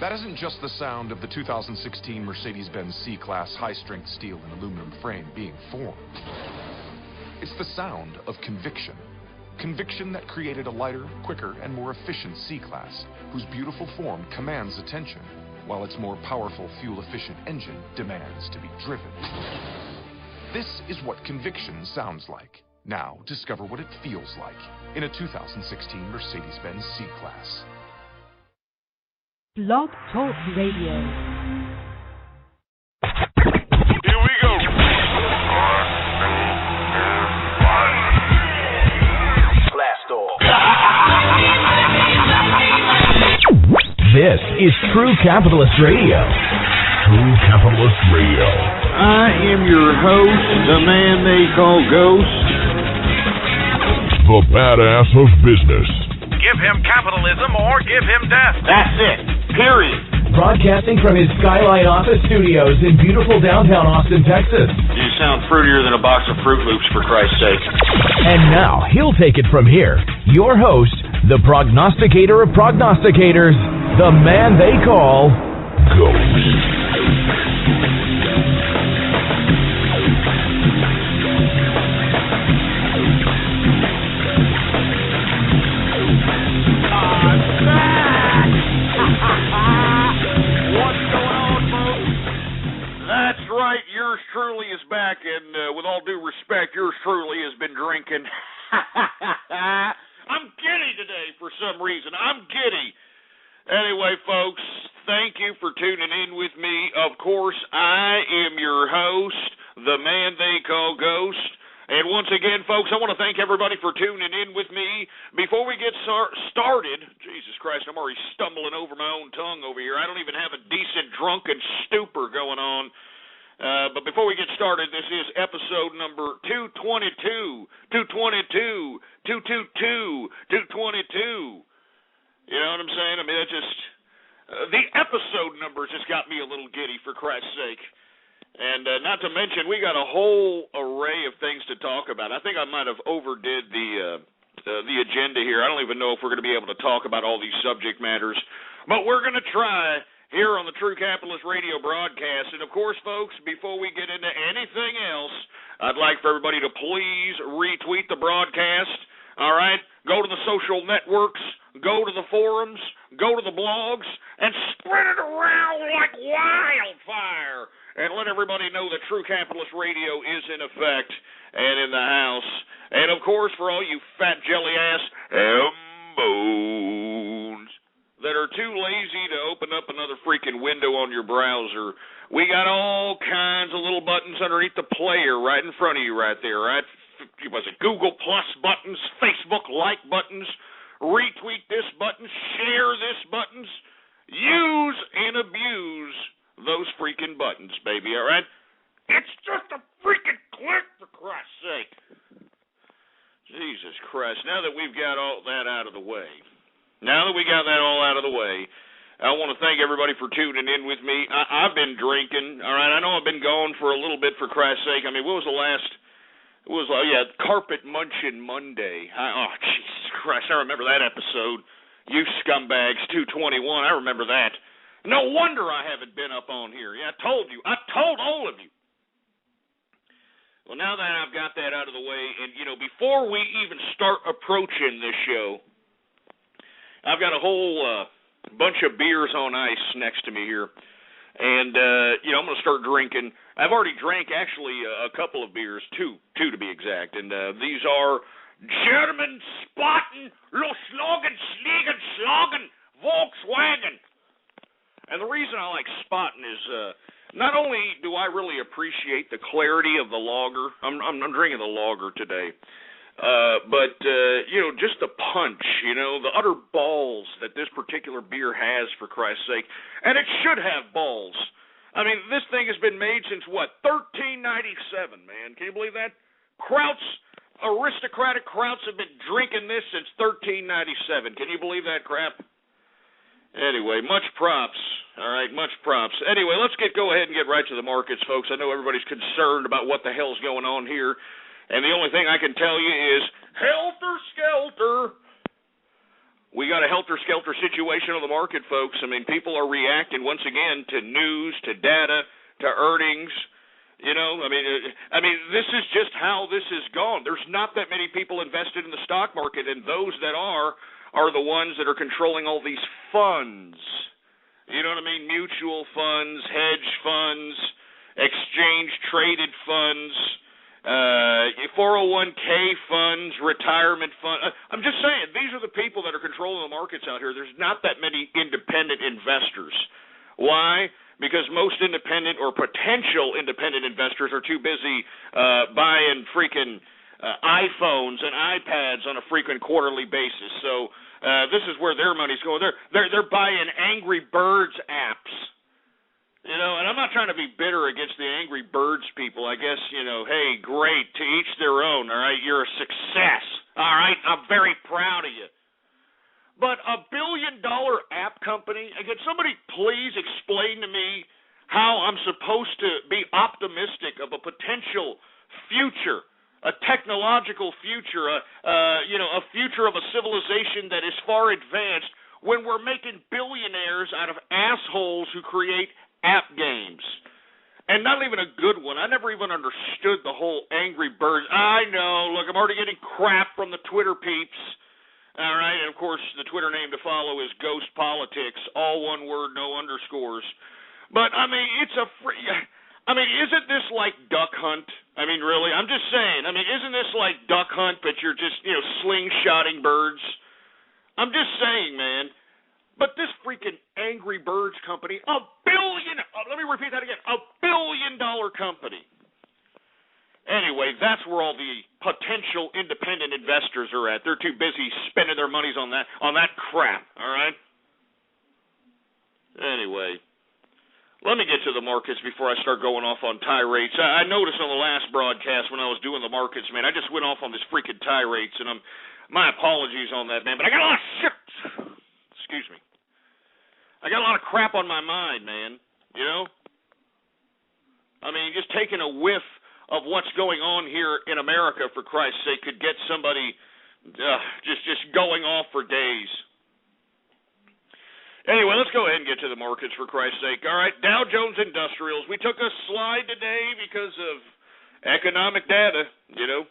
That isn't just the sound of the 2016 Mercedes-Benz C-Class high-strength steel and aluminum frame being formed. It's the sound of conviction. Conviction that created a lighter, quicker, and more efficient C-Class, whose beautiful form commands attention, while its more powerful, fuel-efficient engine demands to be driven. This is what conviction sounds like. Now, discover what it feels like in a 2016 Mercedes-Benz C-Class. Blog Talk Radio. Here we go. Blast off. This is True Capitalist Radio. True Capitalist Radio. I am your host, the man they call Ghost. The badass of business. Give him capitalism or give him death. That's it. Period. Broadcasting from his Skyline office studios in beautiful downtown Austin, Texas. You sound fruitier than a box of Fruit Loops, for Christ's sake. And now, he'll take it from here. Your host, the prognosticator of prognosticators, the man they call Ghost. Yours truly is back, and with all due respect, yours truly has been drinking. I'm giddy today for some reason. I'm giddy. Anyway, folks, thank you for tuning in with me. Of course, I am your host, the man they call Ghost. And once again, folks, I want to thank everybody for tuning in with me. Before we get started, Jesus Christ, I'm already stumbling over my own tongue over here. I don't even have a decent drunken stupor going on. But before we get started, this is episode number 222. You know what I'm saying? I mean, that just, the episode numbers just got me a little giddy, for Christ's sake. And not to mention, we got a whole array of things to talk about. I think I might have overdid the agenda here. I don't even know if we're going to be able to talk about all these subject matters. But we're going to try here on the True Capitalist Radio broadcast. And, of course, folks, before we get into anything else, I'd like for everybody to please retweet the broadcast, all right? Go to the social networks, go to the forums, go to the blogs, and spread it around like wildfire. And let everybody know that True Capitalist Radio is in effect and in the house. And, of course, for all you fat jelly-ass bones that are too lazy to open up another freaking window on your browser, we got all kinds of little buttons underneath the player right in front of you right there, right? Was it Google Plus buttons, Facebook like buttons, retweet this button, share this buttons, use and abuse those freaking buttons, baby, all right? It's just a freaking click, for Christ's sake. Jesus Christ, now that we've got all that out of the way, I want to thank everybody for tuning in with me. I've been drinking, all right? I know I've been gone for a little bit, for Christ's sake. I mean, what was the last? It was, Carpet Munchin Monday. Jesus Christ, I remember that episode. You scumbags, 221, I remember that. No wonder I haven't been up on here. Yeah, I told you. I told all of you. Well, now that I've got that out of the way, and, before we even start approaching this show, I've got a whole bunch of beers on ice next to me here, and, I'm going to start drinking. I've already drank, actually, a couple of beers, two to be exact, and these are German Spaten, Schlagen, Volkswagen. And the reason I like Spaten is not only do I really appreciate the clarity of the lager, I'm drinking the lager today, but just the punch, the utter balls that this particular beer has, for Christ's sake. And it should have balls. I mean, this thing has been made since, 1397, man. Can you believe that? Aristocratic Krauts have been drinking this since 1397. Can you believe that crap? Anyway, much props. All right, much props. Anyway, let's go ahead and get right to the markets, folks. I know everybody's concerned about what the hell's going on here. And the only thing I can tell you is, helter-skelter, We got a helter-skelter situation on the market, folks. I mean, people are reacting once again to news, to data, to earnings. You know, I mean, this is just how this has gone. There's not that many people invested in the stock market, and those that are the ones that are controlling all these funds. You know what I mean? Mutual funds, hedge funds, exchange-traded funds, 401k funds, retirement funds. I'm just saying, these are the people that are controlling the markets out here. There's not that many independent investors. Why? Because most independent or potential independent investors are too busy buying freaking iPhones and iPads on a frequent quarterly basis. So this is where their money's going. They're buying Angry Birds apps. You know, and I'm not trying to be bitter against the Angry Birds people. I guess, you know, hey, great, to each their own, all right? You're a success, all right? I'm very proud of you. But a billion-dollar app company, can somebody please explain to me how I'm supposed to be optimistic of a potential future, a technological future, a future of a civilization that is far advanced when we're making billionaires out of assholes who create app games? And not even a good one. I never even understood the whole Angry Birds. I know. Look, I'm already getting crap from the Twitter peeps. All right, and of course, the Twitter name to follow is Ghost Politics, all one word, no underscores. But, I mean, isn't this like Duck Hunt? I mean, really? I'm just saying. I mean, isn't this like Duck Hunt, but you're just, you know, slingshotting birds? I'm just saying, man. But this freaking Angry Birds company, let me repeat that again, $1 billion company. Anyway, that's where all the potential independent investors are at. They're too busy spending their monies on that crap, all right? Anyway, let me get to the markets before I start going off on tirades. I noticed on the last broadcast when I was doing the markets, man, I just went off on this freaking tirades, and my apologies on that, man, but I got a lot of shit. Excuse me. I got a lot of crap on my mind, man, you know? I mean, just taking a whiff of what's going on here in America, for Christ's sake, could get somebody just going off for days. Anyway, let's go ahead and get to the markets, for Christ's sake. All right, Dow Jones Industrials. We took a slide today because of economic data, you know.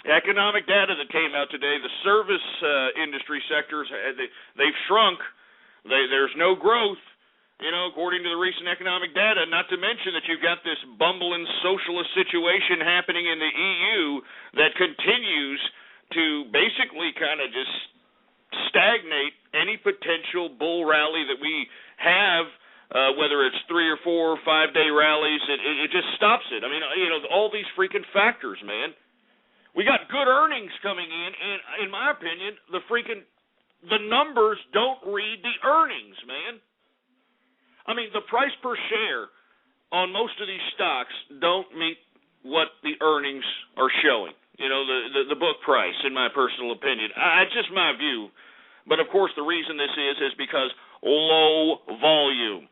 Economic data that came out today. The service industry sectors, they've shrunk. There's no growth. You know, according to the recent economic data, not to mention that you've got this bumbling socialist situation happening in the EU that continues to basically kind of just stagnate any potential bull rally that we have, whether it's 3 or 4 or 5 day rallies. It just stops it. I mean, you know, all these freaking factors, man. We got good earnings coming in, and in my opinion, the numbers don't read the earnings, man. I mean, the price per share on most of these stocks don't meet what the earnings are showing. You know, the book price, in my personal opinion. It's just my view. But, of course, the reason this is because low volume.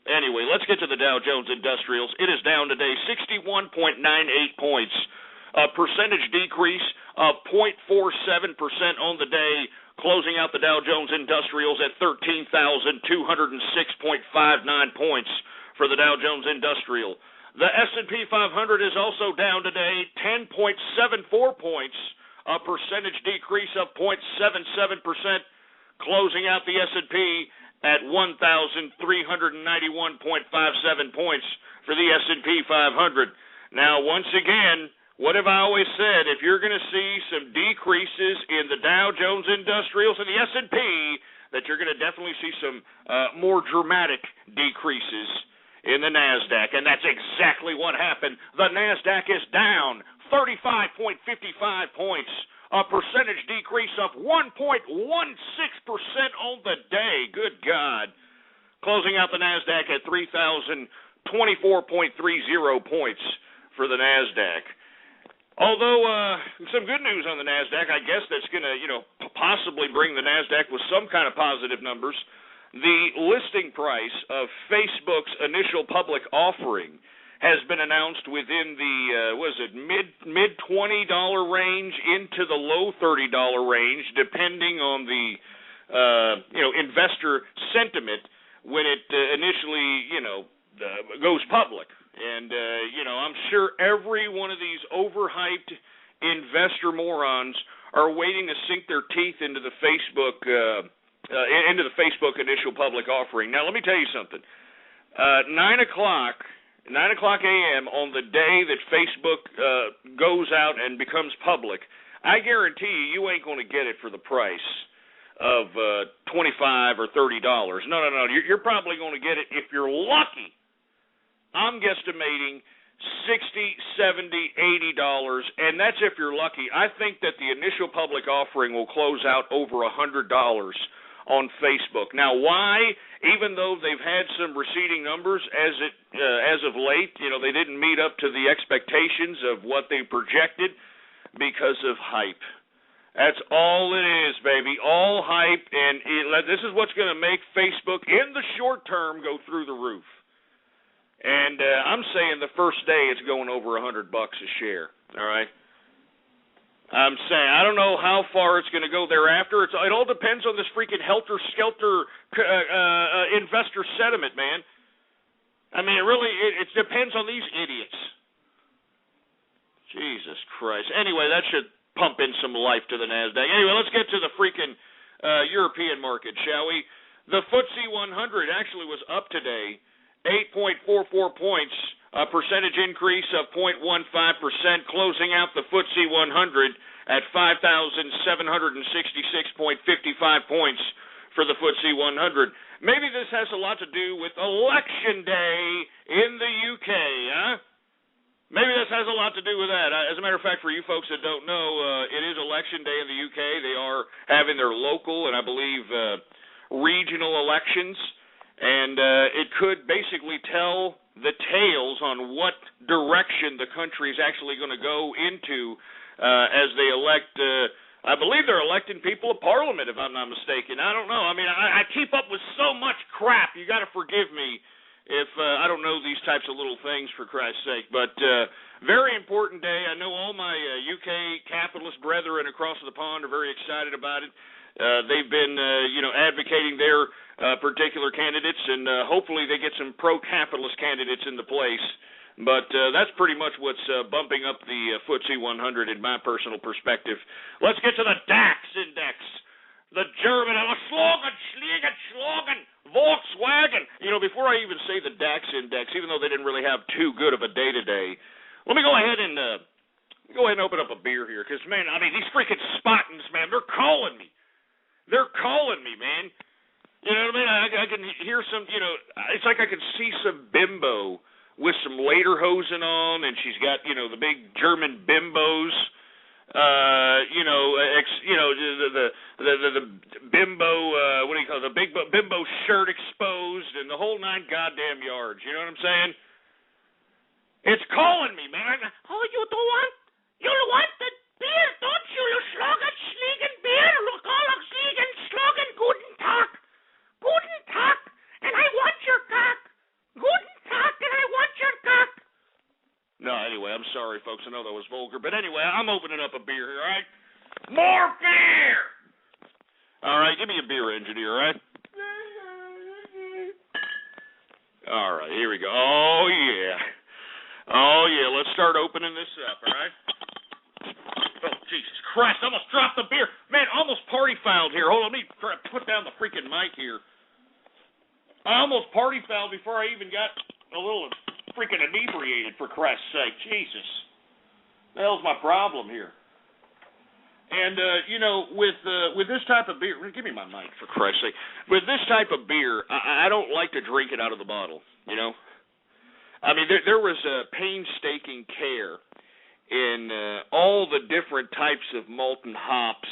Anyway, let's get to the Dow Jones Industrials. It is down today 61.98 points. A percentage decrease of 0.47% on the day, closing out the Dow Jones Industrials at 13,206.59 points for the Dow Jones Industrial. The S&P 500 is also down today 10.74 points, a percentage decrease of 0.77%, closing out the S&P at 1,391.57 points for the S&P 500. Now, once again, what have I always said? If you're going to see some decreases in the Dow Jones Industrials and the S&P, that you're going to definitely see some more dramatic decreases in the NASDAQ. And that's exactly what happened. The NASDAQ is down 35.55 points, a percentage decrease of 1.16% on the day. Good God. Closing out the NASDAQ at 3,024.30 points for the NASDAQ. Although some good news on the NASDAQ, I guess that's going to, possibly bring the NASDAQ with some kind of positive numbers. The listing price of Facebook's initial public offering has been announced within the mid $20 range into the low $30 range, depending on the investor sentiment when it initially goes public. And I'm sure every one of these overhyped investor morons are waiting to sink their teeth into the Facebook initial public offering. Now, let me tell you something. 9 o'clock a.m. on the day that Facebook goes out and becomes public, I guarantee you ain't going to get it for the price of $25 or $30. No. You're probably going to get it, if you're lucky, I'm guesstimating $60, $70, $80, and that's if you're lucky. I think that the initial public offering will close out over $100 on Facebook. Now, why? Even though they've had some receding numbers as of late, they didn't meet up to the expectations of what they projected because of hype. That's all it is, baby. All hype, and this is what's going to make Facebook in the short term go through the roof. And I'm saying the first day it's going over $100 a share. All right. I'm saying I don't know how far it's going to go thereafter. It all depends on this freaking helter-skelter investor sentiment, man. I mean, it depends on these idiots. Jesus Christ. Anyway, that should pump in some life to the NASDAQ. Anyway, let's get to the freaking European market, shall we? The FTSE 100 actually was up today, 8.44 points. A percentage increase of 0.15%, closing out the FTSE 100 at 5,766.55 points for the FTSE 100. Maybe this has a lot to do with Election Day in the UK, huh? Maybe this has a lot to do with that. As a matter of fact, for you folks that don't know, it is Election Day in the UK. They are having their local and I believe regional elections, and it could basically tell the tales on what direction the country is actually going to go into as they elect, I believe they're electing people of parliament, if I'm not mistaken. I don't know. I mean, I keep up with so much crap. You got to forgive me if I don't know these types of little things, for Christ's sake. But very important day. I know all my UK capitalist brethren across the pond are very excited about it. They've been, advocating their particular candidates, and hopefully they get some pro-capitalist candidates into place. But that's pretty much what's bumping up the FTSE 100 in my personal perspective. Let's get to the DAX index. The German, Schlagen, Volkswagen. Before I even say the DAX index, even though they didn't really have too good of a day today, let me go ahead and open up a beer here. Because, man, I mean, these freaking Spartans, man, they're calling me. They're calling me, man. You know what I mean? I can hear some, it's like I can see some bimbo with some lederhosen on, and she's got, the big German bimbos, the bimbo, what do you call it, the big bimbo shirt exposed, and the whole 9 goddamn yards. You know what I'm saying? It's calling me, man. Oh, you don't want the beer, don't you? You Schlagen, Schliegen beer, Schliegen, Schlagen, guten Tag. Guten Tag, and I want your cock. Guten Tag, and I want your cock. No, anyway, I'm sorry, folks. I know that was vulgar. But anyway, I'm opening up a beer here, all right? More beer! All right, give me a beer, engineer, all right? All right, here we go. Oh, yeah, let's start opening this up, all right? Oh, Jesus Christ, I almost dropped the beer. Man, almost party fouled here. Hold on, let me put down the freaking mic here. I almost party fouled before I even got a little freaking inebriated, for Christ's sake. Jesus. The hell's my problem here? And, with this type of beer, give me my mic, for Christ's sake. With this type of beer, I don't like to drink it out of the bottle, I mean, there was a painstaking care in all the different types of malted hops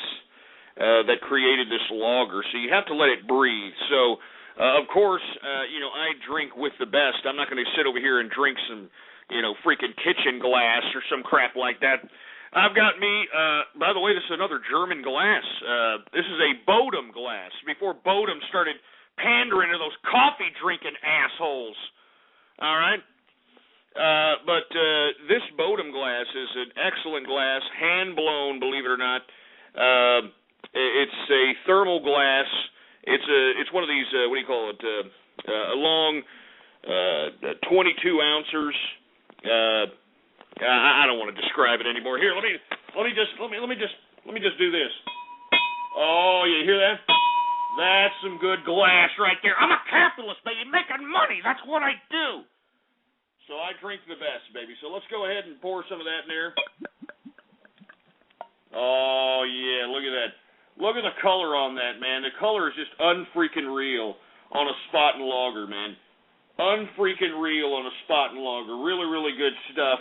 that created this lager, so you have to let it breathe. So, of course, I drink with the best. I'm not going to sit over here and drink some, freaking kitchen glass or some crap like that. I've got me, by the way, this is another German glass. This is a Bodum glass, before Bodum started pandering to those coffee-drinking assholes. All right? But this Bodum glass is an excellent glass, hand-blown, believe it or not. It's a thermal glass. It's one of these, what do you call it, a long 22 ounces. I don't want to describe it anymore. Here, let me just do this. Oh, you hear that? That's some good glass right there. I'm a capitalist, baby, making money. That's what I do. So I drink the best, baby. So let's go ahead and pour some of that in there. Oh, yeah, look at that. Look at the color on that, man. The color is just unfreaking real on a Spaten lager, man. Unfreaking real on a Spaten lager. Really, really good stuff.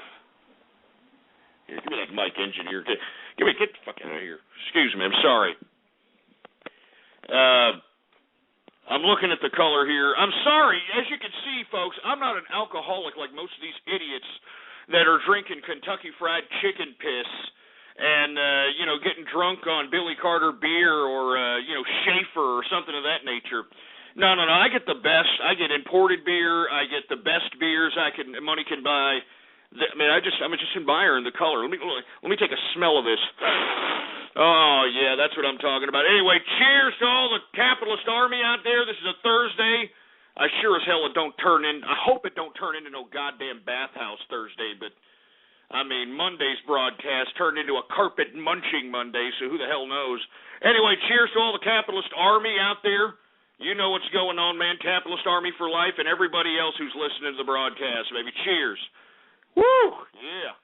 Here, give me that mic, engineer. Get the fuck out of here. Excuse me, I'm sorry. I'm looking at the color here. I'm sorry. As you can see, folks, I'm not an alcoholic like most of these idiots that are drinking Kentucky Fried Chicken piss and, getting drunk on Billy Carter beer or, Schaefer or something of that nature. No. I get the best. I get imported beer. I get the best beers money can buy. I'm just admiring the color. Let me take a smell of this. Oh, yeah, that's what I'm talking about. Anyway, cheers to all the capitalist army out there. This is a Thursday. I sure as hell I hope it don't turn into no goddamn bathhouse Thursday, but, Monday's broadcast turned into a carpet munching Monday, so who the hell knows. Anyway, cheers to all the capitalist army out there. You know what's going on, man. Capitalist army for life, and everybody else who's listening to the broadcast, baby. Cheers. Woo! Yeah.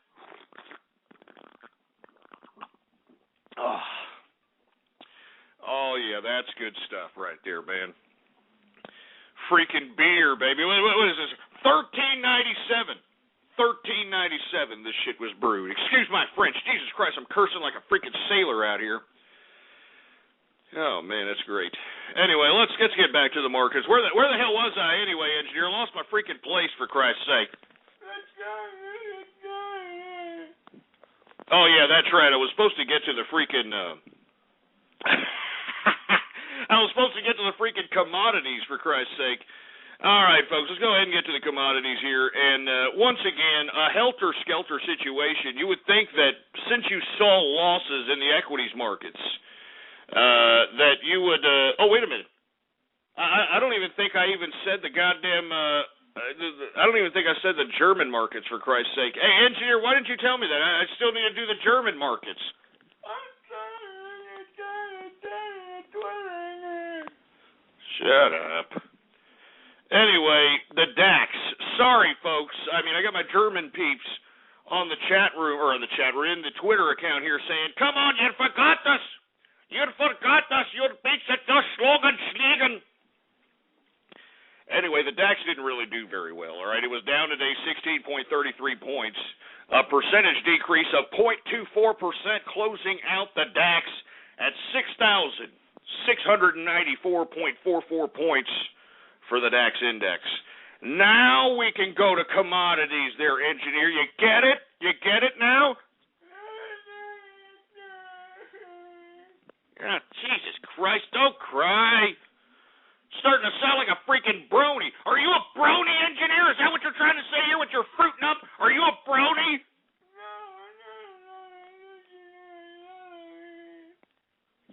Oh, yeah, that's good stuff right there, man. Freaking beer, baby. What is this? $13.97. $13.97 this shit was brewed. Excuse my French. Jesus Christ, I'm cursing like a freaking sailor out here. Oh, man, that's great. Anyway, let's get back to the markets. Where the hell was I anyway, engineer? I lost my freaking place, for Christ's sake. Oh, yeah, that's right. I was supposed to get to the freaking... I was supposed to get to the freaking commodities, for Christ's sake. All right, folks, let's go ahead and get to the commodities here. And once again, a helter-skelter situation. You would think that since you saw losses in the equities markets, that you would... oh, wait a minute. I don't even think I even said the goddamn... I don't even think I said the German markets, for Christ's sake. Hey, engineer, why didn't you tell me that? I still need to do the German markets. Shut up. Anyway, the DAX. Sorry, folks. I got my German peeps on the chat room, in the Twitter account here saying, come on, you forgot us. You forgot us. You bitch at the slogan schliegen. Anyway, the DAX didn't really do very well, all right? It was down today 16.33 points, a percentage decrease of 0.24%, closing out the DAX at 6,694.44 points for the DAX index. Now we can go to commodities there, engineer. You get it? You get it now? Oh, Jesus Christ, don't cry. Starting to sound like a freaking brony. Are you a brony, engineer? Is that what you're trying to say here with your fruiting up? Are you a brony?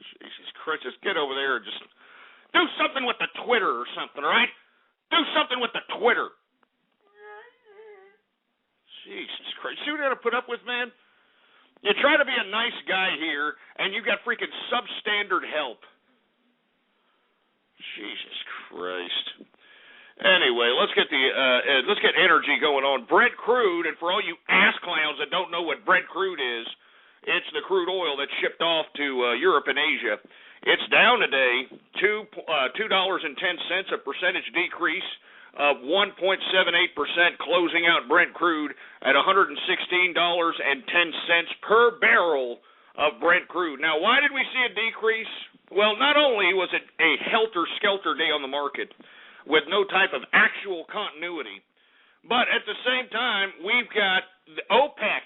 Jesus Christ, just get over there and just do something with the Twitter or something, all right? Do something with the Twitter. Jesus Christ. See what I got to put up with, man? You try to be a nice guy here, and you got freaking substandard help. Jesus Christ. Anyway, let's get energy going on. Brent crude, and for all you ass clowns that don't know what Brent crude is, it's the crude oil that's shipped off to Europe and Asia. It's down today, $2.10, a percentage decrease of 1.78%, closing out Brent crude at $116.10 per barrel of Brent crude. Now, why did we see a decrease? Well, not only was it a helter-skelter day on the market with no type of actual continuity, but at the same time, we've got the OPEC.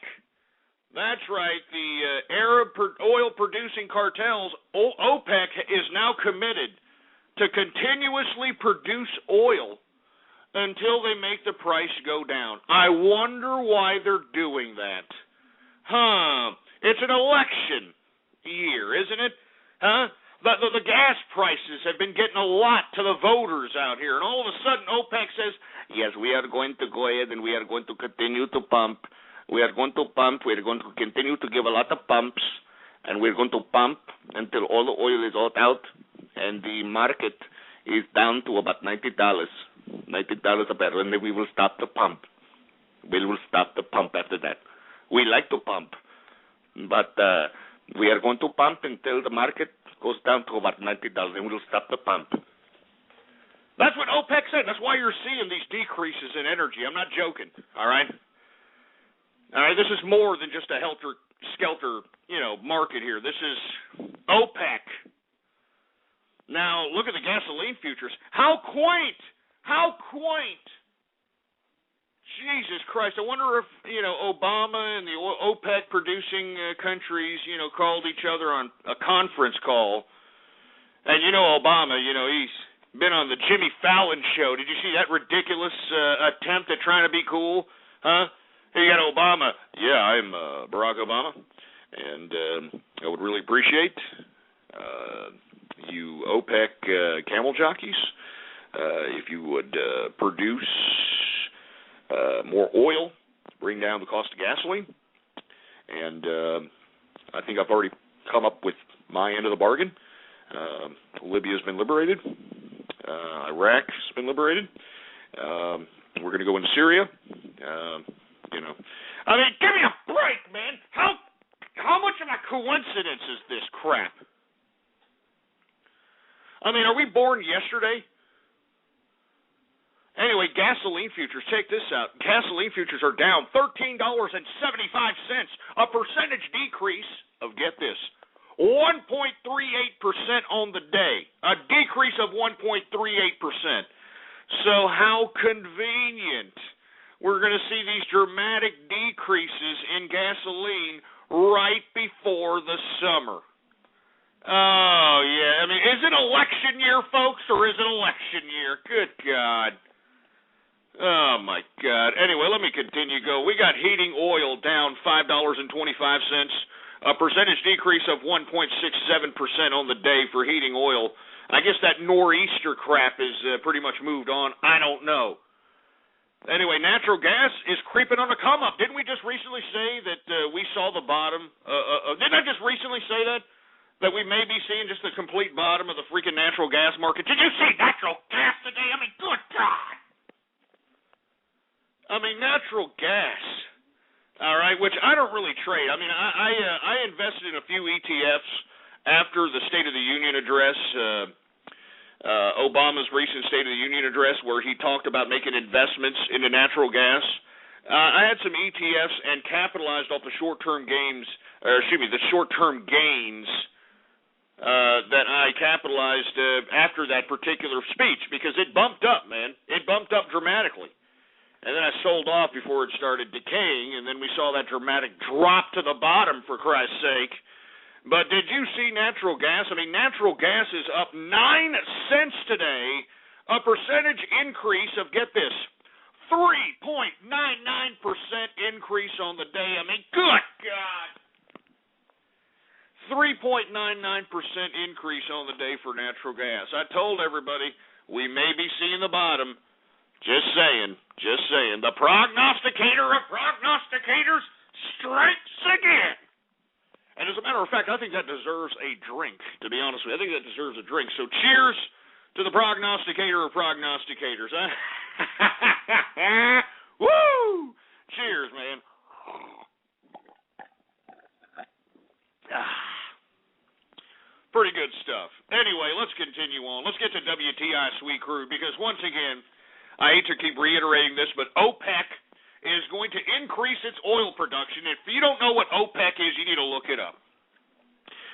That's right, the Arab oil-producing cartels. OPEC is now committed to continuously produce oil until they make the price go down. I wonder why they're doing that. It's an election year, isn't it? The gas prices have been getting a lot to the voters out here, and all of a sudden OPEC says, yes, we are going to go ahead and we are going to continue to pump. We are going to pump. We are going to continue to give a lot of pumps, and we're going to pump until all the oil is all out, and the market is down to about $90 a barrel, and then we will stop the pump. We will stop the pump after that. We like to pump, but we are going to pump until the market goes down to about $90, and we'll stop the pump. That's what OPEC said. That's why you're seeing these decreases in energy. I'm not joking, all right? All right, this is more than just a helter-skelter, market here. This is OPEC. Now, look at the gasoline futures. How quaint! How quaint! Jesus Christ, I wonder if, Obama and the OPEC producing countries, called each other on a conference call. And, Obama, he's been on the Jimmy Fallon show. Did you see that ridiculous attempt at trying to be cool? Huh? Here you got Obama. Yeah, I'm Barack Obama. And I would really appreciate you OPEC camel jockeys if you would produce more oil, bring down the cost of gasoline, and I think I've already come up with my end of the bargain. Libya's been liberated. Iraq's been liberated. We're going to go into Syria. I mean, give me a break, man. How much of a coincidence is this crap? I mean, are we born yesterday? Anyway, gasoline futures, check this out. Gasoline futures are down $13.75, a percentage decrease of, get this, 1.38% on the day, a decrease of 1.38%. So how convenient. We're going to see these dramatic decreases in gasoline right before the summer. Oh, yeah. I mean, is it election year, folks, or is it election year? Good God. Oh, my God. Anyway, let me continue. We got heating oil down $5.25, a percentage decrease of 1.67% on the day for heating oil. I guess that nor'easter crap is pretty much moved on. I don't know. Anyway, natural gas is creeping on the come up. Didn't we just recently say that we saw the bottom? Didn't I just recently say that? That we may be seeing just the complete bottom of the freaking natural gas market? Did you see natural gas today? I mean, good God. I mean, natural gas, all right, which I don't really trade. I mean, I invested in a few ETFs after the State of the Union address, Obama's recent State of the Union address, where he talked about making investments into natural gas. I had some ETFs and capitalized off the short-term gains that I capitalized after that particular speech, because it bumped up, man. It bumped up dramatically. And then I sold off before it started decaying, and then we saw that dramatic drop to the bottom, for Christ's sake. But did you see natural gas? I mean, natural gas is up 9 cents today, a percentage increase of, get this, 3.99% increase on the day. I mean, good God. 3.99% increase on the day for natural gas. I told everybody we may be seeing the bottom. Just saying. The prognosticator of prognosticators strikes again. And as a matter of fact, I think that deserves a drink, to be honest with you. I think that deserves a drink. So cheers to the prognosticator of prognosticators. Huh? Woo! Cheers, man. Pretty good stuff. Anyway, let's continue on. Let's get to WTI Sweet Crude, because once again, I hate to keep reiterating this, but OPEC is going to increase its oil production. If you don't know what OPEC is, you need to look it up.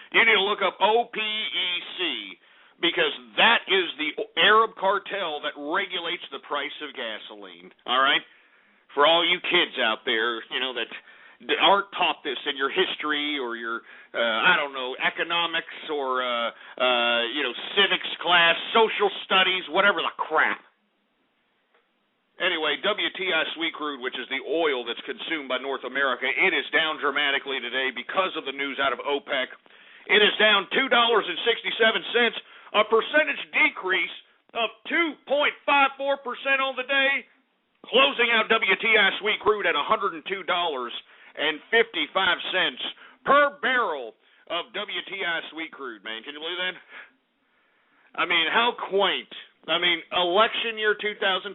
You need to look up OPEC, because that is the Arab cartel that regulates the price of gasoline, all right? For all you kids out there, that aren't taught this in your history or your, economics or, civics class, social studies, whatever the crap. Anyway, WTI sweet crude, which is the oil that's consumed by North America, it is down dramatically today because of the news out of OPEC. It is down $2.67, a percentage decrease of 2.54% on the day, closing out WTI sweet crude at $102.55 per barrel of WTI sweet crude, man. Can you believe that? I mean, how quaint. I mean, election year 2012,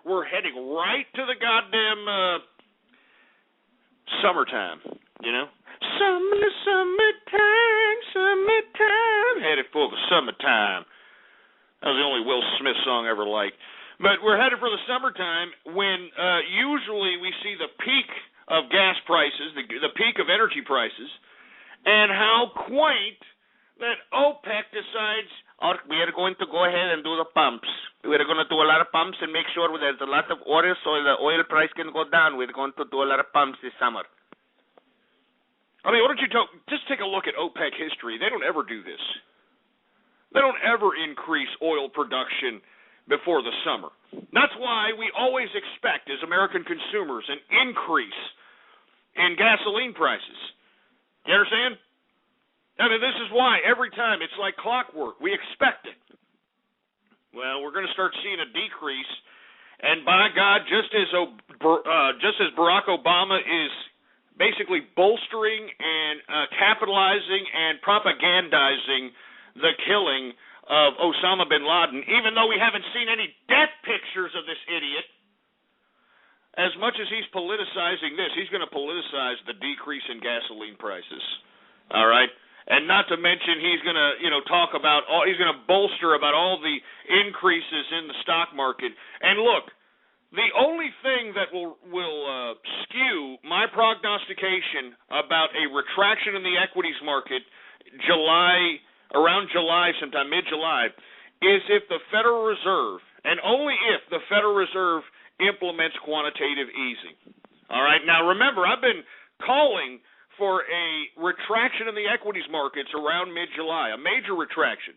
we're heading right to the goddamn summertime, you know? Summertime, headed for the summertime. That was the only Will Smith song I ever liked. But we're headed for the summertime when usually we see the peak of gas prices, the peak of energy prices, and how quaint that OPEC decides, we are going to go ahead and do the pumps. We're going to do a lot of pumps and make sure there's a lot of oil so the oil price can go down. We're going to do a lot of pumps this summer. I mean, just take a look at OPEC history. They don't ever do this. They don't ever increase oil production before the summer. That's why we always expect, as American consumers, an increase in gasoline prices. You understand? I mean, this is why every time it's like clockwork. We expect it. Well, we're going to start seeing a decrease, and by God, just as Barack Obama is basically bolstering and capitalizing and propagandizing the killing of Osama bin Laden, even though we haven't seen any death pictures of this idiot, as much as he's politicizing this, he's going to politicize the decrease in gasoline prices. All right? And not to mention he's going to, talk about he's going to bolster about all the increases in the stock market. And look, the only thing that will skew my prognostication about a retraction in the equities market around July, sometime mid-July, is if the Federal Reserve, and only if the Federal Reserve implements quantitative easing. All right? Now, remember, I've been calling for a retraction in the equities markets around mid-July, a major retraction.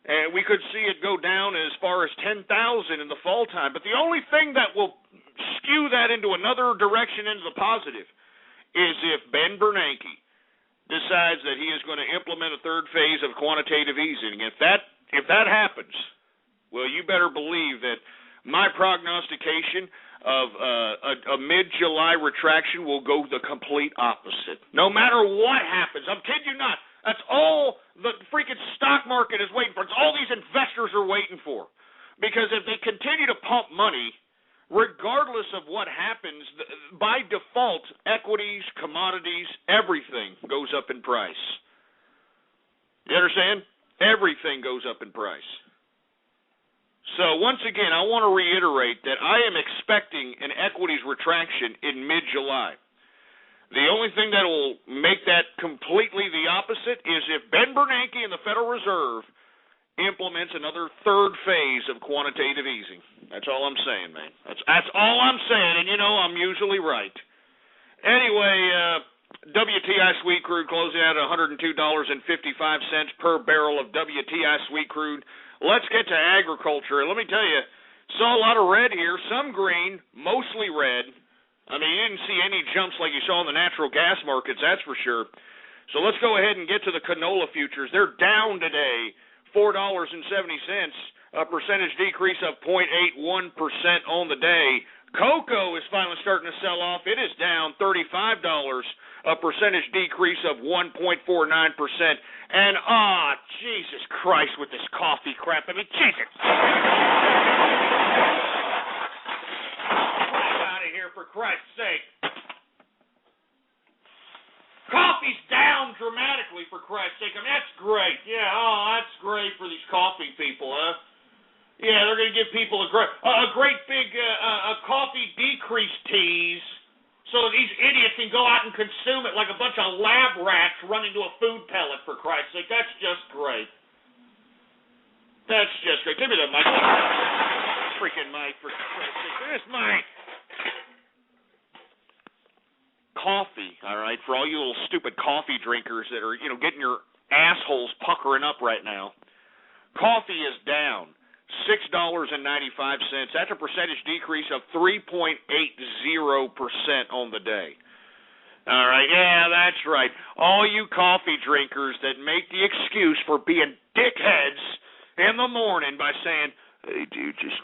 And we could see it go down as far as 10,000 in the fall time. But the only thing that will skew that into another direction into the positive is if Ben Bernanke decides that he is going to implement a third phase of quantitative easing. If that happens, well, you better believe that my prognostication of a mid-July retraction will go the complete opposite. No matter what happens, I'm kidding you not. That's all the freaking stock market is waiting for. It's all these investors are waiting for. Because if they continue to pump money, regardless of what happens, by default, equities, commodities, everything goes up in price. You understand? Everything goes up in price. So once again, I want to reiterate that I am expecting an equities retraction in mid-July. The only thing that will make that completely the opposite is if Ben Bernanke and the Federal Reserve implements another third phase of quantitative easing. That's all I'm saying, man. That's all I'm saying, and I'm usually right. Anyway, WTI sweet crude closing out at $102.55 per barrel of WTI sweet crude. Let's get to agriculture. Let me tell you, saw a lot of red here, some green, mostly red. I mean, you didn't see any jumps like you saw in the natural gas markets, that's for sure. So let's go ahead and get to the canola futures. They're down today, $4.70, a percentage decrease of 0.81% on the day. Cocoa is finally starting to sell off. It is down $35, a percentage decrease of 1.49%. And, Jesus Christ with this coffee crap. I mean, Jesus. Get out of here, for Christ's sake. Coffee's down dramatically, for Christ's sake. I mean, that's great. Yeah, that's great for these coffee people, huh? Yeah, they're going to give people a great big coffee decrease tease so these idiots can go out and consume it like a bunch of lab rats running to a food pellet, for Christ's sake. That's just great. That's just great. Give me the mic. Freaking mic, for Christ's sake. This mic. Coffee, all right, for all you little stupid coffee drinkers that are, getting your assholes puckering up right now. Coffee is down $6.95. That's a percentage decrease of 3.80% on the day. All right, yeah, that's right. All you coffee drinkers that make the excuse for being dickheads in the morning by saying, "Hey, dude, just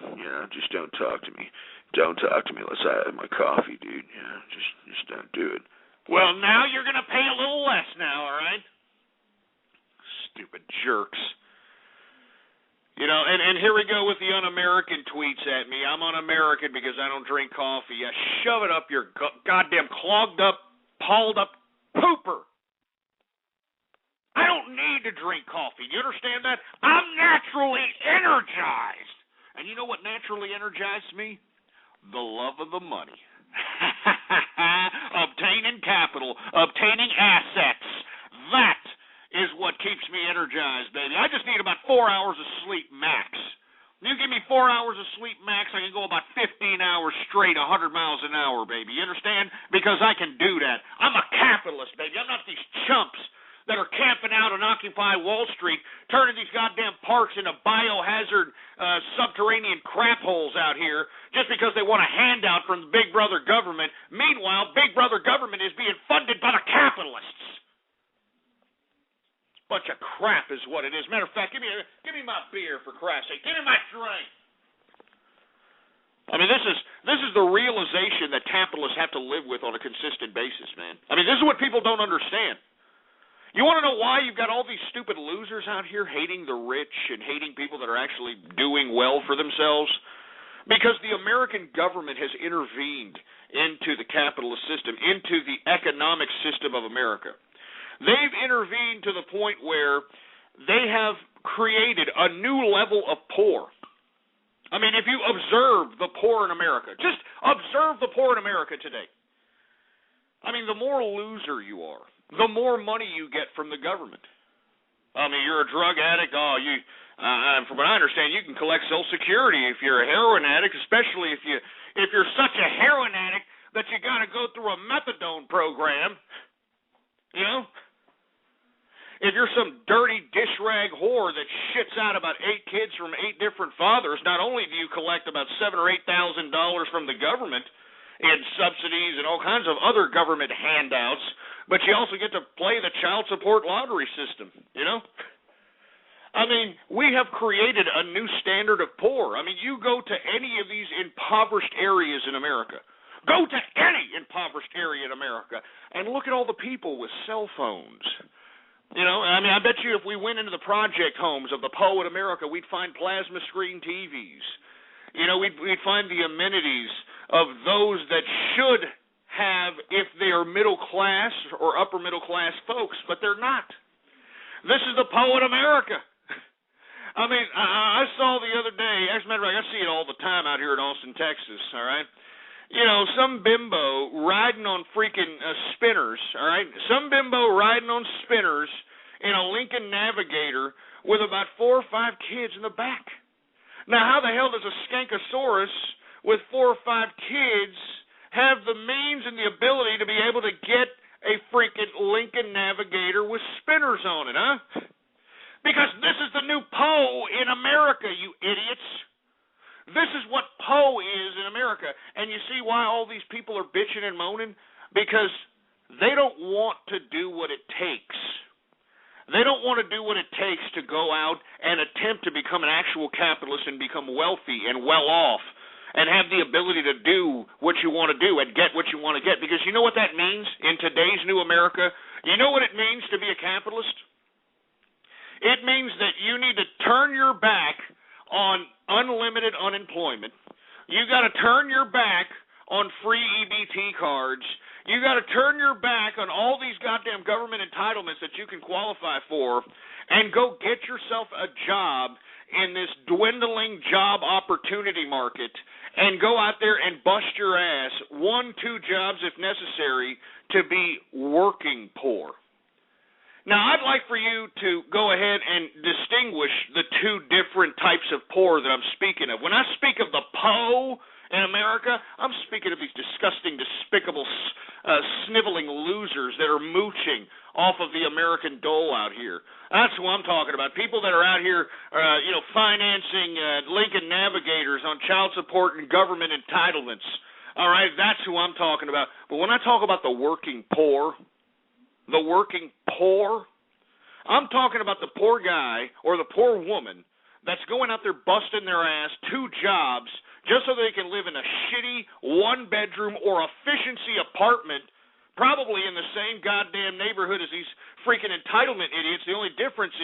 don't talk to me. Don't talk to me unless I have my coffee, dude. Just don't do it." Well, now you're going to pay a little less now, all right? Stupid jerks. And here we go with the un-American tweets at me. I'm un-American because I don't drink coffee. Yeah, shove it up your goddamn clogged up, palled up pooper. I don't need to drink coffee. Do you understand that? I'm naturally energized. And you know what naturally energized me? The love of the money. Obtaining capital, obtaining assets. That is what keeps me energized, baby. I just need about 4 hours of sleep max. You give me 4 hours of sleep max, I can go about 15 hours straight, 100 miles an hour, baby. You understand? Because I can do that. I'm a capitalist, baby. I'm not these chumps that are camping out on Occupy Wall Street, turning these goddamn parks into biohazard subterranean crap holes out here just because they want a handout from the Big Brother government. Meanwhile, Big Brother government is being funded by the capitalists. Bunch of crap is what it is. Matter of fact, give me my beer, for Christ's sake. Give me my drink. I mean, this is the realization that capitalists have to live with on a consistent basis, man. I mean, this is what people don't understand. You want to know why you've got all these stupid losers out here hating the rich and hating people that are actually doing well for themselves? Because the American government has intervened into the capitalist system, into the economic system of America. They've intervened to the point where they have created a new level of poor. I mean, if you observe the poor in America, just observe the poor in America today. I mean, the more loser you are, the more money you get from the government. I mean, you're a drug addict. From what I understand, you can collect Social Security if you're a heroin addict, especially if you're such a heroin addict that you got to go through a methadone program. You know, if you're some dirty dish rag whore that shits out about 8 kids from 8 different fathers, not only do you collect about $7,000 or $8,000 from the government in subsidies and all kinds of other government handouts, but you also get to play the child support lottery system, you know? I mean, we have created a new standard of poor. I mean, you go to any of these impoverished areas in America. Go to any impoverished area in America and look at all the people with cell phones. You know, I mean, I bet you if we went into the project homes of the poor in America, we'd find plasma screen TVs. You know, we'd find the amenities of those that should have if they are middle class or upper middle class folks, but they're not. This is the poet America. I mean, I saw the other day, as a matter of fact, I see it all the time out here in Austin, Texas, all right? You know, some bimbo riding on freaking spinners, all right? Some bimbo riding on spinners in a Lincoln Navigator with about 4 or 5 kids in the back. Now, how the hell does a skankosaurus with 4 or 5 kids have the means and the ability to be able to get a freaking Lincoln Navigator with spinners on it, huh? Because this is the new Poe in America, you idiots. This is what Poe is in America. And you see why all these people are bitching and moaning? Because they don't want to do what it takes. They don't want to do what it takes to go out and attempt to become an actual capitalist and become wealthy and well off and have the ability to do what you want to do and get what you want to get. Because you know what that means in today's new America? You know what it means to be a capitalist? It means that you need to turn your back on unlimited unemployment. You got to turn your back on free EBT cards. You got to turn your back on all these goddamn government entitlements that you can qualify for and go get yourself a job in this dwindling job opportunity market and go out there and bust your ass 1, 2 jobs if necessary to be working poor. Now, I'd like for you to go ahead and distinguish the 2 different types of poor that I'm speaking of. When I speak of the Poe in America. I'm speaking of these disgusting, despicable, sniveling losers that are mooching off of the American dole out here. That's who I'm talking about. People that are out here, financing Lincoln Navigators on child support and government entitlements. All right, that's who I'm talking about. But when I talk about the working poor, I'm talking about the poor guy or the poor woman that's going out there busting their ass 2 jobs just so they can live in a shitty 1-bedroom or efficiency apartment, probably in the same goddamn neighborhood as these freaking entitlement idiots. The only difference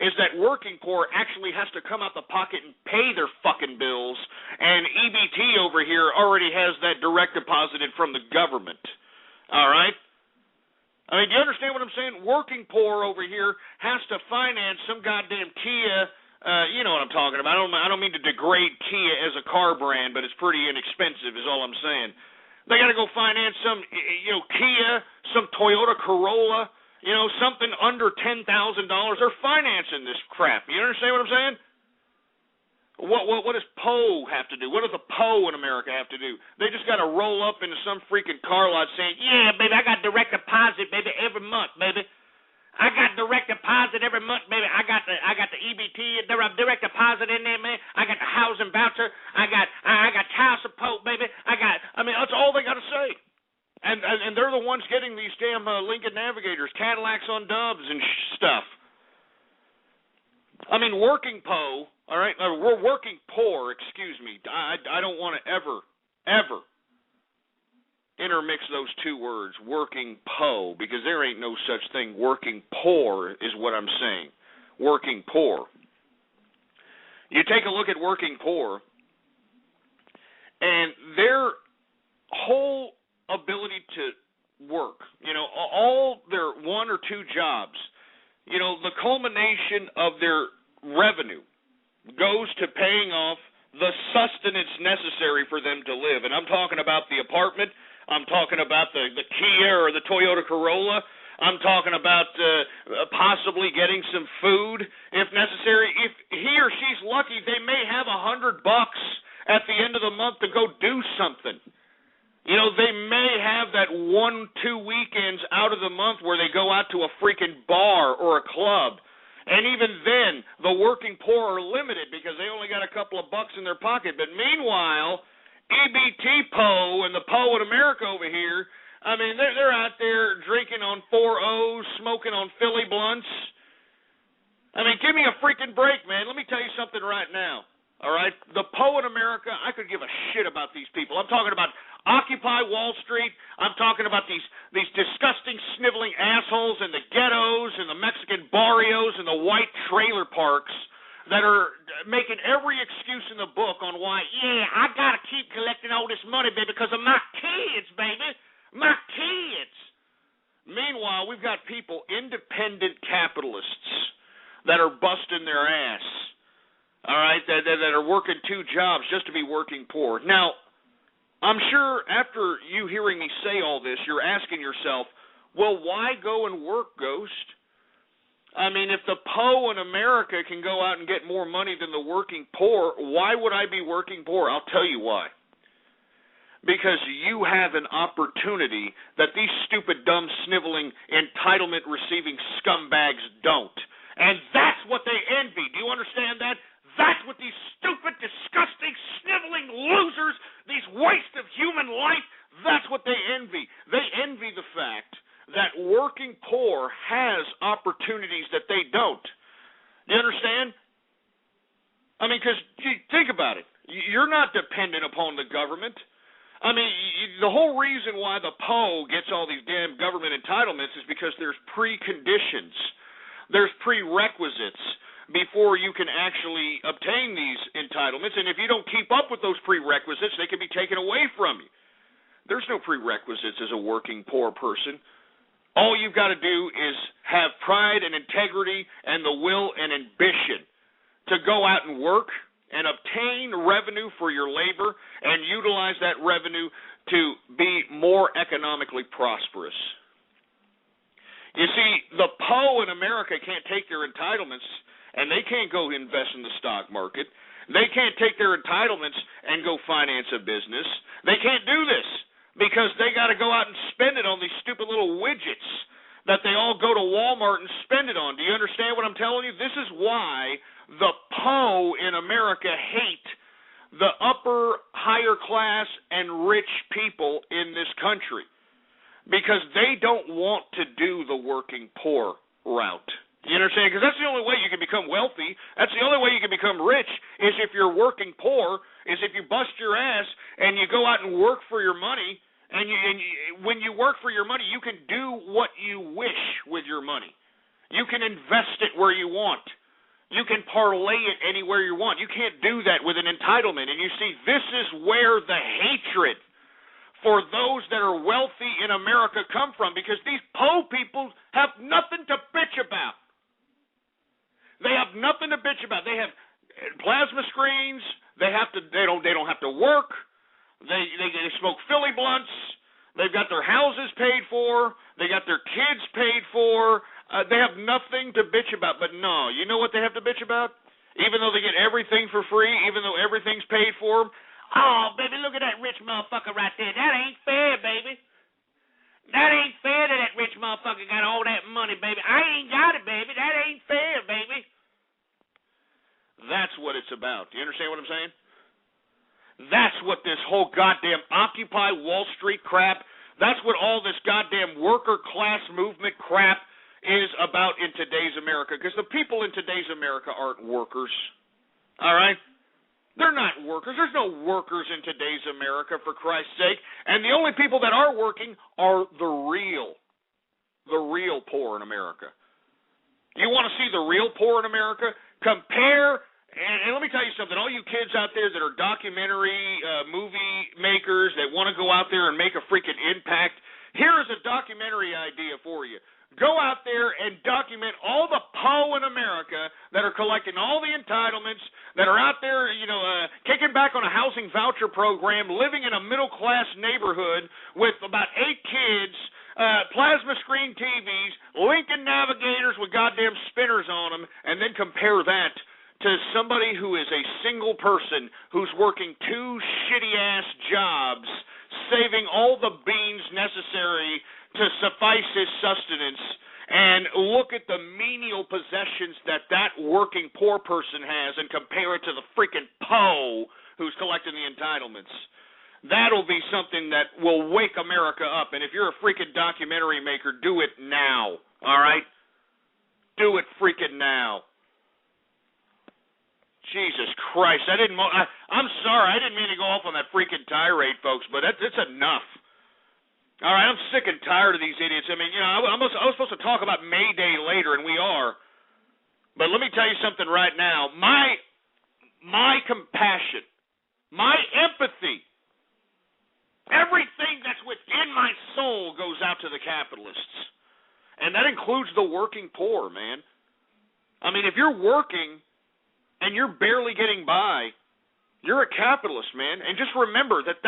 is that working poor actually has to come out the pocket and pay their fucking bills, and EBT over here already has that direct deposited from the government. All right? I mean, do you understand what I'm saying? Working poor over here has to finance some goddamn Kia. You know what I'm talking about. I don't mean to degrade Kia as a car brand, but it's pretty inexpensive is all I'm saying. They got to go finance some, Kia, some Toyota Corolla, something under $10,000. They're financing this crap. You understand what I'm saying? What does PO have to do? What does the PO in America have to do? They just got to roll up into some freaking car lot saying, yeah, baby, I got direct deposit, baby, every month, baby. I got direct deposit every month, baby. I got the EBT, direct deposit in there, man. I got the housing voucher. I got child support, baby. That's all they got to say. And they're the ones getting these damn Lincoln Navigators, Cadillacs on dubs and stuff. I mean, working PO, all right? We're working poor, excuse me. I don't want to ever intermix those 2 words, working PO, because there ain't no such thing. Working poor is what I'm saying. Working poor. You take a look at working poor, and their whole ability to work, all their 1 or 2 jobs, the culmination of their revenue goes to paying off the sustenance necessary for them to live. And I'm talking about the apartment. I'm talking about the Kia or the Toyota Corolla. I'm talking about possibly getting some food if necessary. If he or she's lucky, they may have $100 at the end of the month to go do something. They may have that 1-2 weekends out of the month where they go out to a freaking bar or a club. And even then, the working poor are limited because they only got a couple of bucks in their pocket. But meanwhile, EBT PO and the PO in America over here, I mean, they're out there drinking on 4-O's, smoking on Philly blunts. I mean, give me a freaking break, man. Let me tell you something right now. All right? The PO in America, I could give a shit about these people. I'm talking about Occupy Wall Street. I'm talking about these disgusting, sniveling assholes in the ghettos and the Mexican barrios and the white trailer parks that are making every excuse in the book on why, I got to keep collecting all this money, baby, because of my kids, baby. My kids. Meanwhile, we've got people, independent capitalists, that are busting their ass, all right, that are working 2 jobs just to be working poor. Now, I'm sure after you hearing me say all this, you're asking yourself, well, why go and work, Ghost? I mean, if the PO in America can go out and get more money than the working poor, why would I be working poor? I'll tell you why. Because you have an opportunity that these stupid, dumb, sniveling, entitlement-receiving scumbags don't. And that's what they envy. Do you understand that? That's what these stupid, disgusting, sniveling losers, these waste of human life, that's what they envy. They envy the fact that working poor has opportunities that they don't. Do you understand? I mean, because think about it. You're not dependent upon the government. I mean, the whole reason why the PO gets all these damn government entitlements is because there's preconditions. There's prerequisites before you can actually obtain these entitlements. And if you don't keep up with those prerequisites, they can be taken away from you. There's no prerequisites as a working poor person. All you've got to do is have pride and integrity and the will and ambition to go out and work and obtain revenue for your labor and utilize that revenue to be more economically prosperous. You see, the PO in America can't take their entitlements, and they can't go invest in the stock market, They can't take their entitlements and go finance a business. They can't do this because they got to go out and spend it on these stupid little widgets that they all go to Walmart and spend it on. Do you understand what I'm telling you? This is why the PO in America hate the upper, higher class, and rich people in this country, because they don't want to do the working poor route. You understand? Because that's the only way you can become wealthy. That's the only way you can become rich, is if you're working poor, is if you bust your ass and you go out and work for your money. And when you work for your money, you can do what you wish with your money. You can invest it where you want. You can parlay it anywhere you want. You can't do that with an entitlement. And you see, this is where the hatred for those that are wealthy in America come from, because these PO people have nothing to bitch about. They have nothing to bitch about. They have plasma screens. They don't have to work. They smoke Philly blunts. They've got their houses paid for. They got their kids paid for. They have nothing to bitch about. But no, you know what they have to bitch about? Even though they get everything for free, even though everything's paid for them. Oh, baby, look at that rich motherfucker right there. That ain't fair, baby. That ain't fair that that rich motherfucker got all that money, baby. I ain't got it, baby. That ain't fair, baby. That's what it's about. Do you understand what I'm saying? That's what this whole goddamn Occupy Wall Street crap, that's what all this goddamn worker class movement crap is about in today's America. Because the people in today's America aren't workers. All right? They're not workers. There's no workers in today's America, for Christ's sake. And the only people that are working are the real poor in America. You want to see the real poor in America? Compare. And let me tell you something, all you kids out there that are documentary movie makers that want to go out there and make a freaking impact, here is a documentary idea for you. Go out there and document all the PO in America that are collecting all the entitlements, that are out there, kicking back on a housing voucher program, living in a middle-class neighborhood with about 8 kids, plasma screen TVs, Lincoln Navigators with goddamn spinners on them, and then compare that to somebody who is a single person who's working 2 shitty-ass jobs, saving all the beans necessary to suffice his sustenance, and look at the menial possessions that working poor person has and compare it to the freaking PO who's collecting the entitlements. That'll be something that will wake America up, and if you're a freaking documentary maker, do it now, all right? Do it freaking now. Jesus Christ, I'm sorry, I didn't mean to go off on that freaking tirade, folks, but it's enough. All right, I'm sick and tired of these idiots. I mean, I was supposed to talk about May Day later, and we are. But let me tell you something right now. My compassion, my empathy, everything that's within my soul goes out to the capitalists. And that includes the working poor, man. I mean, if you're working and you're barely getting by, you're a capitalist, man. And just remember that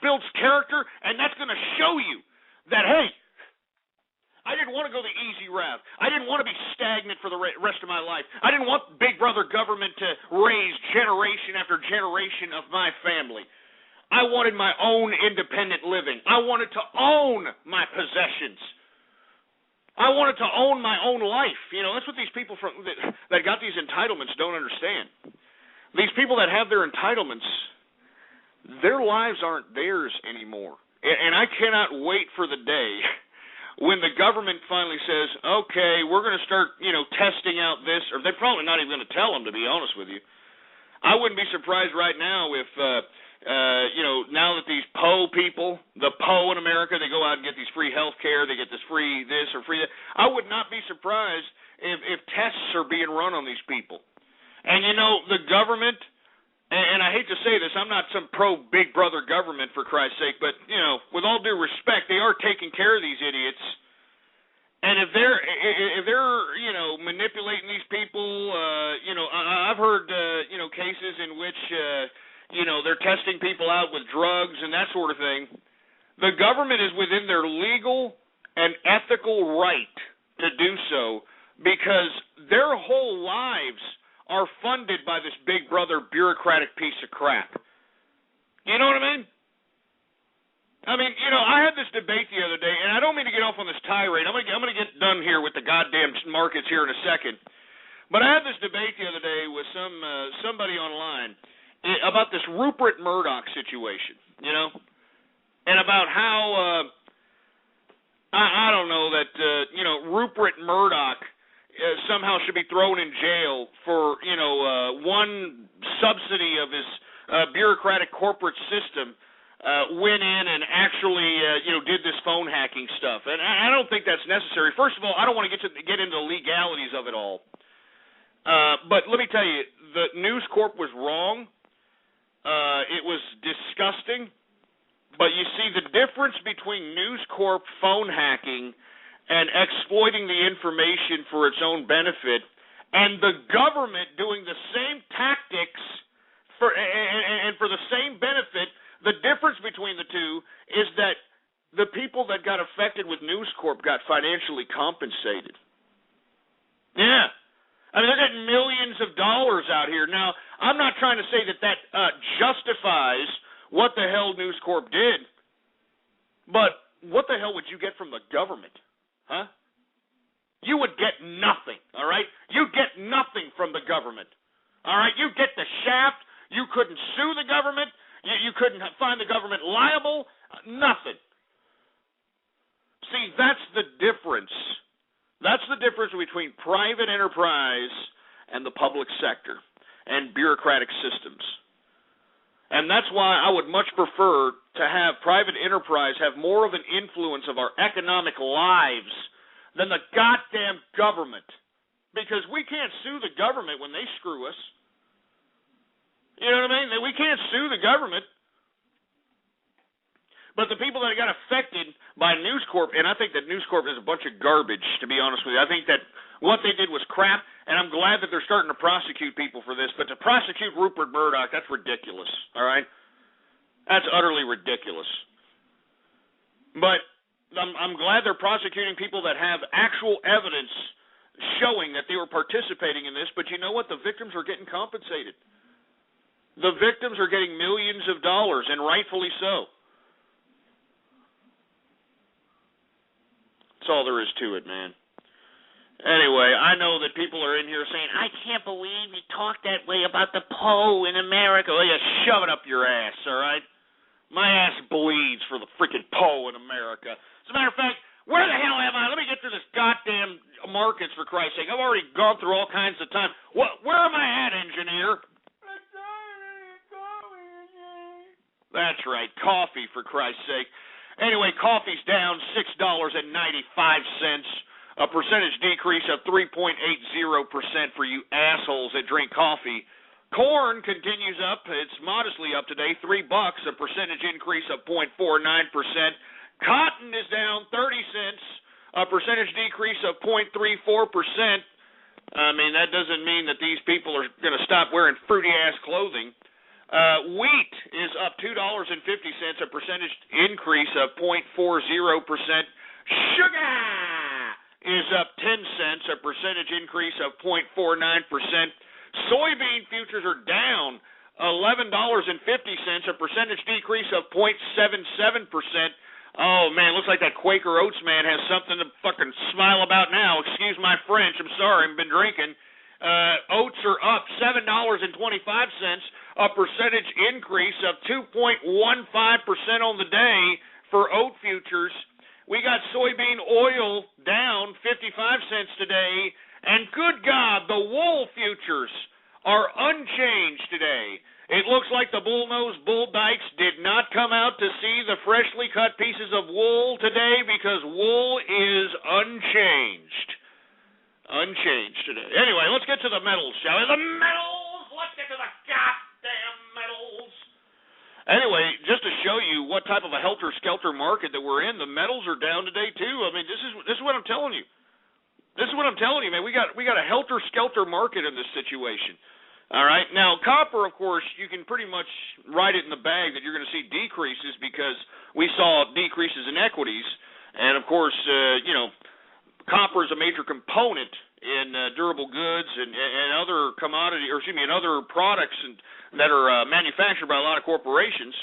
builds character, and that's going to show you that, hey, I didn't want to go the easy route. I didn't want to be stagnant for the rest of my life. I didn't want big brother government to raise generation after generation of my family. I wanted my own independent living. I wanted to own my possessions. I wanted to own my own life. That's what these people that got these entitlements don't understand. These people that have their entitlements, their lives aren't theirs anymore. And I cannot wait for the day when the government finally says, okay, we're going to start, testing out this, or they're probably not even going to tell them, to be honest with you. I wouldn't be surprised right now if, now that these PO people, the PO in America, they go out and get these free health care, they get this free this or free that. I would not be surprised if tests are being run on these people. And, the government, and I hate to say this, I'm not some pro-big brother government, for Christ's sake, but, with all due respect, they are taking care of these idiots. And if they're manipulating these people, I've heard, cases in which, they're testing people out with drugs and that sort of thing. The government is within their legal and ethical right to do so, because their whole lives are funded by this big brother bureaucratic piece of crap. You know what I mean? I mean, I had this debate the other day, and I don't mean to get off on this tirade. I'm gonna get done here with the goddamn markets here in a second. But I had this debate the other day with somebody online about this Rupert Murdoch situation, and about how I don't know that Rupert Murdoch somehow should be thrown in jail for one subsidy of his bureaucratic corporate system. Went in and actually, did this phone hacking stuff, and I don't think that's necessary. First of all, I don't want to get into the legalities of it all. But let me tell you, the News Corp was wrong. It was disgusting. But you see, the difference between News Corp phone hacking and exploiting the information for its own benefit, and the government doing the same tactics for the same benefit. The difference between the two is that the people that got affected with News Corp got financially compensated. Yeah. I mean, they're getting millions of dollars out here. Now, I'm not trying to say that justifies what the hell News Corp did, but what the hell would you get from the government? Huh? You would get nothing, all right? You'd get nothing from the government, all right? You get the shaft. You couldn't sue the government. You couldn't find the government liable. Nothing. See, that's the difference. That's the difference between private enterprise and the public sector and bureaucratic systems. And that's why I would much prefer to have private enterprise have more of an influence of our economic lives than the goddamn government. Because we can't sue the government when they screw us. You know what I mean? We can't sue the government. But the people that got affected by News Corp, and I think that News Corp is a bunch of garbage, to be honest with you. I think that what they did was crap, and I'm glad that they're starting to prosecute people for this. But to prosecute Rupert Murdoch, that's ridiculous, all right? That's utterly ridiculous. But I'm glad they're prosecuting people that have actual evidence showing that they were participating in this. But you know what? The victims are getting compensated. The victims are getting millions of dollars, and rightfully so. That's all there is to it, man. Anyway, I know that people are in here saying, I can't believe you talk that way about the Poe in America. Well, you shove it up your ass, all right? My ass bleeds for the freaking Poe in America. As a matter of fact, where the hell am I? Let me get through this goddamn markets, for Christ's sake. I've already gone through all kinds of time. Where am I at, engineer? That's right, coffee, for Christ's sake. Anyway, coffee's down $6.95, a percentage decrease of 3.80% for you assholes that drink coffee. Corn continues up. It's modestly up today, $3, a percentage increase of 0.49%. Cotton is down 30 cents, a percentage decrease of 0.34%. I mean, that doesn't mean that these people are going to stop wearing fruity-ass clothing. Wheat is up $2.50, a percentage increase of 0.40%. Sugar is up 10 cents, a percentage increase of 0.49%. Soybean futures are down $11.50, a percentage decrease of 0.77%. Oh, man, looks like that Quaker Oats man has something to fucking smile about now. Excuse my French. I'm sorry. I've been drinking. Oats are up $7.25, a percentage increase of 2.15% on the day for oat futures. We got soybean oil down 55 cents today, and good God, the wool futures are unchanged today. It looks like the bullnose bull dykes did not come out to see the freshly cut pieces of wool today because wool is unchanged. Unchanged today. Anyway, let's get to the metals, shall we? The metals! Let's get to the goddamn metals! Anyway, just to show you what type of a helter-skelter market that we're in, the metals are down today, too. I mean, this is what I'm telling you. This is what I'm telling you, man. We got a helter-skelter market in this situation. All right? Now, copper, of course, you can pretty much write it in the bag that you're going to see decreases because we saw decreases in equities. And, of course, copper is a major component in durable goods and other commodity, or excuse me, and other products that are manufactured by a lot of corporations.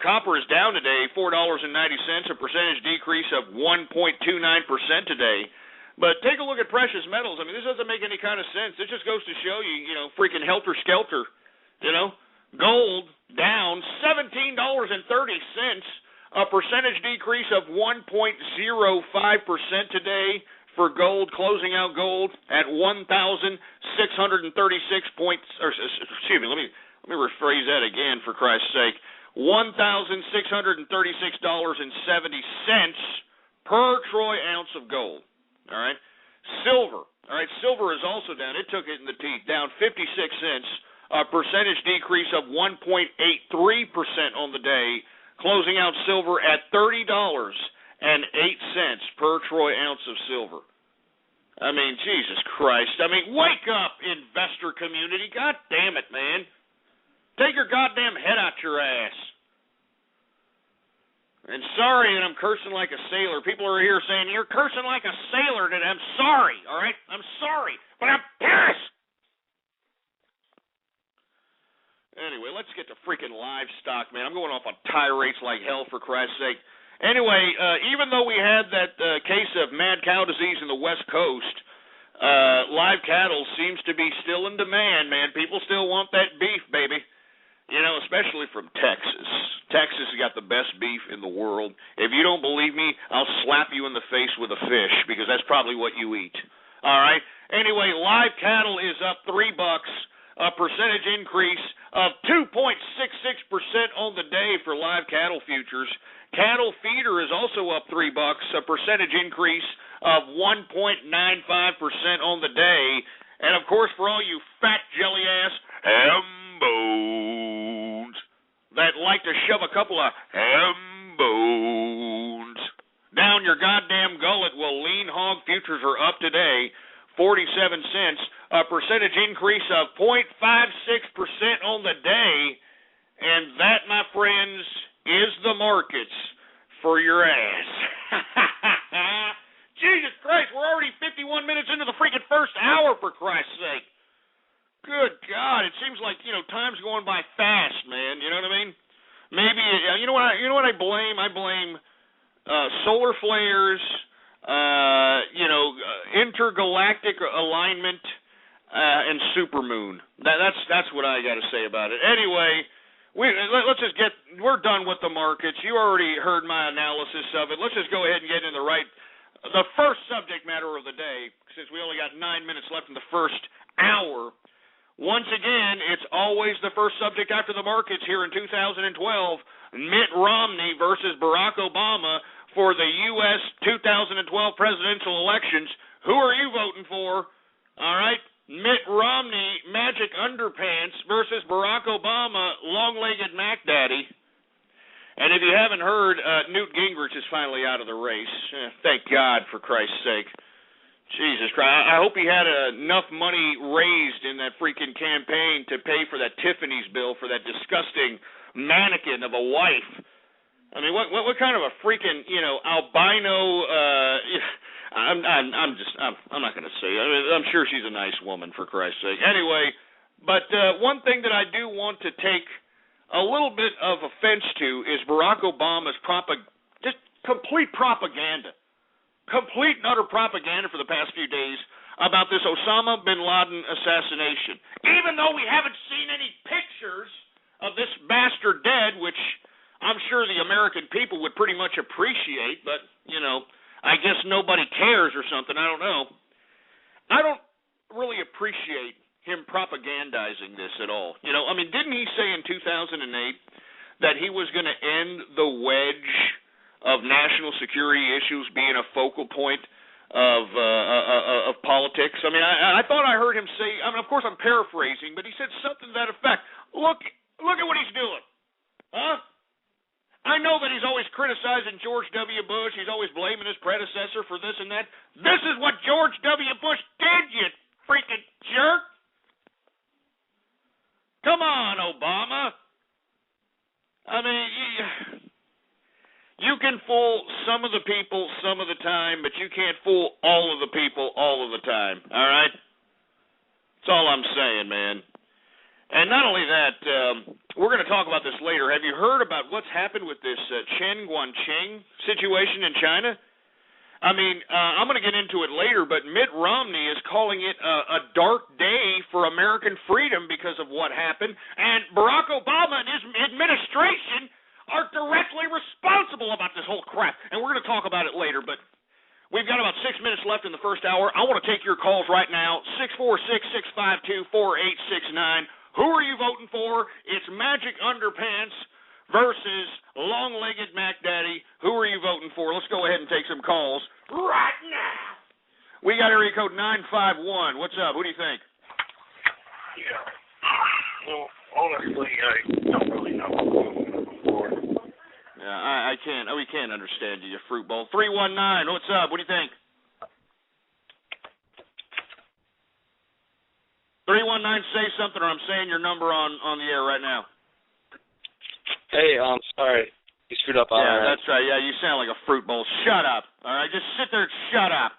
Copper is down today, $4.90, a percentage decrease of 1.29% today. But take a look at precious metals. I mean, this doesn't make any kind of sense. This just goes to show you, freaking helter-skelter. Gold down $17.30, a percentage decrease of 1.05% today for gold, closing out gold at 1,636 points. Or, excuse me, let me rephrase that again for Christ's sake. $1,636.70 per troy ounce of gold. All right, silver. All right, silver is also down. It took it in the teeth, down 56 cents, a percentage decrease of 1.83% on the day, closing out silver at $30.08 per troy ounce of silver. I mean, Jesus Christ. I mean, wake up, investor community. God damn it, man. Take your goddamn head out your ass. And sorry that I'm cursing like a sailor. People are here saying, you're cursing like a sailor today. I'm sorry, all right? I'm sorry, but I'm pissed. Anyway, let's get to freaking livestock, man. I'm going off on tirades like hell, for Christ's sake. Anyway, even though we had that case of mad cow disease in the West Coast, live cattle seems to be still in demand, man. People still want that beef, baby. Especially from Texas. Texas has got the best beef in the world. If you don't believe me, I'll slap you in the face with a fish, because that's probably what you eat. All right? Anyway, live cattle is up $3, a percentage increase of 2.66% on the day for live cattle futures. Cattle feeder is also up $3, a percentage increase of 1.95% on the day. And, of course, for all you fat jelly-ass bones that like to shove a couple of bones down your goddamn gullet, well, lean hog futures are up today, 47 cents, a percentage increase of 0.56% on the day, and that, my friends, is the markets for your ass. Jesus Christ, we're already 51 minutes into the freaking first hour, for Christ's sake. Good God, it seems like, time's going by fast, man. You know what I mean? Maybe, you know what I blame? I blame solar flares, intergalactic alignment, and supermoon. That's what I got to say about it. Anyway, let's just we're done with the markets. You already heard my analysis of it. Let's just go ahead and get into the first subject matter of the day, since we only got 9 minutes left in the first hour. Once again, it's always the first subject after the markets here in 2012, Mitt Romney versus Barack Obama for the U.S. 2012 presidential elections. Who are you voting for? All right, Mitt Romney, magic underpants, versus Barack Obama, long-legged Mac Daddy. And if you haven't heard, Newt Gingrich is finally out of the race. Thank God, for Christ's sake. Jesus Christ, I hope he had enough money raised in that freaking campaign to pay for that Tiffany's bill for that disgusting mannequin of a wife. I mean, what kind of a freaking, albino, I'm not going to say. I mean, I'm sure she's a nice woman, for Christ's sake. Anyway, but one thing that I do want to take a little bit of offense to is Barack Obama's just complete propaganda. Complete and utter propaganda for the past few days about this Osama bin Laden assassination. Even though we haven't seen any pictures of this bastard dead, which I'm sure the American people would pretty much appreciate, but, I guess nobody cares or something. I don't know. I don't really appreciate him propagandizing this at all. Didn't he say in 2008 that he was going to end the wedge of national security issues being a focal point of politics? I mean, I thought I heard him say, of course I'm paraphrasing, but he said something to that effect. Look at what he's doing. Huh? I know that he's always criticizing George W. Bush. He's always blaming his predecessor for this and that. This is what George W. Bush did, you freaking jerk. Come on, Obama. I mean, You can fool some of the people some of the time, but you can't fool all of the people all of the time, all right? That's all I'm saying, man. And not only that, we're going to talk about this later. Have you heard about what's happened with this Chen Guangcheng situation in China? I mean, I'm going to get into it later, but Mitt Romney is calling it a dark day for American freedom because of what happened, and Barack Obama and his administration are directly responsible about this whole crap. And we're going to talk about it later, but we've got about 6 minutes left in the first hour. I want to take your calls right now, 646-652-4869. Who are you voting for? It's Magic Underpants versus Long-Legged Mac Daddy. Who are you voting for? Let's go ahead and take some calls right now. We got area code 951. What's up? Who do you think? Yeah. Well, honestly, I don't really know what I'm voting for. Yeah, I can't. We can't understand you, you fruit bowl. 319. What's up? What do you think? 319. Say something, or I'm saying your number on the air right now. Hey, I'm sorry. You screwed up. Yeah, that's right. Yeah, you sound like a fruit bowl. Shut up. All right, just sit there and shut up.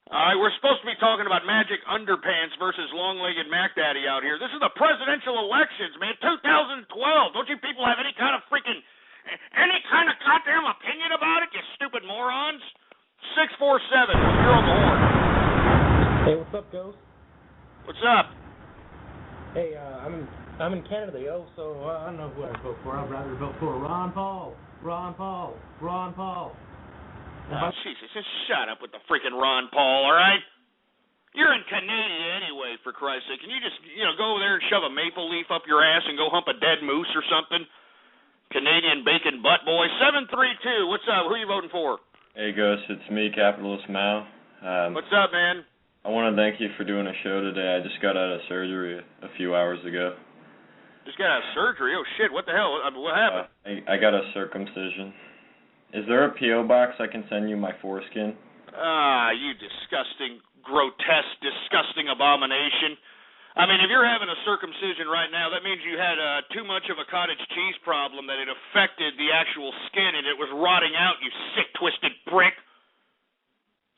All right, we're supposed to be talking about Magic Underpants versus Long-Legged Mac Daddy out here. This is the presidential elections, man, 2012. Don't you people have any kind of goddamn opinion about it, you stupid morons? 647, you're on the horn. Hey, what's up, Ghost? What's up? Hey, I'm in Canada, yo, so I don't know who I'd vote for. I'd rather vote for Ron Paul. Oh, Jesus, just shut up with the freaking Ron Paul, all right? You're in Canada anyway, for Christ's sake. Can you just, go over there and shove a maple leaf up your ass and go hump a dead moose or something? Canadian bacon butt boy. 732, what's up? Who are you voting for? Hey, Ghost, it's me, Capitalist Mao. What's up, man? I want to thank you for doing a show today. I just got out of surgery a few hours ago. Just got out of surgery? Oh, shit, what the hell? What happened? I got a circumcision. Is there a P.O. box I can send you my foreskin? Ah, you disgusting, grotesque, disgusting abomination. I mean, if you're having a circumcision right now, that means you had too much of a cottage cheese problem that it affected the actual skin and it was rotting out, you sick, twisted prick.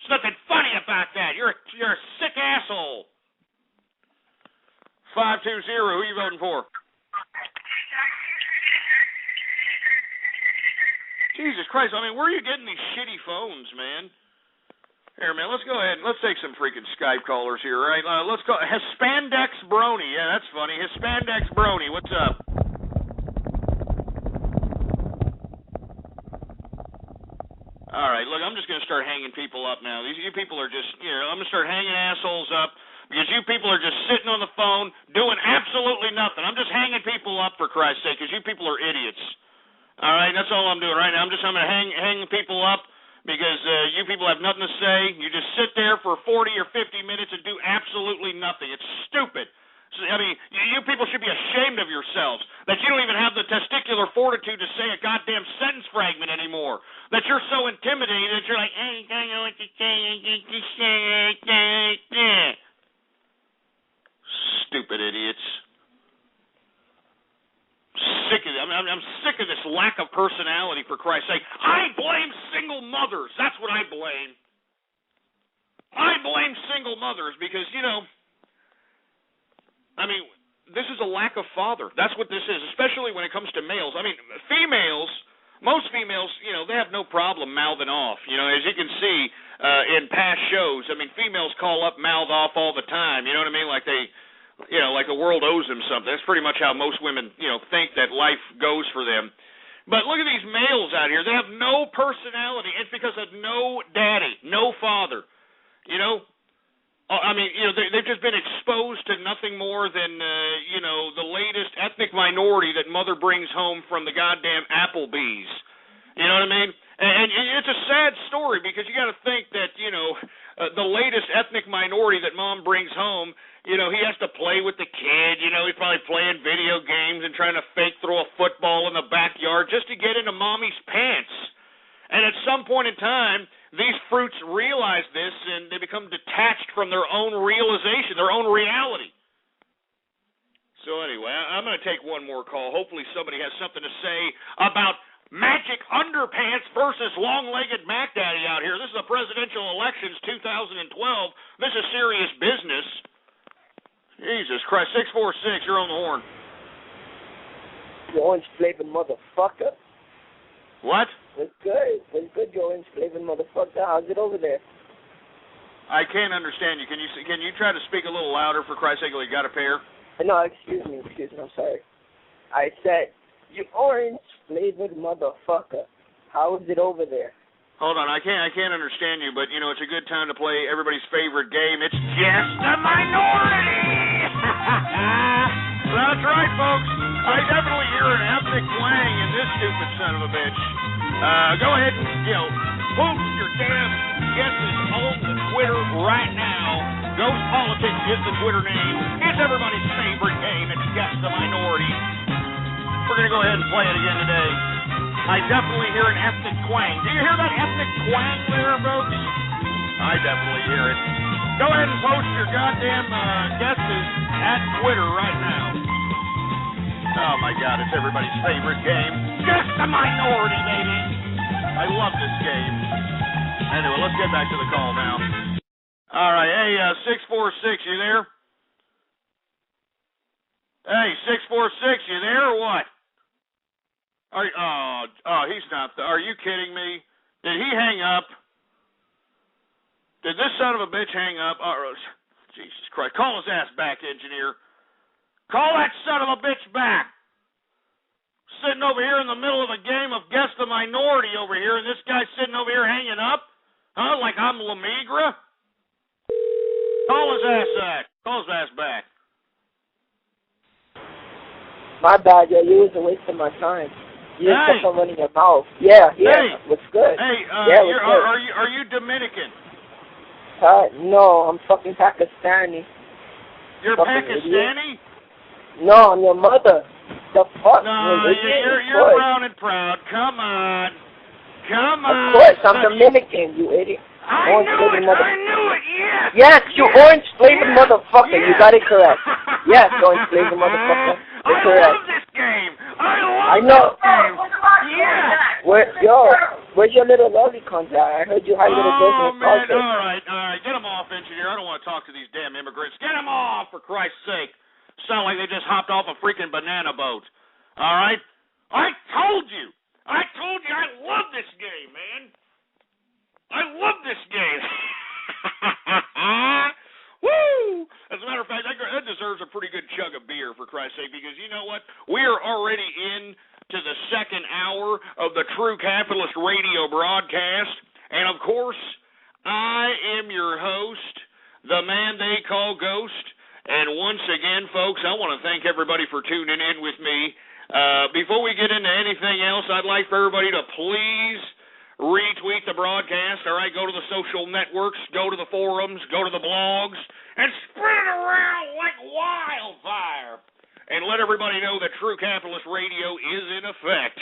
There's nothing funny about that. You're a sick asshole. 520, who are you voting for? Jesus Christ, I mean, where are you getting these shitty phones, man? Here, man, let's go ahead and let's take some freaking Skype callers here, right? Let's go. Hispandex Brony. Yeah, that's funny. Hispandex Brony, what's up? All right, look, I'm just going to start hanging people up now. You people are just, I'm going to start hanging assholes up because you people are just sitting on the phone doing absolutely nothing. I'm just hanging people up, for Christ's sake, because you people are idiots. All right, that's all I'm doing right now. I'm going to hang people up because you people have nothing to say. You just sit there for 40 or 50 minutes and do absolutely nothing. It's stupid. I mean, you people should be ashamed of yourselves that you don't even have the testicular fortitude to say a goddamn sentence fragment anymore. That you're so intimidated that you're like, I don't know what to say. Stupid idiots. Sick of it. I'm sick of this lack of personality, for Christ's sake. I blame single mothers. That's what I blame. I blame single mothers because, I mean, this is a lack of father. That's what this is, especially when it comes to males. I mean, females, most females, they have no problem mouthing off. As you can see in past shows, I mean, females call up, mouth off all the time. You know what I mean? Like they, like the world owes them something. That's pretty much how most women, think that life goes for them. But look at these males out here. They have no personality. It's because of no daddy, no father. I mean, they've just been exposed to nothing more than, the latest ethnic minority that mother brings home from the goddamn Applebee's. You know what I mean? And it's a sad story because you got to think that, the latest ethnic minority that mom brings home, he has to play with the kid. He's probably playing video games and trying to fake throw a football in the backyard just to get into mommy's pants. And at some point in time, these fruits realize this, and they become detached from their own realization, their own reality. So anyway, I'm going to take one more call. Hopefully somebody has something to say about Magic Underpants versus Long-Legged Mac Daddy out here. This is the presidential elections 2012. This is serious business. Jesus Christ, 646, you're on the horn. You orange-flavored motherfucker. What? What's good? What's good, you orange-flavored motherfucker? How's it over there? I can't understand you. Can you try to speak a little louder, for Christ's sake? You got a pair? No, excuse me, I'm sorry. I said, you orange-flavored motherfucker. How is it over there? Hold on, I can't understand you, but, it's a good time to play everybody's favorite game. It's Guess the Minority! That's right, folks. I definitely hear an ethnic twang in this stupid son of a bitch. Go ahead and, post your damn guesses on the Twitter right now. Ghost Politics is the Twitter name. It's everybody's favorite game. It's Guess the Minority. We're going to go ahead and play it again today. I definitely hear an ethnic twang. Do you hear that ethnic twang there, folks? I definitely hear it. Go ahead and post your goddamn guesses at Twitter right now. Oh, my God, it's everybody's favorite game. Guess the Minority, baby. I love this game. Anyway, let's get back to the call now. All right, hey, 646, you there? Hey, 646, you there or what? He's not there. Are you kidding me? Did he hang up? Did this son of a bitch hang up? Jesus Christ. Call his ass back, engineer. Call that son of a bitch back. Sitting over here in the middle of a game of Guess the Minority over here, and this guy's sitting over here hanging up? Huh? Like I'm Lamigra? Call his ass back. Call his ass back. My bad, you was a waste of my time. You just kept on running your mouth. Yeah, what's good? Hey, what's good? Are you Dominican? No, I'm fucking Pakistani. You're Pakistani? Idiot. No, I'm your mother. The fuck? No, you're brown and proud. Come on. Of course, I'm Dominican, you idiot. I knew it, yes! Yes, you orange-flavored motherfucker, you got it correct. Yes, orange-flavored motherfucker, you're correct. I love this game! I know. Yeah! Where's your little lolicons at? I heard you had little business. Oh, man, all right. Get them off, engineer. I don't want to talk to these damn immigrants. Get them off, for Christ's sake. Sound like they just hopped off a freaking banana boat. All right? I told you I love this game, man. I love this game. Woo! As a matter of fact, that deserves a pretty good chug of beer, for Christ's sake, because you know what? We are already in to the second hour of the True Capitalist radio broadcast. And, of course, I am your host, the man they call Ghost. And once again, folks, I want to thank everybody for tuning in with me. Before we get into anything else, I'd like for everybody to please retweet the broadcast, all right? Go to the social networks, go to the forums, go to the blogs, and spread it around like wildfire. And let everybody know that True Capitalist Radio is in effect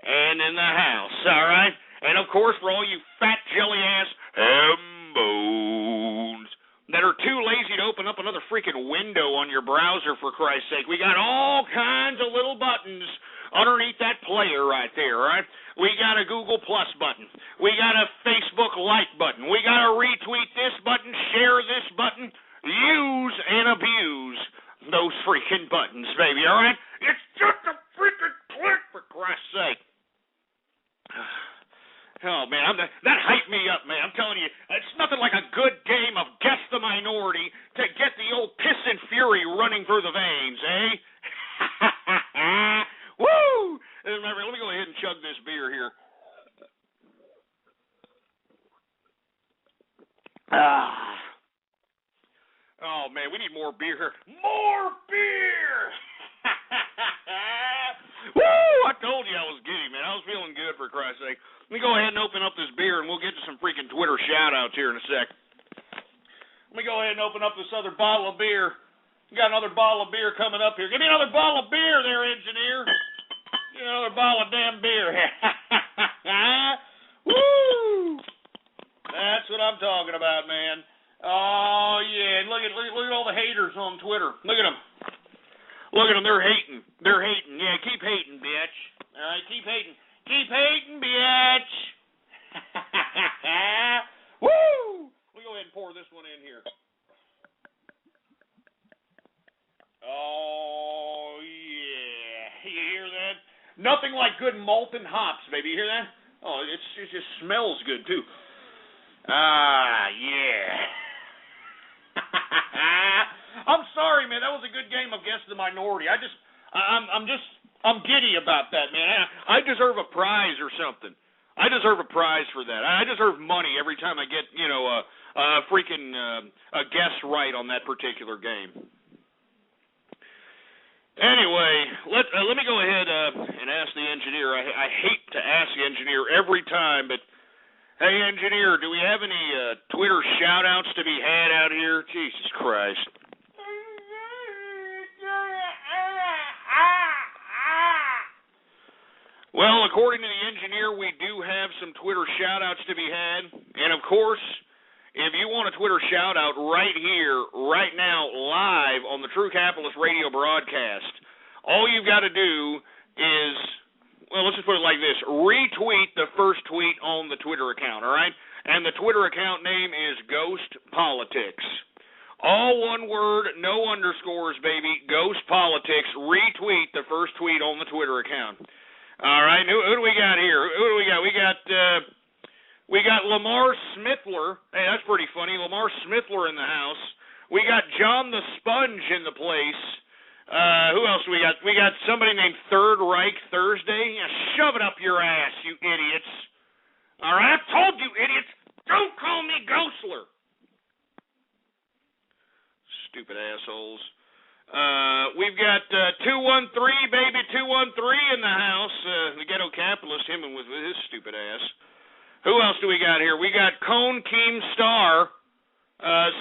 and in the house, all right? And, of course, for all you fat jelly-ass hambos that are too lazy to open up another freaking window on your browser, for Christ's sake, we got all kinds of little buttons underneath that player right there, all right? We got a Google Plus button. We got a Facebook like button. We got a retweet this button, share this button, use and abuse those freaking buttons, baby, all right? It's just a freaking click, for Christ's sake. Oh, man, that hyped me up, man. I'm telling you, it's nothing like a good game of Guess the Minority to get the old piss and fury running through the veins, eh? Woo! Let me go ahead and chug this beer here. Oh, man, we need more beer. More beer! Woo! I told you I was giddy, man. I was feeling good, for Christ's sake. Let me go ahead and open up this beer, and we'll get to some freaking Twitter shout-outs here in a sec. Let me go ahead and open up this other bottle of beer. We got another bottle of beer coming up here. Give me another bottle of beer there, engineer. Give me another bottle of damn beer. Woo! That's what I'm talking about, man. Oh, yeah. Look at all the haters on Twitter. Look at them. Look at them. They're hating. Yeah, keep hating, bitch. All right, keep hating. Keep hating, bitch. Woo! We'll go ahead and pour this one in here. Oh, yeah. You hear that? Nothing like good malted hops, baby. You hear that? Oh, it just smells good, too. Ah, yeah. I'm sorry, man. That was a good game of Guess the Minority. I'm giddy about that, man. I deserve a prize or something. I deserve a prize for that. I deserve money every time I get, a freaking guess right on that particular game. Anyway, let me go ahead and ask the engineer. I hate to ask the engineer every time, but hey, engineer, do we have any Twitter shout-outs to be had out here? Jesus Christ. Well, according to the engineer, we do have some Twitter shout-outs to be had. And, of course, if you want a Twitter shout-out right here, right now, live on the True Capitalist Radio broadcast, all you've got to do is, well, let's just put it like this, retweet the first tweet on the Twitter account, all right? And the Twitter account name is Ghost Politics. All one word, no underscores, baby, Ghost Politics. Retweet the first tweet on the Twitter account. All right, who do we got here? Who do we got? We got Lamar Smithler. Hey, that's pretty funny. Lamar Smithler in the house. We got John the Sponge in the place. Who else do we got? We got somebody named Third Reich Thursday. Yeah, shove it up your ass, you idiots. All right, I've told you, idiots, don't call me Ghostler. Stupid assholes. We've got 213, baby, 213 in the house. The ghetto capitalist, him with his stupid ass. Who else do we got here? We got Cone Keemstar,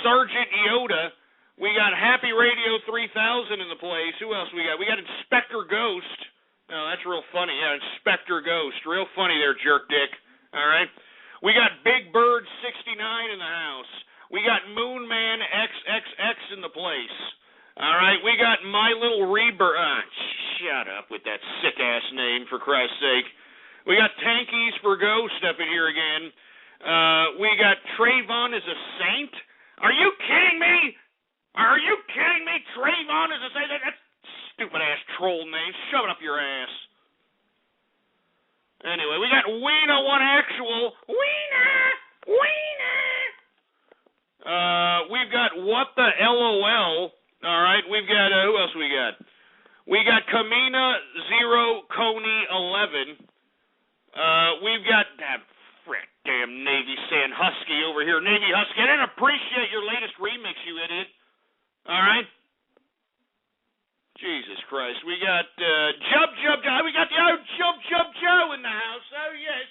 Sergeant Yoda. We got Happy Radio 3000 in the place. Who else we got? We got Inspector Ghost. Oh, that's real funny. Yeah, Inspector Ghost. Real funny there, jerk dick. All right. We got Big Bird 69 in the house. We got Moonman XXX in the place. All right, we got My Little Rebirth. Shut up with that sick-ass name, for Christ's sake. We got Tankies for Ghost up in here again. We got Trayvon is a Saint. Are you kidding me? Are you kidding me? Trayvon is a Saint? That's stupid-ass troll name. Shove it up your ass. Anyway, we got Weena One Actual. Weena! We've got What the LOL. All right, we've got, who else we got? We got Kamina Zero Coney 11. We've got that damn Navy Sand Husky over here. Navy Husky, I didn't appreciate your latest remix, you idiot. All right? Jesus Christ. We got Jub. We got the old Jub Joe in the house. Oh, yes.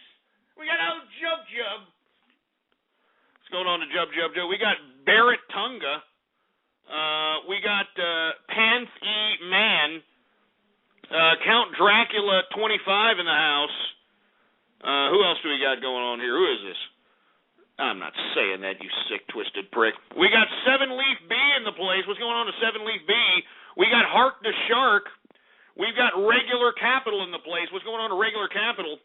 We got old Jub. What's going on to Jub Joe? We got Barrett Tunga. We got Panth E. Man, Count Dracula 25 in the house. Who else do we got going on here? Who is this? I'm not saying that, you sick, twisted prick. We got Seven Leaf B in the place. What's going on to Seven Leaf B? We got Hark the Shark. We've got Regular Capital in the place. What's going on to Regular Capital?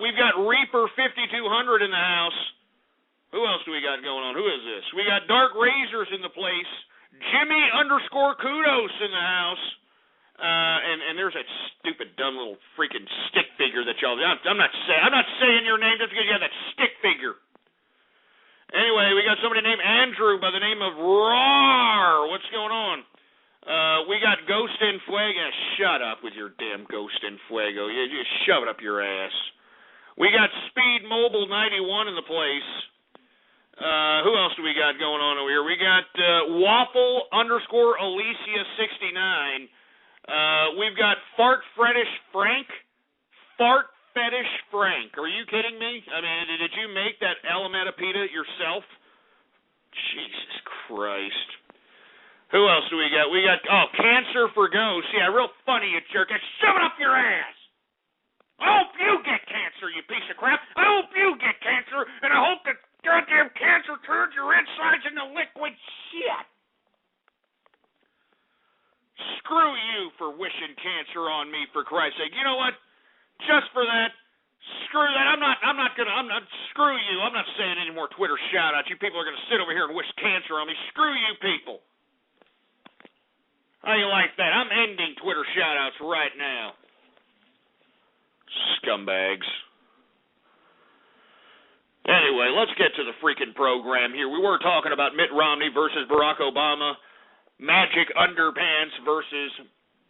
We've got Reaper 5200 in the house. Who else do we got going on? Who is this? We got Dark Razors in the place. Jimmy _Kudos in the house. And there's that stupid, dumb little freaking stick figure that y'all. I'm not saying your name just because you have that stick figure. Anyway, we got somebody named Andrew by the name of Rawr. What's going on? We got Ghost in Fuego. Shut up with your damn Ghost in Fuego. You just shove it up your ass. We got Speed Mobile 91 in the place. Who else do we got going on over here? We got Waffle _Alicia 69. We've got Fart Fetish Frank. Fart Fetish Frank. Are you kidding me? I mean, did you make that Alameda pita yourself? Jesus Christ. Who else do we got? We got, Cancer for Ghosts. Yeah, real funny, you jerk. Shove it up your ass. I hope you get cancer, you piece of crap. I hope you get cancer, and I hope that goddamn cancer turns your insides into liquid shit. Screw you for wishing cancer on me, for Christ's sake. You know what? just for that. Screw that. Screw you. I'm not saying any more Twitter shout-outs. You people are going to sit over here and wish cancer on me. Screw you people. How you like that? I'm ending Twitter shout-outs right now. Scumbags. Anyway, let's get to the freaking program here. We were talking about Mitt Romney versus Barack Obama, magic underpants versus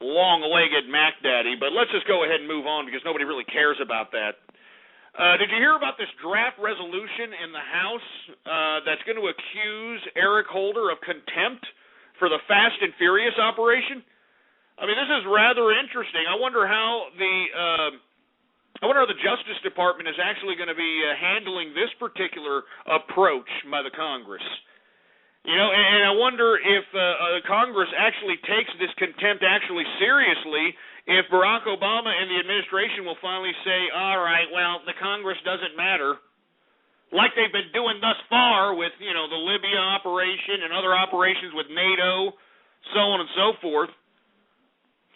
long-legged Mac Daddy, but let's just go ahead and move on because nobody really cares about that. Did you hear about this draft resolution in the House that's going to accuse Eric Holder of contempt for the Fast and Furious operation? I mean, this is rather interesting. I wonder how the Justice Department is actually going to be handling this particular approach by the Congress. You know, and I wonder if Congress actually takes this contempt actually seriously, if Barack Obama and the administration will finally say, all right, well, the Congress doesn't matter, like they've been doing thus far with, you know, the Libya operation and other operations with NATO, so on and so forth.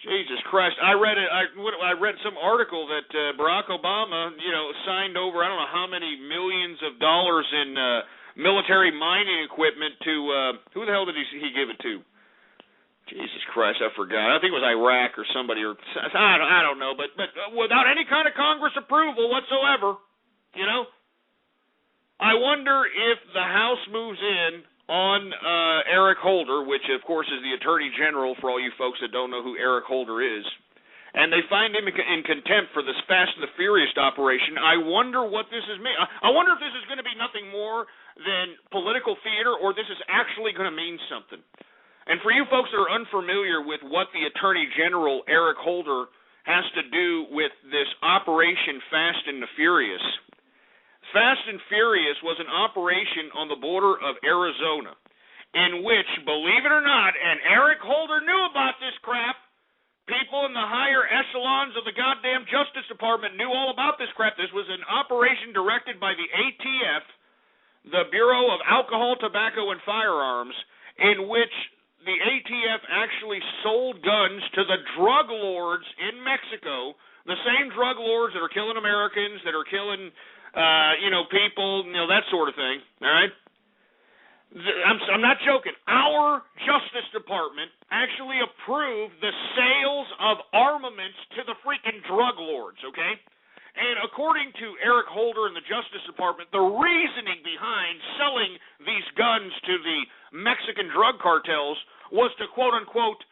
Jesus Christ. I read some article that Barack Obama, you know, signed over, I don't know how many millions of dollars in military mining equipment to, who the hell did he give it to? Jesus Christ, I forgot. I think it was Iraq or somebody, or I don't know, but without any kind of Congress approval whatsoever, you know. I wonder if the House moves in on Eric Holder, which of course is the Attorney General for all you folks that don't know who Eric Holder is, and they find him in contempt for this Fast and the Furious operation. I wonder what this is mean. I wonder if this is going to be nothing more than political theater, or this is actually going to mean something. And for you folks that are unfamiliar with what the Attorney General, Eric Holder, has to do with this Operation Fast and the Furious. Fast and Furious was an operation on the border of Arizona in which, believe it or not, and Eric Holder knew about this crap, people in the higher echelons of the goddamn Justice Department knew all about this crap. This was an operation directed by the ATF, the Bureau of Alcohol, Tobacco, and Firearms, in which the ATF actually sold guns to the drug lords in Mexico, the same drug lords that are killing Americans, that are killing, people, that sort of thing, all right? I'm not joking. Our Justice Department actually approved the sales of armaments to the freaking drug lords, okay? And according to Eric Holder and the Justice Department, the reasoning behind selling these guns to the Mexican drug cartels was to, quote-unquote,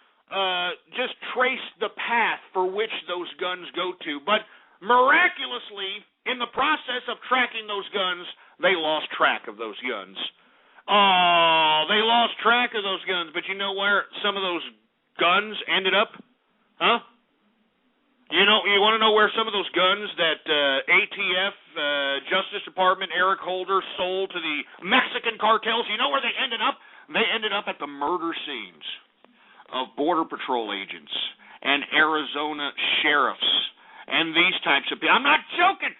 just trace the path for which those guns go to. But miraculously, in the process of tracking those guns, they lost track of those guns. Oh, they lost track of those guns. But you know where some of those guns ended up? Huh? You want to know where some of those guns that ATF, Justice Department, Eric Holder sold to the Mexican cartels, you know where they ended up? They ended up at the murder scenes of Border Patrol agents and Arizona sheriffs and these types of people. I'm not joking.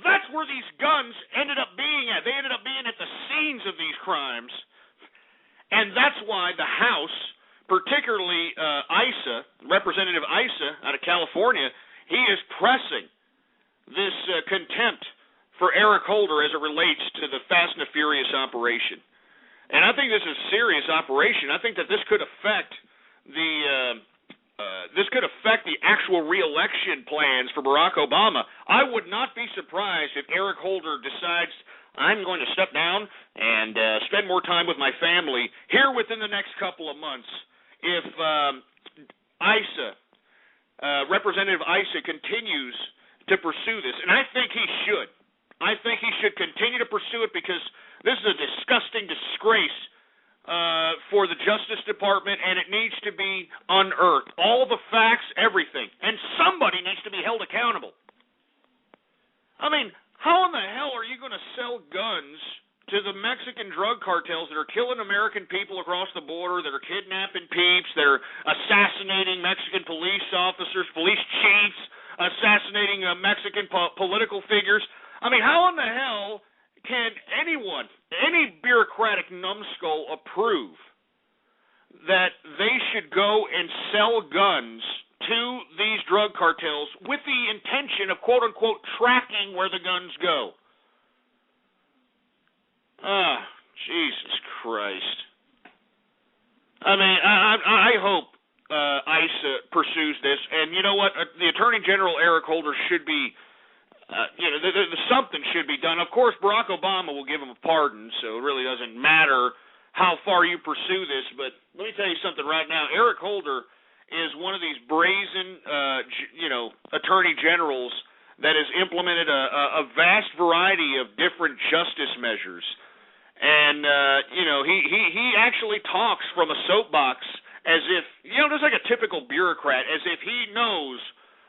That's where these guns ended up being at. They ended up being at the scenes of these crimes. And that's why the House, particularly ISA, Representative ISA out of California, he is pressing this contempt for Eric Holder as it relates to the Fast and the Furious operation. And I think this is a serious operation. I think that this could affect the actual re-election plans for Barack Obama. I would not be surprised if Eric Holder decides, I'm going to step down and spend more time with my family here within the next couple of months. If ISA, Representative ISA, continues to pursue this, and I think he should. I think he should continue to pursue it because this is a disgusting disgrace for the Justice Department, and it needs to be unearthed. All the facts, everything. And somebody needs to be held accountable. I mean, how in the hell are you going to sell guns to the Mexican drug cartels that are killing American people across the border, that are kidnapping peeps, that are assassinating Mexican police officers, police chiefs, assassinating Mexican political figures? I mean, how in the hell can anyone, any bureaucratic numbskull approve that they should go and sell guns to these drug cartels with the intention of, quote-unquote, tracking where the guns go. Jesus Christ. I mean, I hope ICE pursues this. And you know what? The Attorney General, Eric Holder, should be, something should be done. Of course, Barack Obama will give him a pardon, so it really doesn't matter how far you pursue this. But let me tell you something right now. Eric Holder is one of these brazen, attorney generals that has implemented a vast variety of different justice measures. And, he actually talks from a soapbox as if, just like a typical bureaucrat, as if he knows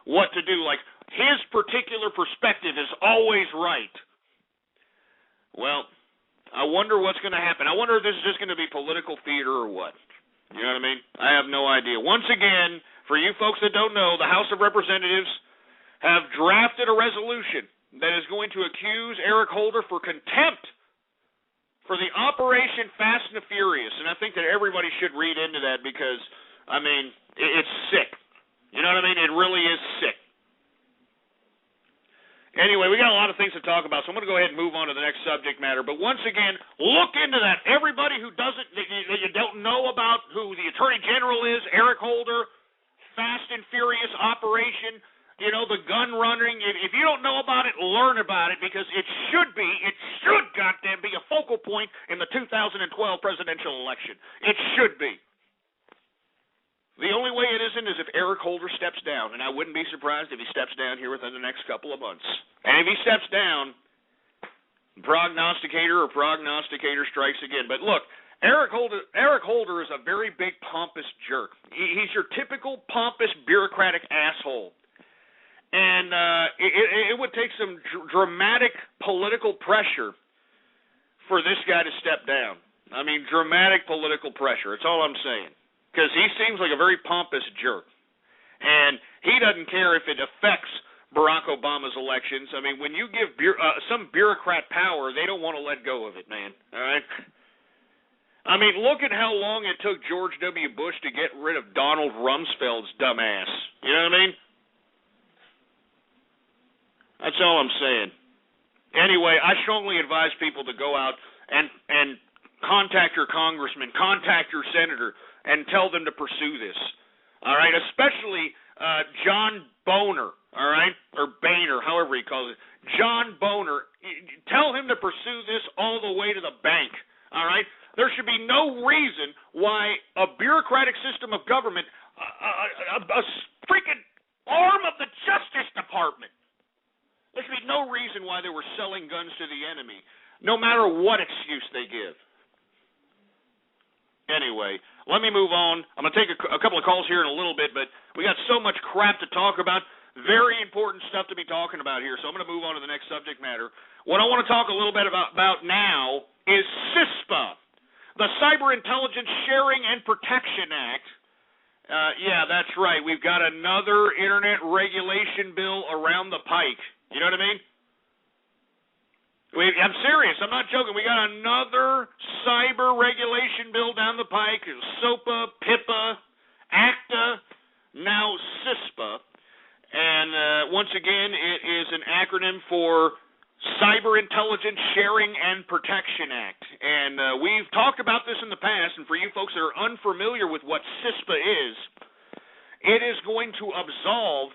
what to do. Like, his particular perspective is always right. Well, I wonder what's going to happen. I wonder if this is just going to be political theater or what. You know what I mean? I have no idea. Once again, for you folks that don't know, the House of Representatives have drafted a resolution that is going to accuse Eric Holder for contempt for the Operation Fast and the Furious. And I think that everybody should read into that because, I mean, it's sick. You know what I mean? It really is sick. Anyway, we got a lot of things to talk about, so I'm going to go ahead and move on to the next subject matter. But once again, look into that. Everybody who doesn't, that you don't know about who the Attorney General is, Eric Holder, Fast and Furious Operation, the gun running. If you don't know about it, learn about it because it should goddamn be a focal point in the 2012 presidential election. It should be. The only way it isn't is if Eric Holder steps down, and I wouldn't be surprised if he steps down here within the next couple of months. And if he steps down, prognosticator strikes again. But look, Eric Holder is a very big pompous jerk. He's your typical pompous bureaucratic asshole. And it would take some dramatic political pressure for this guy to step down. I mean, dramatic political pressure. That's all I'm saying. Because he seems like a very pompous jerk. And he doesn't care if it affects Barack Obama's elections. I mean, when you give some bureaucrat power, they don't want to let go of it, man. All right? I mean, look at how long it took George W. Bush to get rid of Donald Rumsfeld's dumbass. You know what I mean? That's all I'm saying. Anyway, I strongly advise people to go out and contact your congressman, contact your senator, and tell them to pursue this. All right? Especially John Boehner, all right? Or Boehner, however he calls it. John Boehner. Tell him to pursue this all the way to the bank. All right? There should be no reason why a bureaucratic system of government, a freaking arm of the Justice Department, there should be no reason why they were selling guns to the enemy, no matter what excuse they give. Anyway, let me move on. I'm going to take a couple of calls here in a little bit, but we got so much crap to talk about. Very important stuff to be talking about here, so I'm going to move on to the next subject matter. What I want to talk a little bit about now is CISPA, the Cyber Intelligence Sharing and Protection Act. Yeah, that's right. We've got another internet regulation bill around the pike. You know what I mean? I'm serious. I'm not joking. We got another cyber regulation bill down the pike. SOPA, PIPA, ACTA, now CISPA. And once again, it is an acronym for Cyber Intelligence Sharing and Protection Act. And we've talked about this in the past, and for you folks that are unfamiliar with what CISPA is, it is going to absolve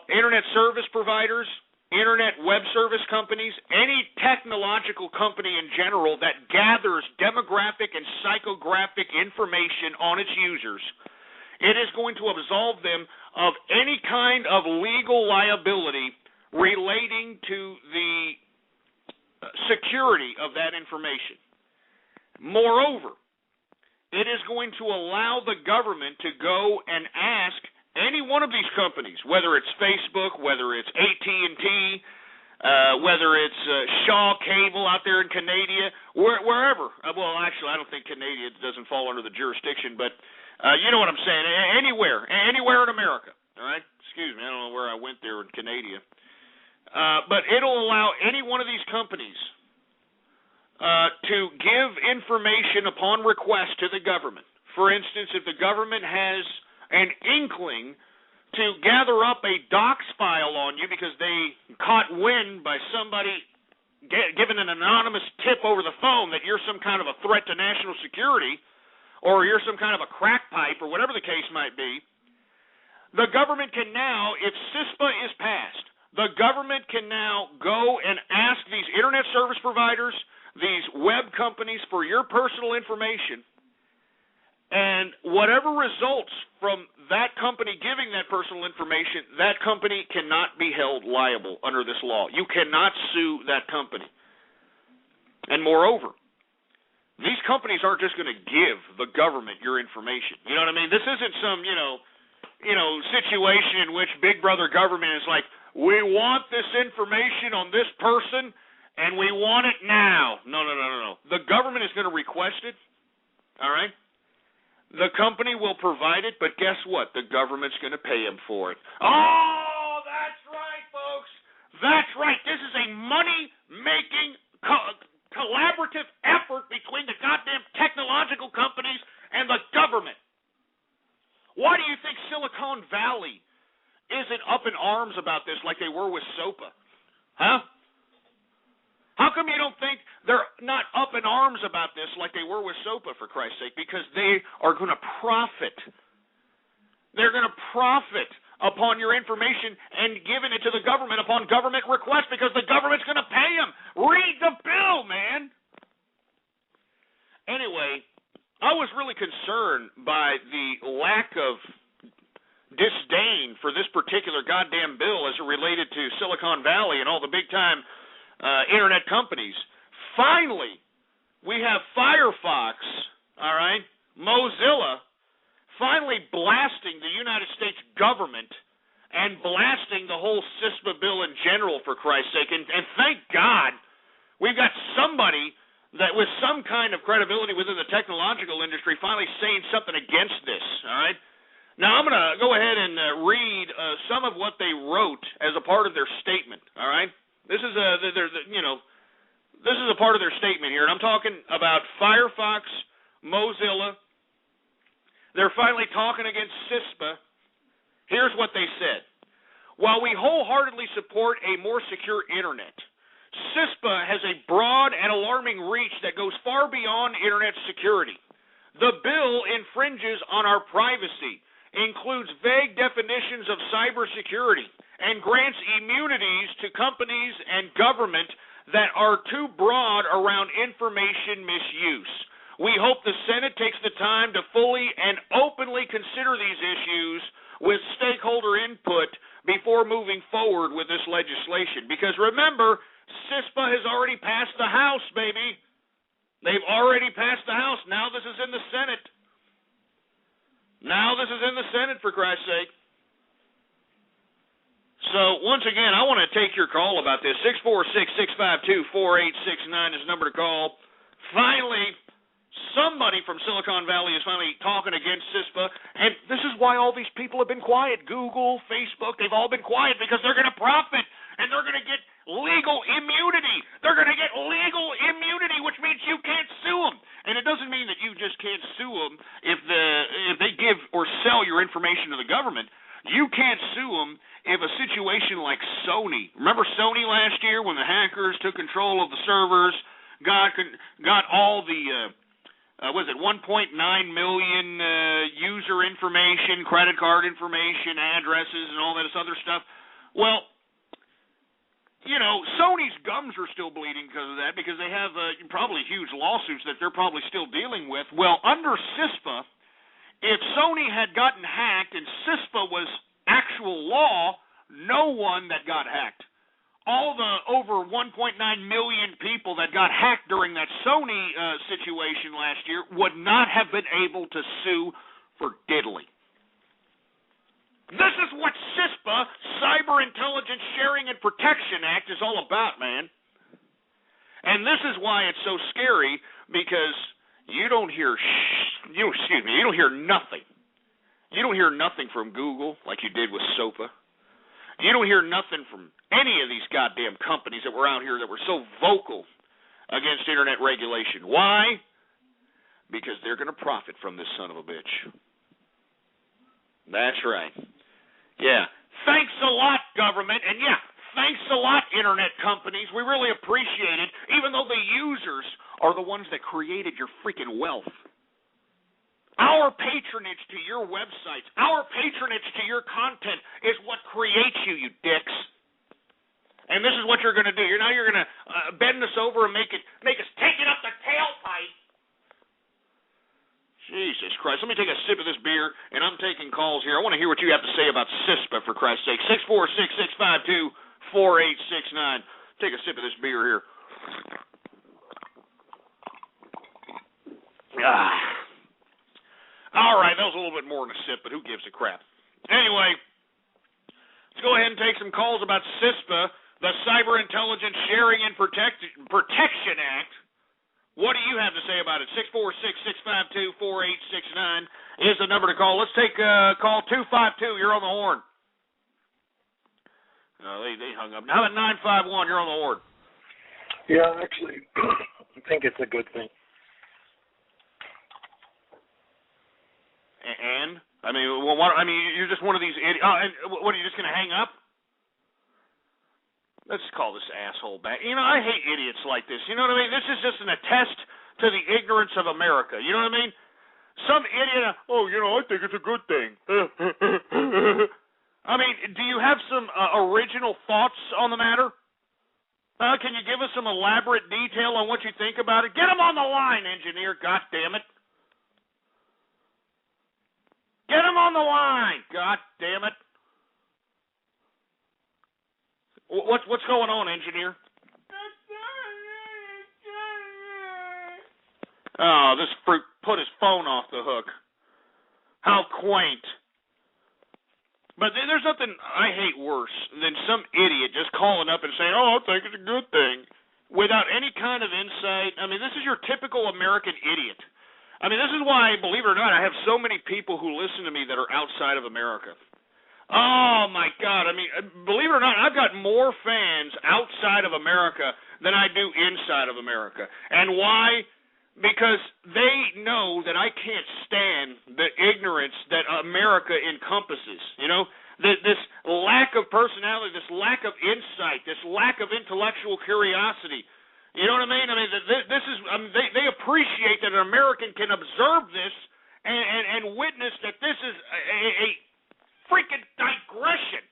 internet service providers, internet web service companies, any technological company in general that gathers demographic and psychographic information on its users. It is going to absolve them of any kind of legal liability relating to the security of that information. Moreover, it is going to allow the government to go and ask any one of these companies, whether it's Facebook, whether it's AT&T, whether it's Shaw Cable out there in Canada, wherever. Well, actually, I don't think Canada doesn't fall under the jurisdiction, but you know what I'm saying. Anywhere in America. All right? Excuse me, I don't know where I went there in Canada. But it'll allow any one of these companies to give information upon request to the government. For instance, if the government has an inkling to gather up a docs file on you because they caught wind by somebody giving an anonymous tip over the phone that you're some kind of a threat to national security or you're some kind of a crack pipe or whatever the case might be, the government can now, if CISPA is passed, the government can now go and ask these internet service providers, these web companies for your personal information, and whatever results from that company giving that personal information, that company cannot be held liable under this law. You cannot sue that company. And moreover, these companies aren't just going to give the government your information. You know what I mean? This isn't some, situation in which Big Brother government is like, we want this information on this person, and we want it now. No. The government is going to request it, all right? The company will provide it, but guess what? The government's going to pay them for it. Oh, that's right, folks. That's right. This is a money-making collaborative effort between the goddamn technological companies and the government. Why do you think Silicon Valley isn't up in arms about this like they were with SOPA? Huh? How come you don't think they're not up in arms about this like they were with SOPA, for Christ's sake? Because they are going to profit. They're going to profit upon your information and giving it to the government upon government request because the government's going to pay them. Read the bill, man. Anyway, I was really concerned by the lack of disdain for this particular goddamn bill as it related to Silicon Valley and all the big-time internet companies. Finally, we have Firefox, all right, Mozilla, finally blasting the United States government and blasting the whole CISPA bill in general, for Christ's sake. And thank God we've got somebody that with some kind of credibility within the technological industry finally saying something against this, all right? Now, I'm going to go ahead and read some of what they wrote as a part of their statement, all right? This is this is a part of their statement here, and I'm talking about Firefox, Mozilla. They're finally talking against CISPA. Here's what they said. While we wholeheartedly support a more secure internet, CISPA has a broad and alarming reach that goes far beyond internet security. The bill infringes on our privacy, includes vague definitions of cybersecurity, and grants immunities to companies and government that are too broad around information misuse. We hope the Senate takes the time to fully and openly consider these issues with stakeholder input before moving forward with this legislation. Because remember, CISPA has already passed the House, baby. They've already passed the House. Now this is in the Senate. Now this is in the Senate, for Christ's sake. So, once again, I want to take your call about this. 646-652-4869 is the number to call. Finally, somebody from Silicon Valley is finally talking against CISPA, and this is why all these people have been quiet. Google, Facebook, they've all been quiet because they're going to profit, and they're going to get legal immunity. They're going to get legal immunity, which means you can't sue them. And it doesn't mean that you just can't sue them if they give or sell your information to the government. You can't sue them if a situation like Sony, remember Sony last year when the hackers took control of the servers, got all the, 1.9 million user information, credit card information, addresses, and all this other stuff? Well, Sony's gums are still bleeding because of that, because they have probably huge lawsuits that they're probably still dealing with. Well, under CISPA, if Sony had gotten hacked and CISPA was actual law, no one that got hacked, all the over 1.9 million people that got hacked during that Sony situation last year would not have been able to sue for diddly. This is what CISPA, Cyber Intelligence Sharing and Protection Act, is all about, man. And this is why it's so scary, because you don't hear nothing. You don't hear nothing from Google like you did with SOPA. You don't hear nothing from any of these goddamn companies that were out here that were so vocal against internet regulation. Why? Because they're going to profit from this son of a bitch. That's right. Yeah. Thanks a lot, government. And yeah, thanks a lot, internet companies. We really appreciate it, even though the users are the ones that created your freaking wealth. Our patronage to your websites, our patronage to your content is what creates you, you dicks. And this is what you're going to do. You're going to bend us over and make us take it up the tailpipe. Jesus Christ. Let me take a sip of this beer, and I'm taking calls here. I want to hear what you have to say about CISPA, for Christ's sake. 646-652-4869. Take a sip of this beer here. All right, that was a little bit more than a sip, but who gives a crap? Anyway, let's go ahead and take some calls about CISPA, the Cyber Intelligence Sharing and Protection Act. What do you have to say about it? 646-652-4869 is the number to call. Let's take call 252. You're on the horn. No, they hung up. How about 951? You're on the horn. Yeah, actually, I think it's a good thing. And? I mean, you're just one of these idiots. And what, are you just going to hang up? Let's call this asshole back. You know, I hate idiots like this. You know what I mean? This is just an attest to the ignorance of America. You know what I mean? Some idiot, I think it's a good thing. I mean, do you have some original thoughts on the matter? Can you give us some elaborate detail on what you think about it? Get him on the line, engineer, God damn it. Get him on the line, God damn it. What's going on, engineer? Oh, this fruit put his phone off the hook. How quaint. But there's nothing I hate worse than some idiot just calling up and saying, I think it's a good thing, without any kind of insight. I mean, this is your typical American idiot. I mean, this is why, believe it or not, I have so many people who listen to me that are outside of America. Oh, my God. I mean, believe it or not, I've got more fans outside of America than I do inside of America. And why? Because they know that I can't stand the ignorance that America encompasses. You know, this lack of personality, this lack of insight, this lack of intellectual curiosity. You know what I mean? I mean, this is. I mean, they appreciate that an American can observe this and witness that this is a freaking digression.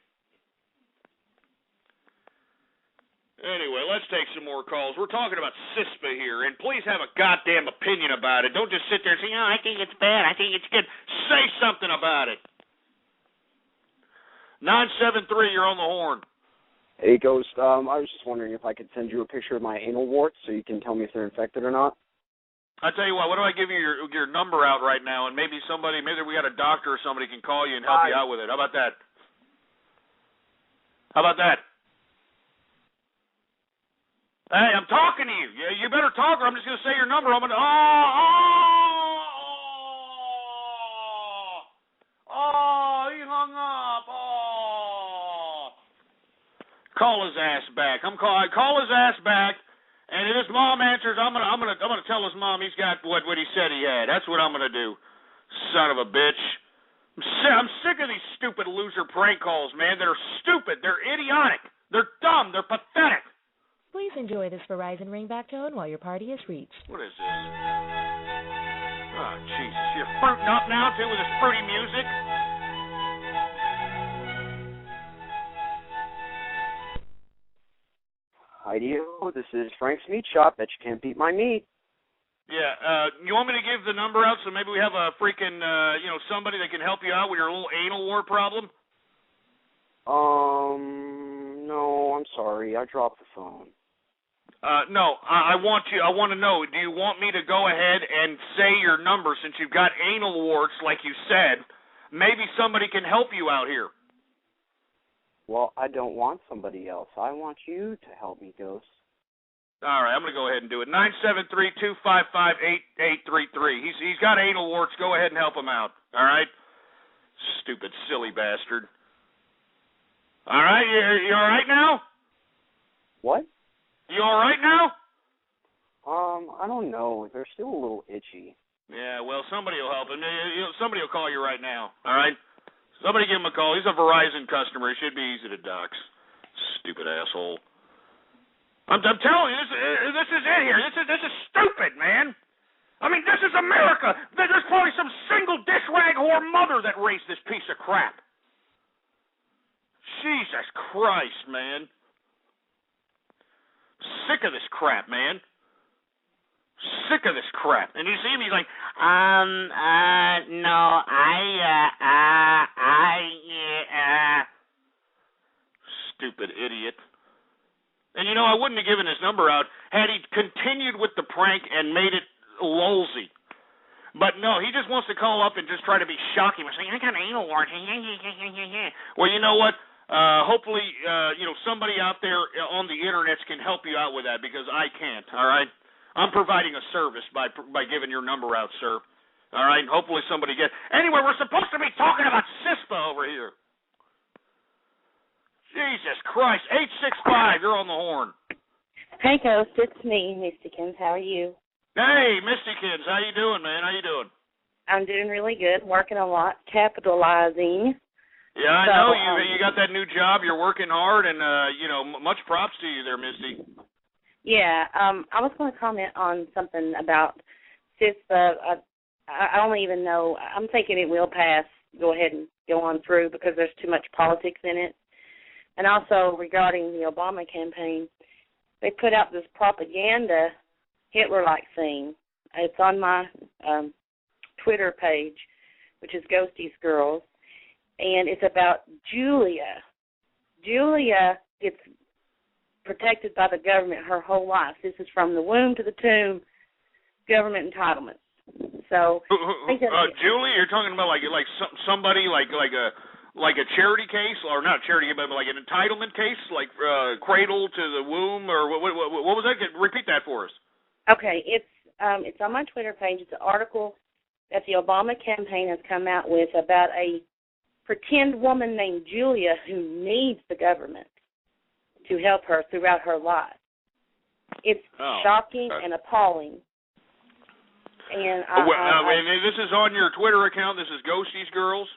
Anyway, let's take some more calls. We're talking about CISPA here, and please have a goddamn opinion about it. Don't just sit there and say, I think it's bad, I think it's good. Say something about it. 973, you're on the horn. Hey, Ghost. I was just wondering if I could send you a picture of my anal warts so you can tell me if they're infected or not. I tell you what do I give you your number out right now, and maybe we got a doctor or somebody can call you and help you out with it. How about that? How about that? Hey, I'm talking to you. You better talk, or I'm just going to say your number. I'm going to. He hung up. Call his ass back. Call his ass back. And if his mom answers, I'm gonna tell his mom he's got what he said he had. That's what I'm gonna do. Son of a bitch. I'm sick of these stupid loser prank calls, man. They're stupid. They're idiotic. They're dumb. They're pathetic. Please enjoy this Verizon ringback tone while your party is reached. What is this? Oh, Jesus. You're fruiting up now, too, with this fruity music? Hi-dio, this is Frank's Meat Shop. Bet you can't beat my meat. Yeah, you want me to give the number out so maybe we have a freaking, somebody that can help you out with your little anal wart problem? No, I'm sorry. I dropped the phone. No, I want to know, do you want me to go ahead and say your number since you've got anal warts like you said? Maybe somebody can help you out here. Well, I don't want somebody else. I want you to help me, Ghost. All right, I'm going to go ahead and do it. 973-255-8833. He's got anal warts. Go ahead and help him out. All right? Stupid, silly bastard. All right, you all right now? What? You all right now? I don't know. They're still a little itchy. Yeah, well, somebody will help him. Somebody will call you right now. All right? Somebody give him a call. He's a Verizon customer. He should be easy to dox. Stupid asshole. I'm telling you, this is it here. This is stupid, man. I mean, this is America. There's probably some single dish rag whore mother that raised this piece of crap. Jesus Christ, man. Sick of this crap, man. Sick of this crap. And you see him, he's like, stupid idiot. And you know, I wouldn't have given his number out had he continued with the prank and made it lolsy. But no, he just wants to call up and just try to be shocking. He's saying, I got an anal warrant. Well, you know what? Hopefully, somebody out there on the internet can help you out with that, because I can't, all right? I'm providing a service by giving your number out, sir. All right? Hopefully somebody gets... Anyway, we're supposed to be talking about CISPA over here. Jesus Christ. 865, you're on the horn. Hey, Ghost, it's me, Mystykins. How are you? Hey, Mystykins, how you doing, man? How you doing? I'm doing really good, working a lot, capitalizing. Yeah, I know. You got that new job. You're working hard, and, much props to you there, Misty. Yeah, I was going to comment on something about CISPA. I don't even know. I'm thinking it will pass. Go ahead and go on through, because there's too much politics in it. And also regarding the Obama campaign, they put out this propaganda Hitler-like thing. It's on my Twitter page, which is Ghosties Girls, and it's about Julia. Julia gets protected by the government her whole life. This is from the womb to the tomb, government entitlements. So, Julie, you're talking about like somebody like a charity case, or not charity, but like an entitlement case, like cradle to the womb, or what was that? Repeat that for us. Okay, it's on my Twitter page. It's an article that the Obama campaign has come out with about a pretend woman named Julia who needs the government to help her throughout her life. It's shocking and appalling. And this is on your Twitter account. This is Ghosties Girls.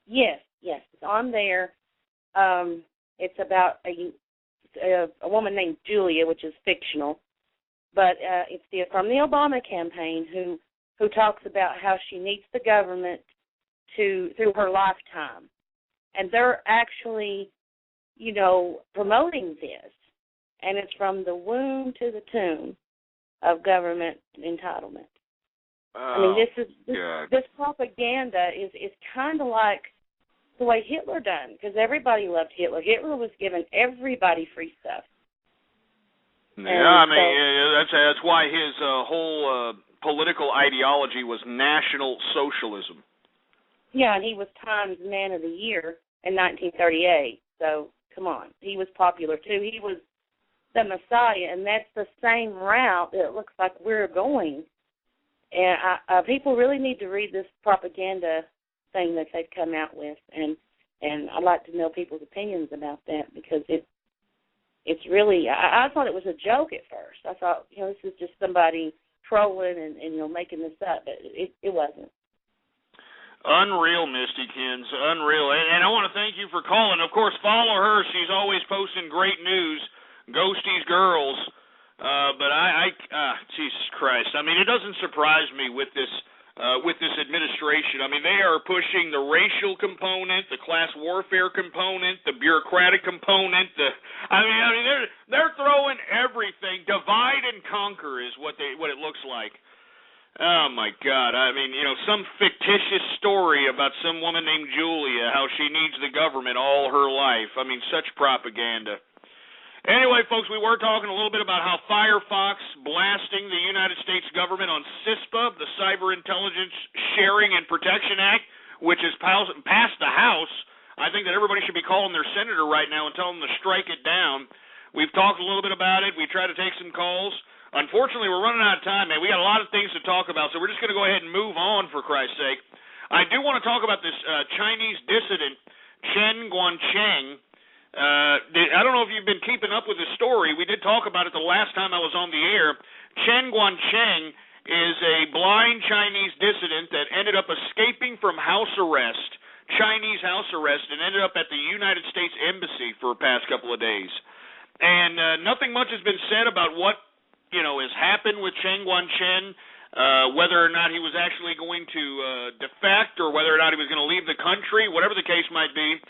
Yes, it's on there. It's about a woman named Julia, which is fictional, but it's from the Obama campaign who talks about how she needs the government through her lifetime, and they're actually, promoting this, and it's from the womb to the tomb of government entitlement. This propaganda is kind of like the way Hitler done, because everybody loved Hitler. Hitler was giving everybody free stuff. Yeah, that's why his whole political ideology was National Socialism. Yeah, and he was Times Man of the Year in 1938. So, come on. He was popular, too. He was the Messiah, and that's the same route that it looks like we're going. And people really need to read this propaganda thing that they've come out with, and I'd like to know people's opinions about that, because it's really, I thought it was a joke at first. I thought, this is just somebody trolling and making this up, but it wasn't. Unreal, Mystykins, unreal. And I want to thank you for calling. Of course, follow her. She's always posting great news, Ghosties Girls. But Jesus Christ. I mean, it doesn't surprise me with this administration. I mean, they are pushing the racial component, the class warfare component, the bureaucratic component. They're throwing everything. Divide and conquer is what it looks like. Oh my God. I mean, some fictitious story about some woman named Julia, how she needs the government all her life. I mean, such propaganda. Anyway, folks, we were talking a little bit about how Firefox blasting the United States government on CISPA, the Cyber Intelligence Sharing and Protection Act, which has passed the House. I think that everybody should be calling their senator right now and telling them to strike it down. We've talked a little bit about it. We tried to take some calls. Unfortunately, we're running out of time, man. We got a lot of things to talk about, so we're just going to go ahead and move on, for Christ's sake. I do want to talk about this Chinese dissident, Chen Guangcheng. I don't know if you've been keeping up with the story. We did talk about it the last time I was on the air. Chen Guangcheng is a blind Chinese dissident that ended up escaping from house arrest. Chinese house arrest and ended up at the United States Embassy for the past couple of days. And nothing much has been said about what, has happened with Chen Guangchen, whether or not he was actually going to defect or whether or not he was going to leave the country, whatever the case might be.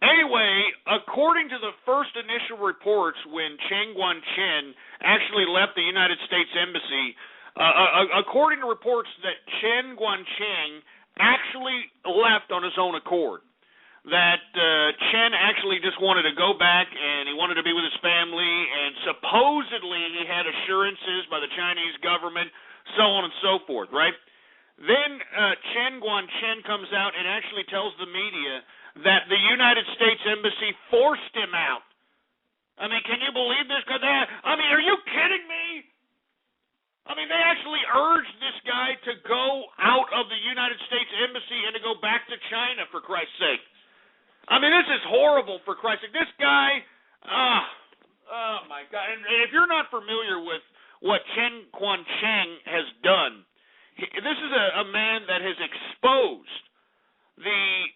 Anyway, according to the first initial reports when Chen Guangchen actually left the United States Embassy, according to reports that Chen Guangchen actually left on his own accord, that Chen actually just wanted to go back and he wanted to be with his family, and supposedly he had assurances by the Chinese government, so on and so forth, right? Then Chen Guangchen comes out and actually tells the media that the United States Embassy forced him out. I mean, can you believe this? Are you kidding me? I mean, they actually urged this guy to go out of the United States Embassy and to go back to China, for Christ's sake. I mean, this is horrible, for Christ's sake. This guy, oh my God. And if you're not familiar with what Chen Guangchen has done, this is a man that has exposed the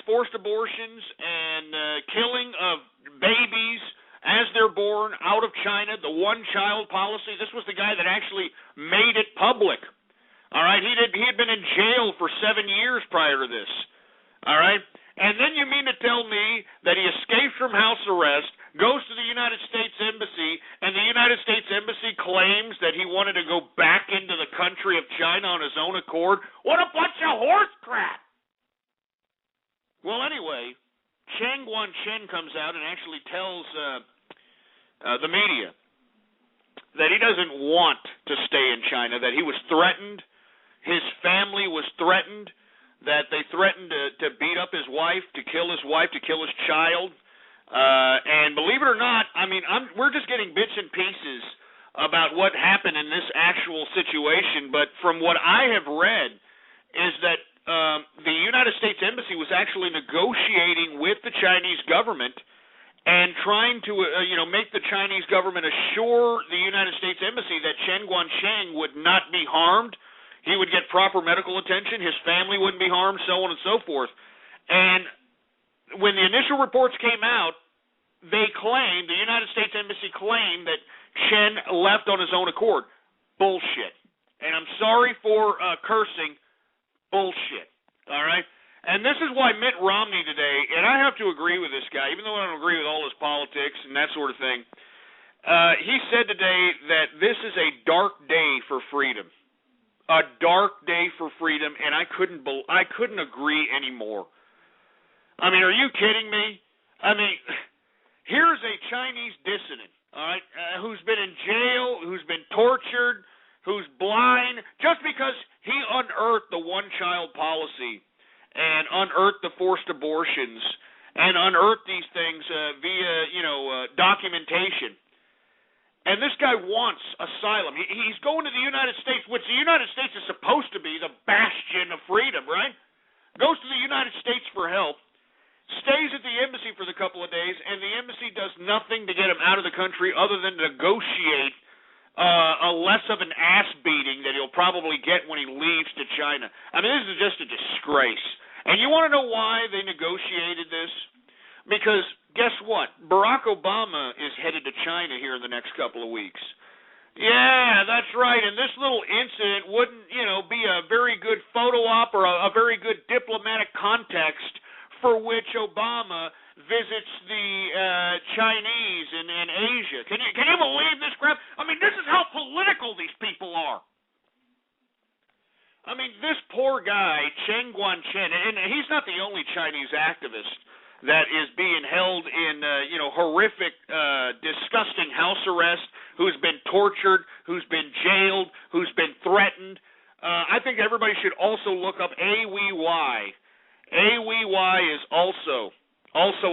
forced abortions, and killing of babies as they're born out of China, the one-child policy. This was the guy that actually made it public. All right, he had been in jail for 7 years prior to this. All right, and then you mean to tell me that he escapes from house arrest, goes to the United States Embassy, and the United States Embassy claims that he wanted to go back into the country of China on his own accord? What a bunch of horse crap! Well, anyway, Chen Guangchen comes out and actually tells the media that he doesn't want to stay in China, that he was threatened, his family was threatened, that they threatened to beat up his wife, to kill his child. And believe it or not, I mean, we're just getting bits and pieces about what happened in this actual situation, but from what I have read is that the United States Embassy was actually negotiating with the Chinese government and trying to make the Chinese government assure the United States Embassy that Chen Guangchen would not be harmed, he would get proper medical attention, his family wouldn't be harmed, so on and so forth. And when the initial reports came out, the United States Embassy claimed that Chen left on his own accord. Bullshit. And I'm sorry for cursing. Bullshit. All right? And this is why Mitt Romney today, and I have to agree with this guy, even though I don't agree with all his politics and that sort of thing, he said today that this is a dark day for freedom. A dark day for freedom, and I couldn't agree anymore. I mean, are you kidding me? I mean, here's a Chinese dissident, all right, who's been in jail, who's been tortured, who's blind, just because he unearthed the one-child policy and unearthed the forced abortions and unearthed these things via, documentation. And this guy wants asylum. He's going to the United States, which the United States is supposed to be the bastion of freedom, right? Goes to the United States for help, stays at the embassy for the couple of days, and the embassy does nothing to get him out of the country other than negotiate a less of an ass beating that he'll probably get when he leaves to China. I mean, this is just a disgrace. And you want to know why they negotiated this? Because guess what? Barack Obama is headed to China here in the next couple of weeks. Yeah, that's right. And this little incident wouldn't, be a very good photo op or a very good diplomatic context for which Obama visits the Chinese in Asia. Can you believe this crap? I mean, this is how political these people are. I mean, this poor guy, Chen Guangchen, and he's not the only Chinese activist that is being held in, horrific, disgusting house arrest, who's been tortured, who's been jailed, who's been threatened. I think everybody should also look up AWY. AWY is also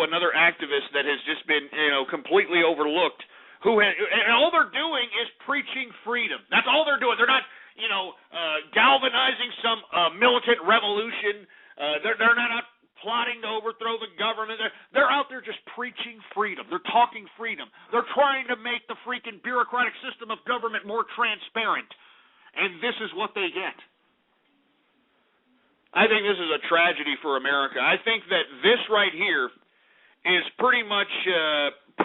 another activist that has just been, completely overlooked. And all they're doing is preaching freedom. That's all they're doing. They're not, galvanizing some militant revolution. They're not out plotting to overthrow the government. They're out there just preaching freedom. They're talking freedom. They're trying to make the freaking bureaucratic system of government more transparent. And this is what they get. I think this is a tragedy for America. I think that this right here is pretty much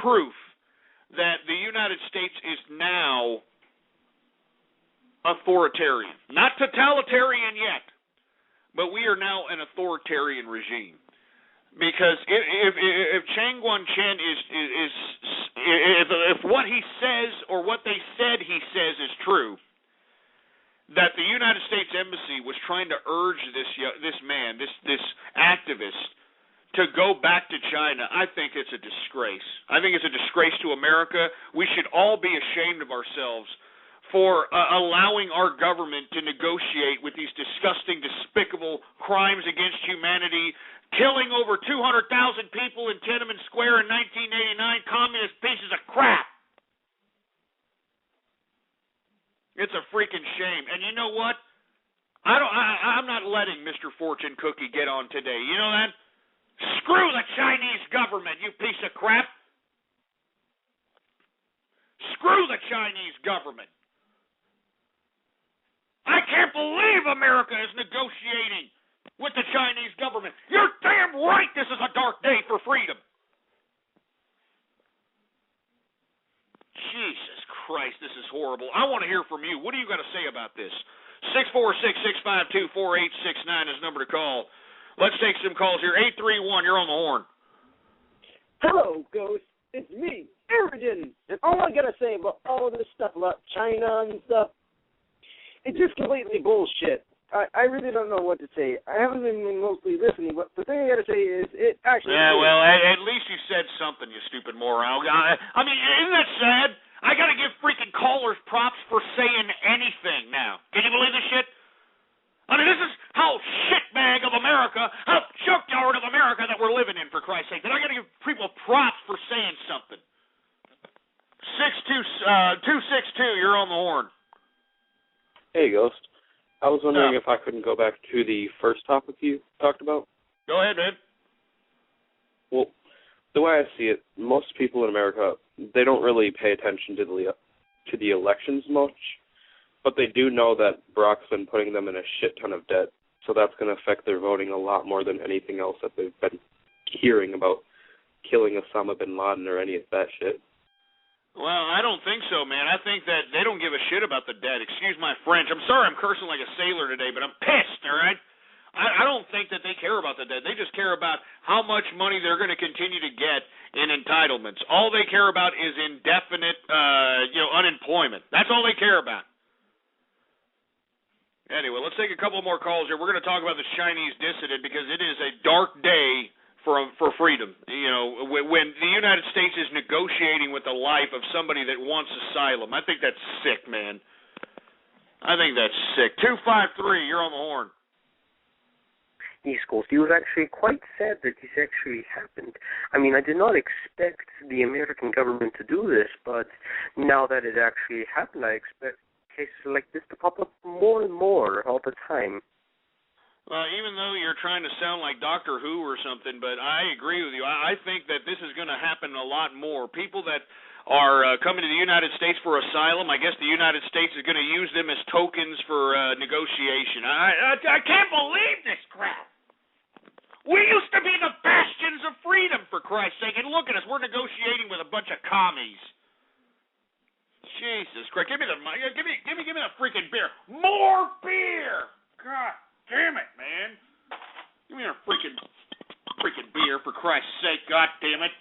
proof that the United States is now authoritarian. Not totalitarian yet, but we are now an authoritarian regime. Because if Chang Guan-Chen if what he says or what they said he says is true, that the United States Embassy was trying to urge this man, this activist, to go back to China, I think it's a disgrace. I think it's a disgrace to America. We should all be ashamed of ourselves for allowing our government to negotiate with these disgusting, despicable crimes against humanity, killing over 200,000 people in Tiananmen Square in 1989, communist pieces of crap. It's a freaking shame. And you know what? I'm not letting Mr. Fortune Cookie get on today. You know that? Screw the Chinese government, you piece of crap. Screw the Chinese government. I can't believe America is negotiating with the Chinese government. You're damn right this is a dark day for freedom. Jesus Christ, this is horrible. I want to hear from you. What do you got to say about this? 646-652-4869 is the number to call. Let's take some calls here. 831, you're on the horn. Hello, Ghost. It's me, Eridan. And all I got to say about all this stuff about China and stuff, it's just completely bullshit. I really don't know what to say. I haven't been mostly listening, but the thing I got to say is it actually... Yeah, well, at least you said something, you stupid moron. I mean, isn't that sad? I got to give freaking callers props for saying anything now. Can you believe this shit? I mean, this is how shitbag of America, how junkyard of America that we're living in, for Christ's sake. Then I got to give people props for saying something. 262, you're on the horn. Hey, Ghost. I was wondering if I couldn't go back to the first topic you talked about. Go ahead, man. Well, the way I see it, most people in America, they don't really pay attention to the elections much, but they do know that Barack's been putting them in a shit ton of debt, so that's going to affect their voting a lot more than anything else that they've been hearing about killing Osama bin Laden or any of that shit. Well, I don't think so, man. I think that they don't give a shit about the debt. Excuse my French. I'm sorry I'm cursing like a sailor today, but I'm pissed, all right? I don't think that they care about the debt. They just care about how much money they're going to continue to get in entitlements. All they care about is indefinite, unemployment. That's all they care about. Anyway, let's take a couple more calls here. We're going to talk about the Chinese dissident because it is a dark day for freedom. You know, when the United States is negotiating with the life of somebody that wants asylum. I think that's sick, man. I think that's sick. 253, you're on the horn. Yes, Ghost, it was actually quite sad that this actually happened. I mean, I did not expect the American government to do this, but now that it actually happened, I expect cases like this to pop up more and more all the time. Well, even though you're trying to sound like Doctor Who or something, but I agree with you. I think that this is going to happen a lot more. People that are coming to the United States for asylum, I guess the United States is going to use them as tokens for negotiation. I can't believe this crap. We used to be the bastions of freedom, for Christ's sake, and look at us. We're negotiating with a bunch of commies. Jesus Christ. Give me the freaking beer. More beer! God damn it, man. Give me a freaking beer, for Christ's sake. God damn it.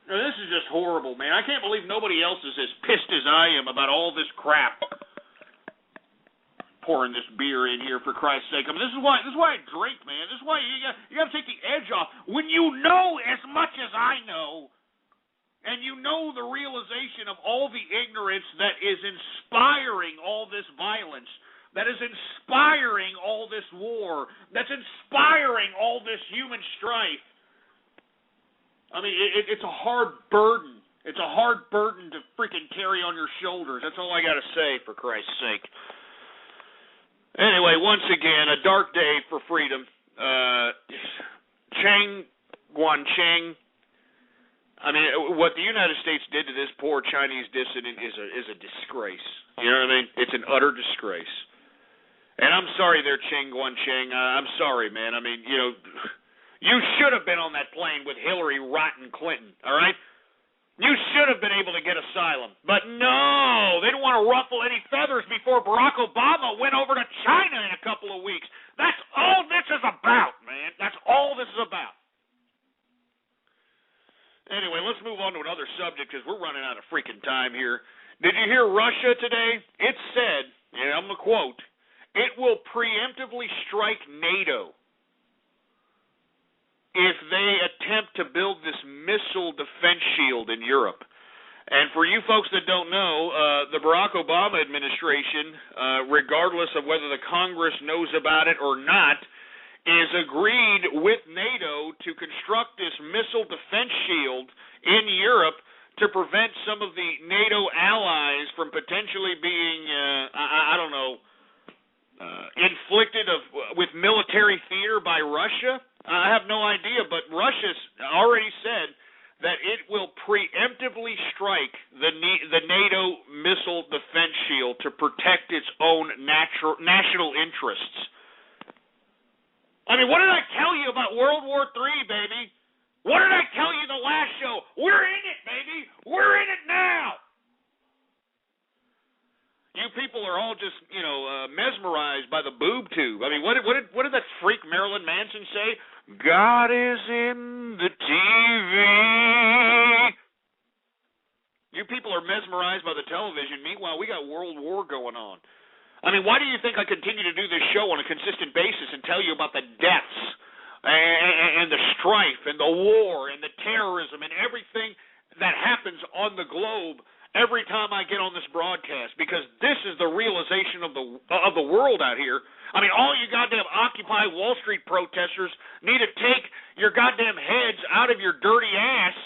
Now, this is just horrible, man. I can't believe nobody else is as pissed as I am about all this crap. Pouring this beer in here, for Christ's sake. I mean, this is why I drink, man. This is why you got to take the edge off. When you know as much as I know, and you know the realization of all the ignorance that is inspiring all this violence, that is inspiring all this war, that's inspiring all this human strife. I mean, it's a hard burden. It's a hard burden to freaking carry on your shoulders. That's all I got to say, for Christ's sake. Anyway, once again, a dark day for freedom. Chang Guan-Cheng. I mean, what the United States did to this poor Chinese dissident is a disgrace. You know what I mean? It's an utter disgrace. And I'm sorry there, Ching Guancheng. I'm sorry, man. I mean, you should have been on that plane with Hillary Rotten Clinton, all right? You should have been able to get asylum. But no, they didn't want to ruffle any feathers before Barack Obama went over to China in a couple of weeks. That's all this is about, man. That's all this is about. Anyway, let's move on to another subject because we're running out of freaking time here. Did you hear Russia today? It said, and I'm going to quote, it will preemptively strike NATO if they attempt to build this missile defense shield in Europe. And for you folks that don't know, the Barack Obama administration, regardless of whether the Congress knows about it or not, is agreed with NATO to construct this missile defense shield in Europe to prevent some of the NATO allies from potentially being, inflicted with military theater by Russia. I have no idea, but Russia's already said that it will preemptively strike the NATO missile defense shield to protect its own national interests. I mean, what did I tell you about World War III, baby? What did I tell you the last show? We're in it, baby. We're in it now. You people are all just, mesmerized by the boob tube. I mean, what did that freak Marilyn Manson say? God is in the TV. You people are mesmerized by the television. Meanwhile, we got World War going on. I mean, why do you think I continue to do this show on a consistent basis and tell you about the deaths and the strife and the war and the terrorism and everything that happens on the globe every time I get on this broadcast? Because this is the realization of the world out here. I mean, all you goddamn Occupy Wall Street protesters need to take your goddamn heads out of your dirty ass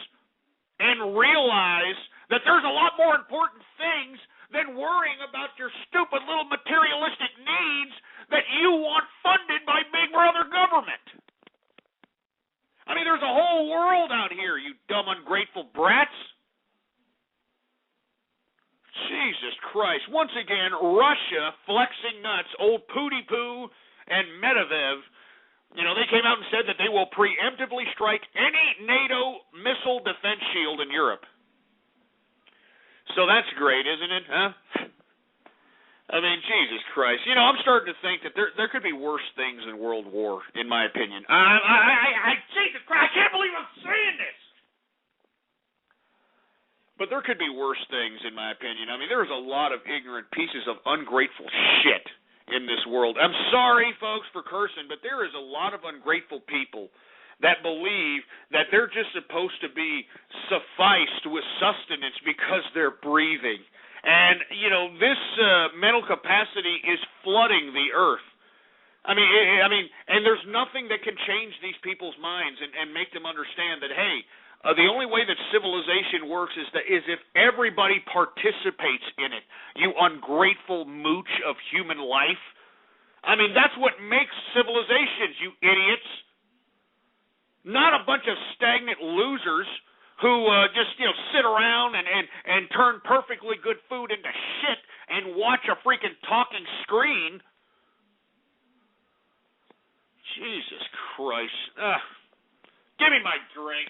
and realize that there's a lot more important things than worrying about your stupid little materialistic needs that you want funded by Big Brother government. I mean, there's a whole world out here, you dumb, ungrateful brats. Jesus Christ. Once again, Russia flexing nuts. Old Pooty Poo and Medvedev, they came out and said that they will preemptively strike any NATO missile defense shield in Europe. So that's great, isn't it, huh? I mean, Jesus Christ. I'm starting to think that there could be worse things than World War, in my opinion. Jesus Christ, I can't believe I'm saying this. But there could be worse things, in my opinion. I mean, there's a lot of ignorant pieces of ungrateful shit in this world. I'm sorry, folks, for cursing, but there is a lot of ungrateful people that believe that they're just supposed to be sufficed with sustenance because they're breathing. And, this mental capacity is flooding the earth. I mean, and there's nothing that can change these people's minds and make them understand that, hey, the only way that civilization works is if everybody participates in it. You ungrateful mooch of human life. I mean, that's what makes civilizations, you idiots. Not a bunch of stagnant losers who just sit around and turn perfectly good food into shit and watch a freaking talking screen. Jesus Christ! Give me my drink.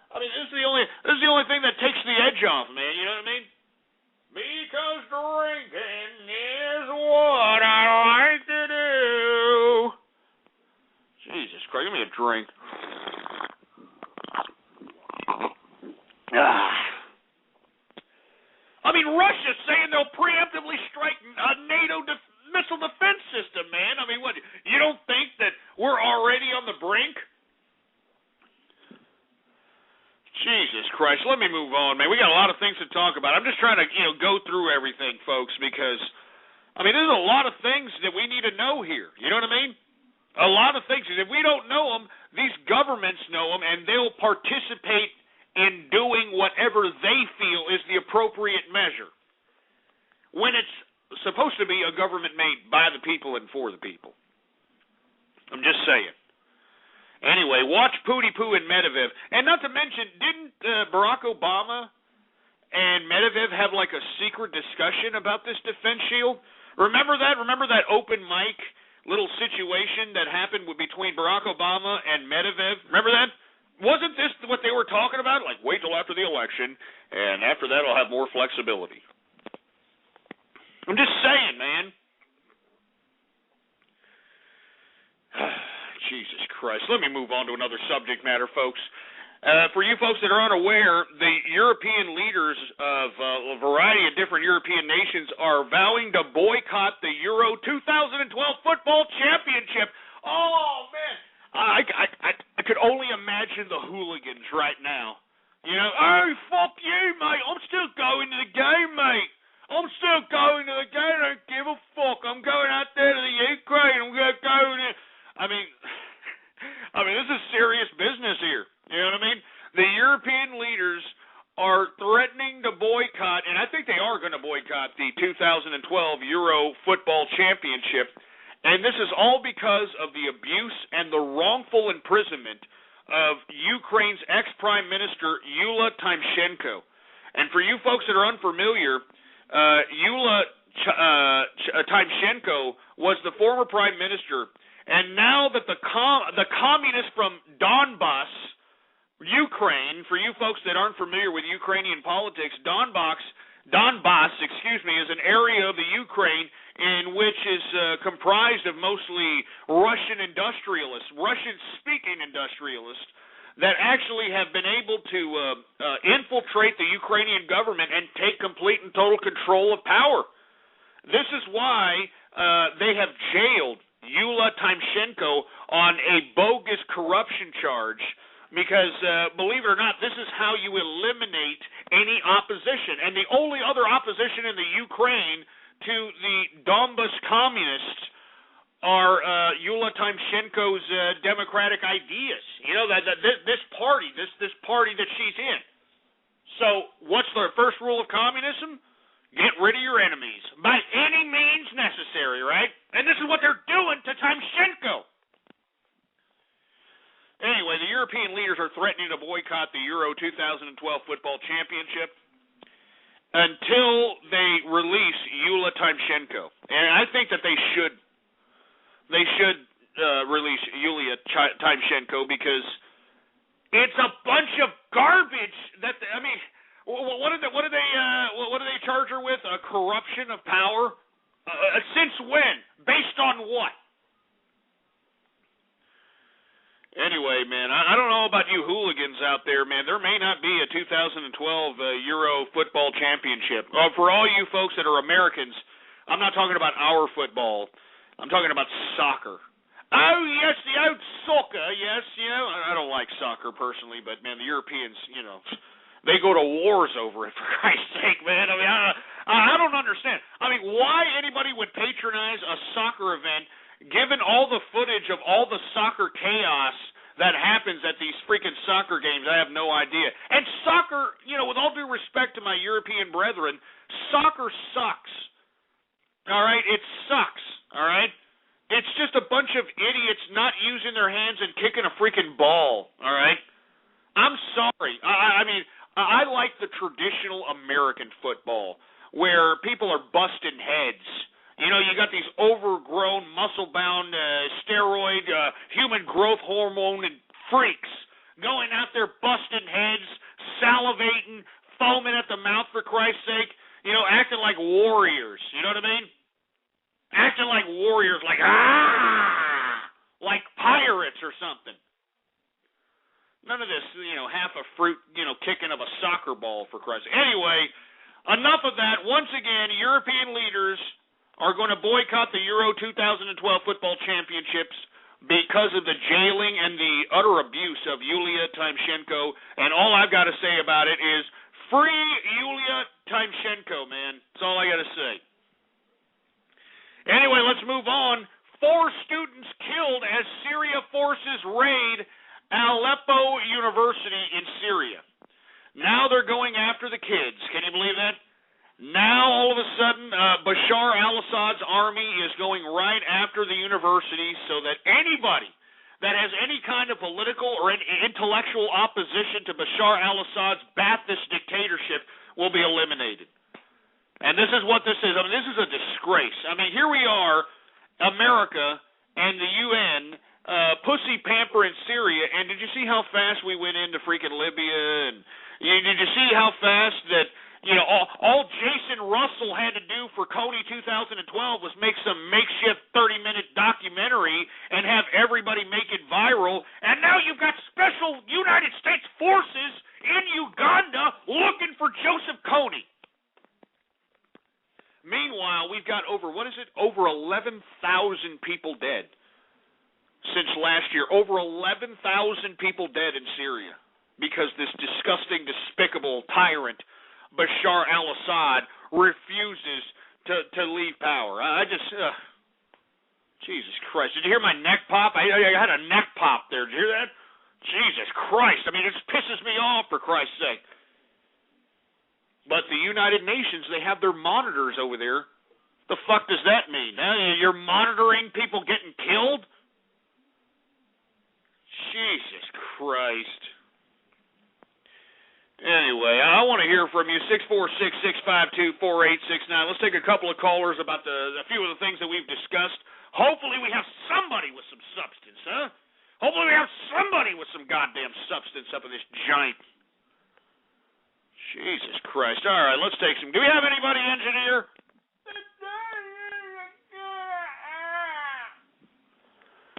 I mean, this is the only thing that takes the edge off, man. You know what I mean? Because drinking is what I like to do. Jesus Christ, give me a drink. I mean, Russia's saying they'll preemptively strike a NATO missile defense system, man. I mean, what? You don't think that we're already on the brink? Jesus Christ, let me move on, man. We got a lot of things to talk about. I'm just trying to, go through everything, folks, because, I mean, there's a lot of things that we need to know here. You know what I mean? A lot of things. If we don't know them, these governments know them, and they'll participate in doing whatever they feel is the appropriate measure, when it's supposed to be a government made by the people and for the people. I'm just saying. Anyway, watch Pooty Poo and Medvedev. And not to mention, didn't Barack Obama and Medvedev have like a secret discussion about this defense shield? Remember that? Remember that open mic little situation that happened between Barack Obama and Medvedev? Remember that? Wasn't this what they were talking about? Like, wait till after the election, and after that I'll have more flexibility. I'm just saying, man. Jesus Christ. Let me move on to another subject matter, folks. For you folks that are unaware, the European leaders of a variety of different European nations are vowing to boycott the Euro 2012 football championship. Oh, man. I could only imagine the hooligans right now. You know, oh, fuck you, mate. I'm still going to the game, mate. I'm still going to the game. I don't give a fuck. I'm going out there to the Ukraine. I'm going to go in. I mean, this is serious business here. You know what I mean? The European leaders are threatening to boycott, and I think they are going to boycott the 2012 Euro Football Championship. And this is all because of the abuse and the wrongful imprisonment of Ukraine's ex-prime minister, Yulia Tymoshenko. And for you folks that are unfamiliar, Yulia Tymoshenko was the former prime minister. And now that the communists from Donbass, Ukraine, for you folks that aren't familiar with Ukrainian politics, Donbass, is an area of the Ukraine in which is comprised of mostly Russian industrialists, Russian-speaking industrialists, that actually have been able to infiltrate the Ukrainian government and take complete and total control of power. This is why they have jailed Yulia Tymoshenko on a bogus corruption charge, because, believe it or not, this is how you eliminate any opposition. And the only other opposition in the Ukraine to the Donbas communists are Yulia Tymoshenko's democratic ideas. You know, this party that she's in. So what's the first rule of communism? Get rid of your enemies by any means necessary, right? And this is what they're doing to Tymoshenko. Anyway, the European leaders are threatening to boycott the Euro 2012 football championship until they release Yulia Tymoshenko. And I think that they should release Yulia Tymoshenko, because it's a bunch of garbage. What do they charge her with? A corruption of power? Since when? Based on what? Anyway, man, I don't know about you hooligans out there, man. There may not be a 2012 Euro football championship. For all you folks that are Americans, I'm not talking about our football. I'm talking about soccer. Oh, yes, the old soccer, yes. You know, I don't like soccer personally, but, man, the Europeans, you know, they go to wars over it, for Christ's sake, man. I mean, I don't understand. I mean, why anybody would patronize a soccer event given all the footage of all the soccer chaos that happens at these freaking soccer games. I have no idea. And soccer, you know, with all due respect to my European brethren, soccer sucks. All right? It sucks. All right? It's just a bunch of idiots not using their hands and kicking a freaking ball. All right? I'm sorry. I mean, I like the traditional American football where people are busting heads. You know, you got these overgrown, muscle-bound, steroid, human growth hormone and freaks going out there busting heads, salivating, foaming at the mouth, for Christ's sake, you know, acting like warriors. You know what I mean? Acting like warriors, like pirates or something. None of this, you know, half a fruit, you know, kicking of a soccer ball, for Christ's sake. Anyway, enough of that. Once again, European leaders are going to boycott the Euro 2012 football championships because of the jailing and the utter abuse of Yulia Tymoshenko. And all I've got to say about it is, free Yulia Tymoshenko, man. That's all I got to say. Anyway, let's move on. 4 students killed as Syria forces raid Aleppo University in Syria. Now they're going after the kids. Can you believe that? Now, all of a sudden, Bashar al-Assad's army is going right after the university so that anybody that has any kind of political or intellectual opposition to Bashar al-Assad's Ba'athist dictatorship will be eliminated. And this is what this is. I mean, this is a disgrace. I mean, here we are, America and the UN, pussy pampering Syria, and did you see how fast we went into freaking Libya? And did you see how fast that, all Jason Russell had to do for Coney 2012 was make some makeshift 30-minute documentary and have everybody make it viral, and now you've got special United States forces in Uganda looking for Joseph Coney. Meanwhile, we've got over 11,000 people dead since last year. Over 11,000 people dead in Syria because this disgusting, despicable tyrant, Bashar al-Assad, refuses to leave power. Jesus Christ. Did you hear my neck pop? I had a neck pop there. Did you hear that? Jesus Christ. I mean, it just pisses me off, for Christ's sake. But the United Nations, they have their monitors over there. The fuck does that mean? You're monitoring people getting killed? Jesus Christ. Anyway, I want to hear from you, 646-652-4869. Let's take a couple of callers about a few of the things that we've discussed. Hopefully we have somebody with some substance, huh? Hopefully we have somebody with some goddamn substance up in this giant. Jesus Christ. All right, let's take some. Do we have anybody, engineer?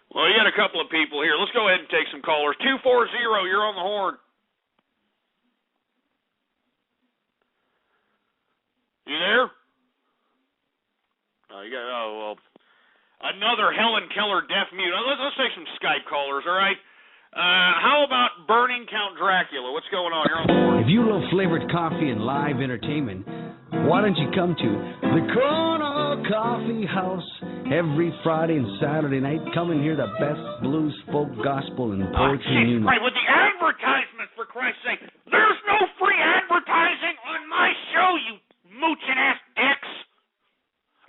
Well, you got a couple of people here. Let's go ahead and take some callers. 240, you're on the horn. You there? Well, another Helen Keller deaf mute. Let's take some Skype callers, all right? How about Burning Count Dracula? What's going on? You're on the horn. If you love flavored coffee and live entertainment, why don't you come to the Corner Coffee House every Friday and Saturday night? Come and hear the best blues, folk, gospel, and poetry music. Right, with the advertisement, for Christ's sake. There's no free advertising on my show, you mooching-ass dicks.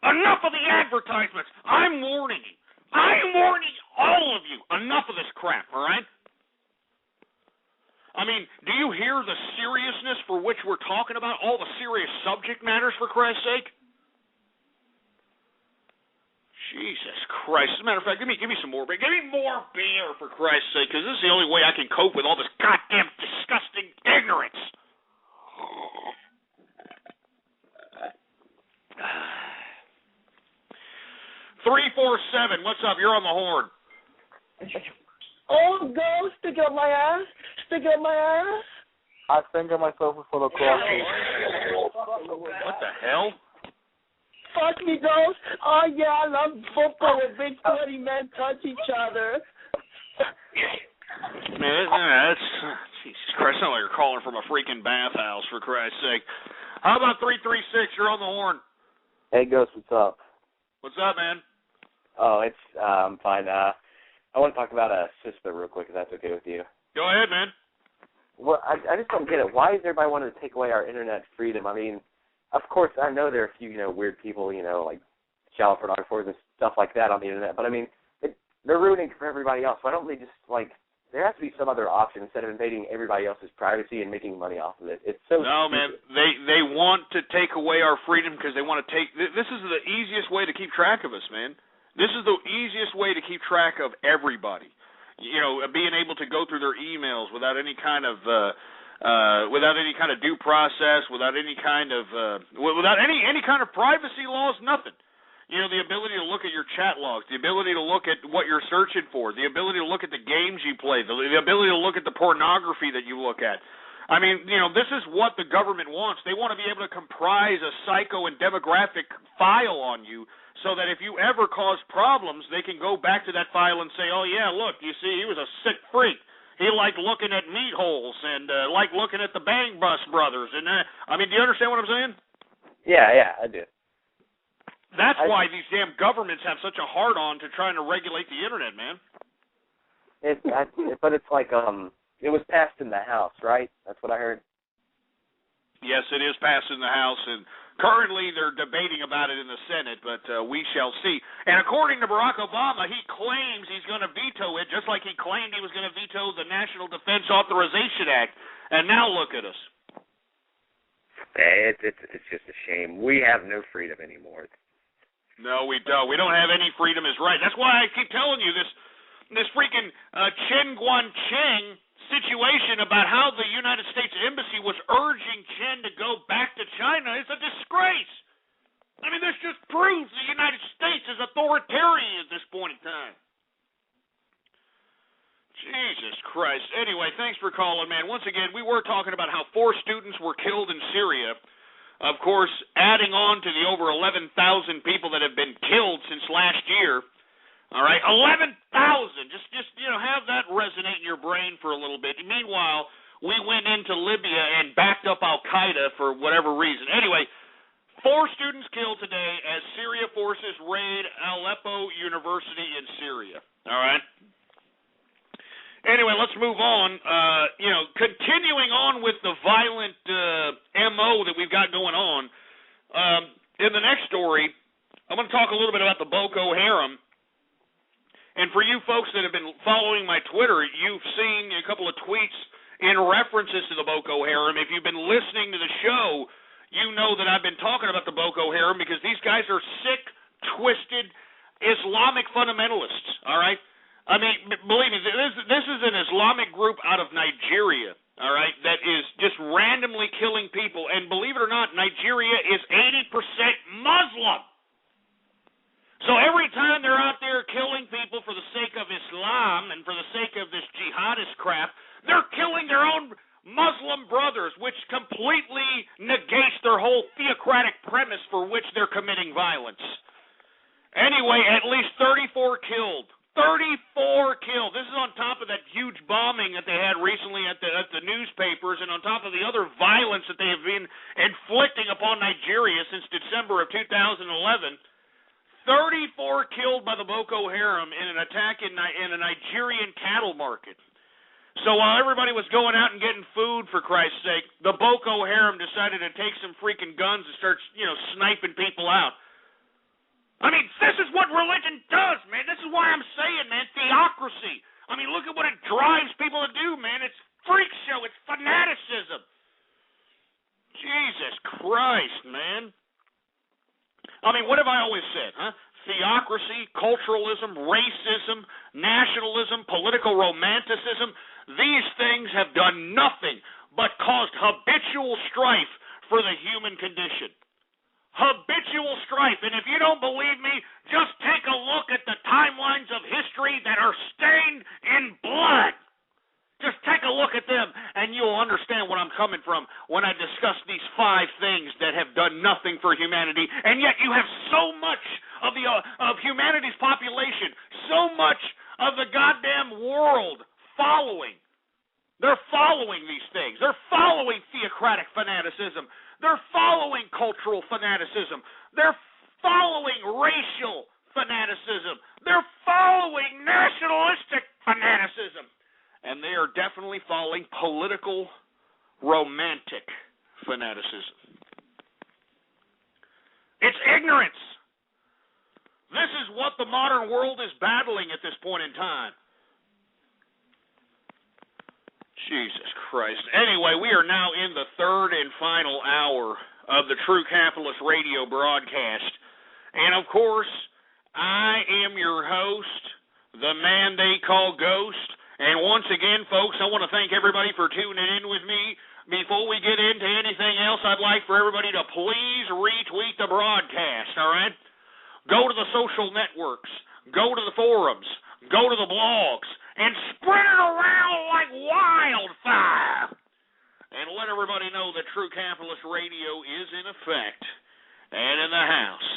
Enough of the advertisements. I'm warning you. I'm warning all of you. Enough of this crap, all right? I mean, do you hear the seriousness for which we're talking about? All the serious subject matters, for Christ's sake? Jesus Christ. As a matter of fact, give me some more beer. Give me more beer, for Christ's sake, because this is the only way I can cope with all this goddamn disgusting ignorance. 347, what's up? You're on the horn. Oh, go stick up my ass. Stick up my ass. I finger myself full of coffee. What the hell? Fuck me, Ghost. Oh, yeah, I love football when big sweaty men touch each other. Man, that's Jesus Christ, sounds like you're calling from a freaking bathhouse, for Christ's sake. How about 336? You're on the horn. Hey, Ghost, what's up? What's up, man? Oh, it's fine. I want to talk about CISPA real quick, if that's okay with you. Go ahead, man. Well, I just don't get it. Why does everybody want to take away our internet freedom? I mean, of course, I know there are a few, weird people, like child pornographers and stuff like that on the internet, but I mean, they're ruining it for everybody else. Why don't they just, there has to be some other option instead of invading everybody else's privacy and making money off of it. It's so No, stupid. man, they want to take away our freedom because they want to take, this is the easiest way to keep track of us, man. This is the easiest way to keep track of everybody. Being able to go through their emails without any kind of due process, without any kind of privacy laws, nothing. The ability to look at your chat logs, the ability to look at what you're searching for, the ability to look at the games you play, the ability to look at the pornography that you look at. I mean, this is what the government wants. They want to be able to comprise a psycho and demographic file on you so that if you ever cause problems, they can go back to that file and say, oh, yeah, look, you see, he was a sick freak. He liked looking at meat holes and liked looking at the Bang Bus Brothers. And I mean, do you understand what I'm saying? Yeah, I do. That's why these damn governments have such a hard-on to trying to regulate the internet, man. But it's like, it was passed in the House, right? That's what I heard. Yes, it is passed in the House, and currently they're debating about it in the Senate, but we shall see. And according to Barack Obama, he claims he's going to veto it, just like he claimed he was going to veto the National Defense Authorization Act. And now look at us. It's just a shame. We have no freedom anymore. No, we don't. We don't have any freedom is right. That's why I keep telling you this freaking Chen Guangcheng situation about how the United States Embassy was urging Chen to go back to China is a disgrace. I mean, this just proves the United States is authoritarian at this point in time. Jesus Christ. Anyway, thanks for calling, man. Once again, we were talking about how 4 students were killed in Syria. Of course, adding on to the over 11,000 people that have been killed since last year. All right, 11,000. Just have that resonate in your brain for a little bit. Meanwhile, we went into Libya and backed up Al-Qaeda for whatever reason. Anyway, 4 students killed today as Syria forces raid Aleppo University in Syria. All right. Anyway, let's move on. Continuing on with the violent MO that we've got going on, in the next story, I'm going to talk a little bit about the Boko Haram. And for you folks that have been following my Twitter, you've seen a couple of tweets in references to the Boko Haram. If you've been listening to the show, you know that I've been talking about the Boko Haram because these guys are sick, twisted Islamic fundamentalists, all right? I mean, believe me, this is an Islamic group out of Nigeria, all right, that is just randomly killing people. And believe it or not, Nigeria is 80% Muslim. So every time they're out there killing people for the sake of Islam and for the sake of this jihadist crap, they're killing their own Muslim brothers, which completely negates their whole theocratic premise for which they're committing violence. Anyway, at least 34 killed. 34 killed. This is on top of that huge bombing that they had recently at the newspapers and on top of the other violence that they have been inflicting upon Nigeria since December of 2011. 34 killed by the Boko Haram in an attack in a Nigerian cattle market. So while everybody was going out and getting food, for Christ's sake, the Boko Haram decided to take some freaking guns and start, sniping people out. I mean, this is what religion does, man. This is why I'm saying, man, theocracy. I mean, look at what it drives people to do, man. It's freak show. It's fanaticism. Jesus Christ, man. I mean, what have I always said, huh? Theocracy, culturalism, racism, nationalism, political romanticism. These things have done nothing but caused habitual strife for the human condition. Habitual strife. And if you don't believe me, just take a look at the timelines of history that are stained in blood. Just take a look at them, and you'll understand what I'm coming from when I discuss these 5 things that have done nothing for humanity, and yet you have so much of humanity's population, so much of the goddamn world following. They're following these things. They're following theocratic fanaticism. They're following cultural fanaticism. They're following racial fanaticism. They're following nationalistic fanaticism. And they are definitely following political romantic fanaticism. It's ignorance. This is what the modern world is battling at this point in time. Jesus Christ. Anyway, we are now in the 3rd and final hour of the True Capitalist Radio broadcast. And, of course, I am your host, the man they call Ghost. And once again, folks, I want to thank everybody for tuning in with me. Before we get into anything else, I'd like for everybody to please retweet the broadcast, all right? Go to the social networks. Go to the forums. Go to the blogs. And spread it around like wildfire. And let everybody know that True Capitalist Radio is in effect and in the house.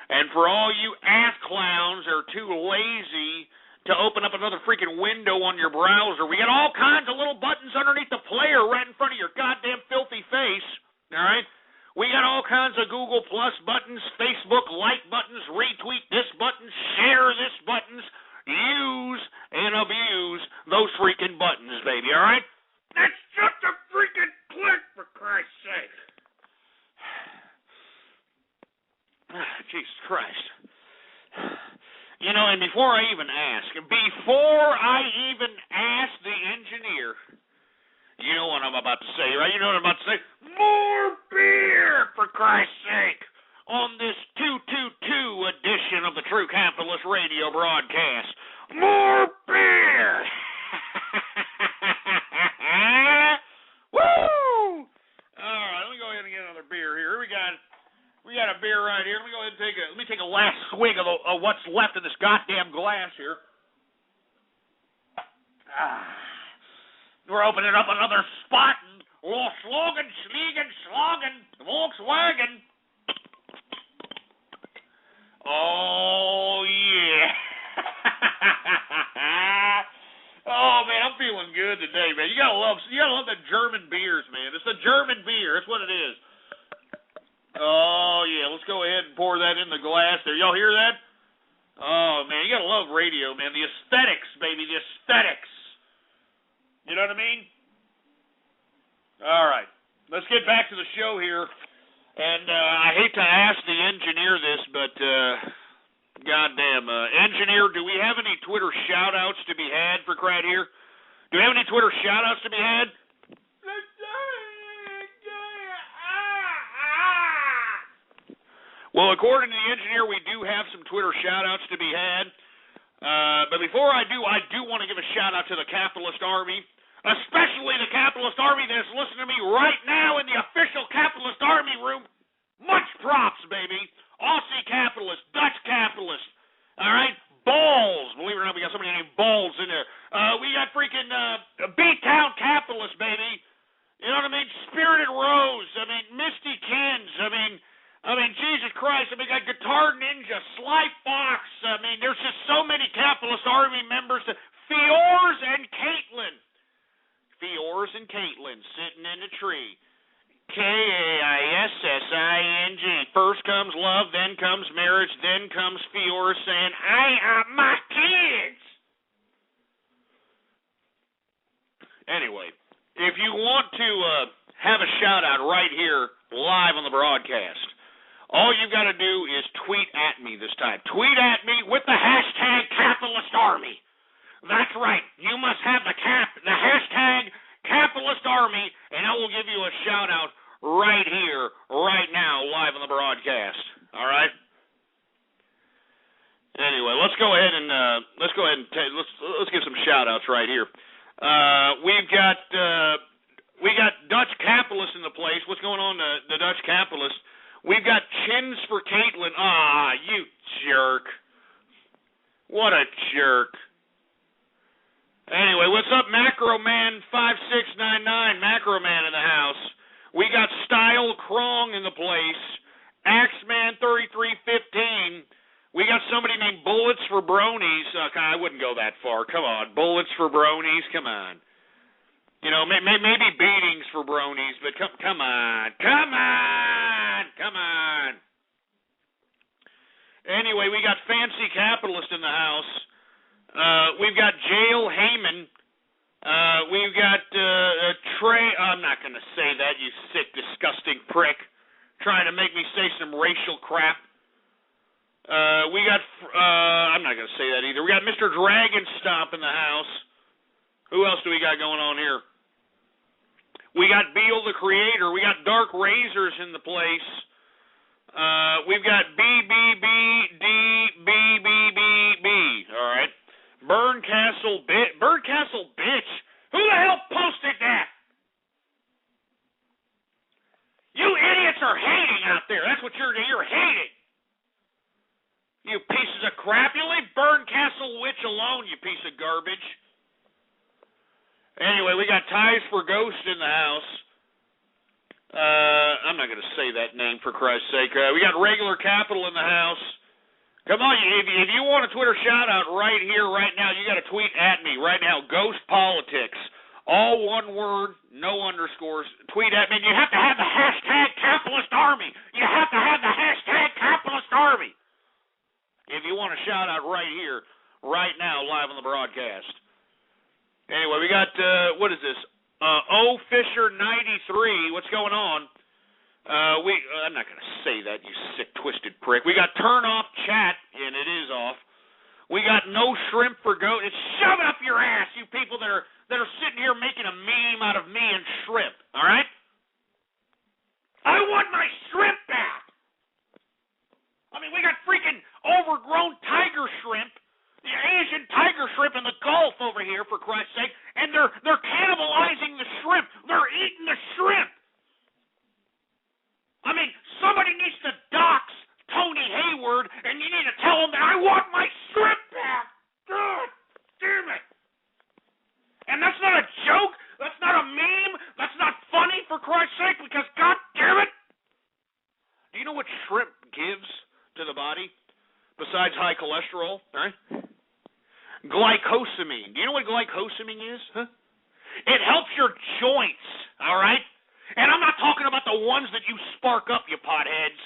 And for all you ass clowns that are too lazy to open up another freaking window on your browser, we got all kinds of little buttons underneath the player right in front of your goddamn filthy face. All right? We got all kinds of Google Plus buttons, Facebook like buttons, retweet this button, share this buttons. Use and abuse those freaking buttons, baby, all right? That's just a freaking click, for Christ's sake. Jesus Christ. And before I even ask the engineer, you know what I'm about to say, right? You know what I'm about to say? More beer! Christ's sake, on this 222 edition of the True Capitalist Radio broadcast. More beer! Woo! All right, let me go ahead and get another beer here. We got a beer right here. Let me go ahead and take a last swig of what's left in this goddamn glass here. We're opening up another spot in Slogan, Volkswagen. Oh, yeah. Oh, man, I'm feeling good today, man. You gotta love the German beers, man. It's the German beer. That's what it is. Oh, yeah. Let's go ahead and pour that in the glass there. Y'all hear that? Oh, man, you gotta love radio, man. The aesthetics, baby, the aesthetics. You know what I mean? All right. Let's get back to the show here. And I hate to ask the engineer this, but goddamn, engineer, do we have any Twitter shout-outs to be had for crowd here? Do we have any Twitter shout-outs to be had? Well, according to the engineer, we do have some Twitter shout-outs to be had. But before I do want to give a shout-out to the Capitalist Army, especially the Capitalist Army that is listening to me right now in the official Capitalist Army room. Much props, baby. Aussie Capitalist, Dutch Capitalist, all right? Balls. Believe it or not, we got somebody named Balls in there. We got freaking B-Town Capitalist, baby. You know what I mean? Spirited Rose. I mean, Misty Kins. I mean, Jesus Christ. I mean, got Guitar Ninja, Sly Fox. I mean, there's just so many Capitalist Army members. Fiors and Caitlin. Fiors and Caitlin sitting in a tree. Kaissing. First comes love, then comes marriage, then comes Fiors saying, I am my kids. Anyway, if you want to have a shout-out right here live on the broadcast, all you've got to do is tweet at me this time. Tweet at me with the hashtag Capitalist Army. That's right. You must have the hashtag Capitalist Army, and I will give you a shout-out right here, right now, live on the broadcast. All right? Anyway, let's go ahead and let's give some shout-outs right here. We got Dutch Capitalists in the place. What's going on, the Dutch Capitalists? We've got Chins for Caitlin. Ah, you jerk. What a jerk. Anyway, what's up, Macroman5699? Macroman in the house. We got Style Krong in the place. Axeman3315. We got somebody named Bullets for Bronies. I wouldn't go that far. Come on. Bullets for Bronies. Come on. You know, maybe beatings for Bronies, but come on. Come on. Come on. Anyway, we got Fancy Capitalist in the house. We've got Jail Heyman. We've got Trey. I'm not going to say that, you sick, disgusting prick. Trying to make me say some racial crap. We got, I'm not going to say that either. We got Mr. Dragon Stomp in the house. Who else do we got going on here? We got Beal the Creator. We got Dark Razors in the place. We've got BBBDBBBB. All right. Burncastle bitch. Who the hell posted that? You idiots are hating out there. That's what you're hating. You pieces of crap. You leave Burncastle Witch alone, you piece of garbage. Anyway, we got Ties for Ghost in the house. I'm not going to say that name for Christ's sake. We got Regular Capital in the house. Come on, if you want a Twitter shout-out right here, right now, you got to tweet at me right now. Ghost Politics. All one word, no underscores. Tweet at me. And you have to have the hashtag Capitalist Army. You have to have the hashtag Capitalist Army. If you want a shout-out right here, right now, live on the broadcast. Anyway, we got, what is this? O Fisher 93. What's going on? I'm not going to say that, you sick, twisted prick. We got Turn Off Chat, and it is off. We got No Shrimp for Goat. It's shove it up your ass, you people that are sitting here making a meme out of me and shrimp, all right? I want my shrimp here, for Christ's sake, and they're cannibalizing the shrimp. They're eating the shrimp. I mean, somebody needs to dox Tony Hayward, and you need to tell him that I want my shrimp back. God damn it. And that's not a joke. That's not a meme. That's not funny, for Christ's sake, because God damn it. Do you know what shrimp gives to the body besides high cholesterol? All right? Glycosamine. Do you know what glycosamine is? Huh? It helps your joints, all right? And I'm not talking about the ones that you spark up, you potheads.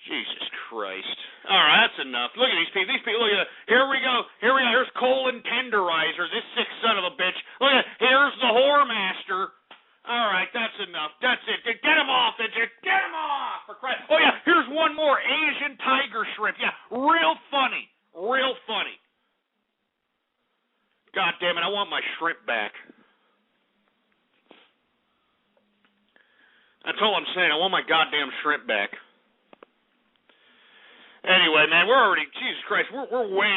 Jesus Christ. All right, that's enough. Look at these people. Look at that. Here we go. Here's Colon Tenderizer, this sick son of a bitch. Look at that. Here's the Whore Master. All right, that's enough. That's it. Get him off, Get him off, for Christ. Oh, yeah, here's one more. Asian tiger shrimp. Yeah, real funny. Real funny. God damn it, I want my shrimp back. That's all I'm saying. I want my goddamn shrimp back. Anyway, man, we're already, Jesus Christ, we're way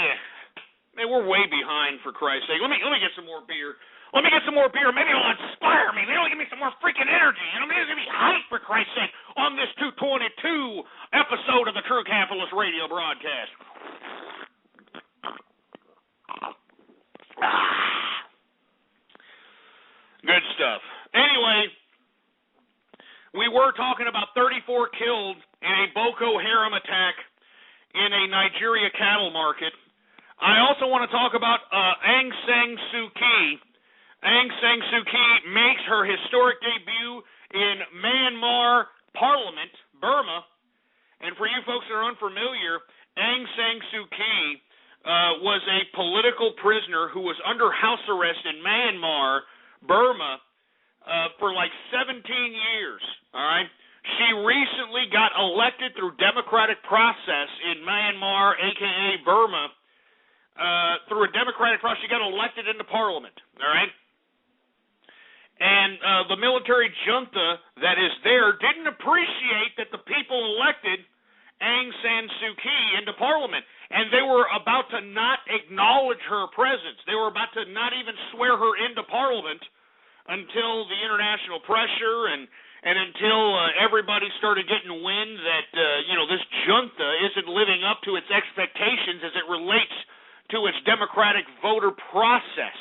behind, for Christ's sake. Let me get some more beer. Maybe it'll inspire me. Maybe it'll give me some more freaking energy. Maybe it'll give me hype, for Christ's sake, on this 222 episode of the True Capitalist Radio broadcast. Good stuff. Anyway, we were talking about 34 killed in a Boko Haram attack in a Nigeria cattle market. I also want to talk about Aung San Suu Kyi. Aung San Suu Kyi makes her historic debut in Myanmar Parliament, Burma. And for you folks that are unfamiliar, Aung San Suu Kyi was a political prisoner who was under house arrest in Myanmar, Burma, for like 17 years, all right? She recently got elected through democratic process in Myanmar, a.k.a. Burma. Through a democratic process, she got elected into parliament, all right? And the military junta that is there didn't appreciate that the people elected Aung San Suu Kyi into parliament. And they were about to not acknowledge her presence. They were about to not even swear her into parliament until the international pressure and until everybody started getting wind that, this junta isn't living up to its expectations as it relates to its democratic voter process.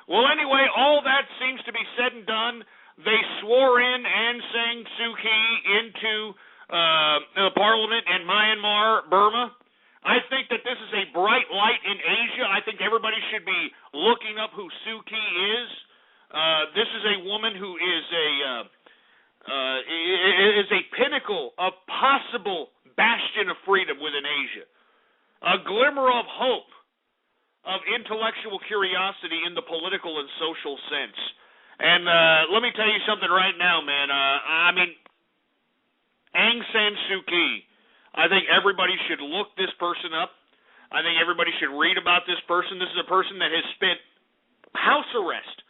Well, anyway, all that seems to be said and done. They swore in Aung San Suu Kyi into the parliament in Myanmar, Burma. I think that this is a bright light in Asia. I think everybody should be looking up who Suu Kyi is. This is a woman who is a pinnacle of possible bastion of freedom within Asia. A glimmer of hope, of intellectual curiosity in the political and social sense. And let me tell you something right now, man. Aung San Suu Kyi, I think everybody should look this person up. I think everybody should read about this person. This is a person that has spent house arrest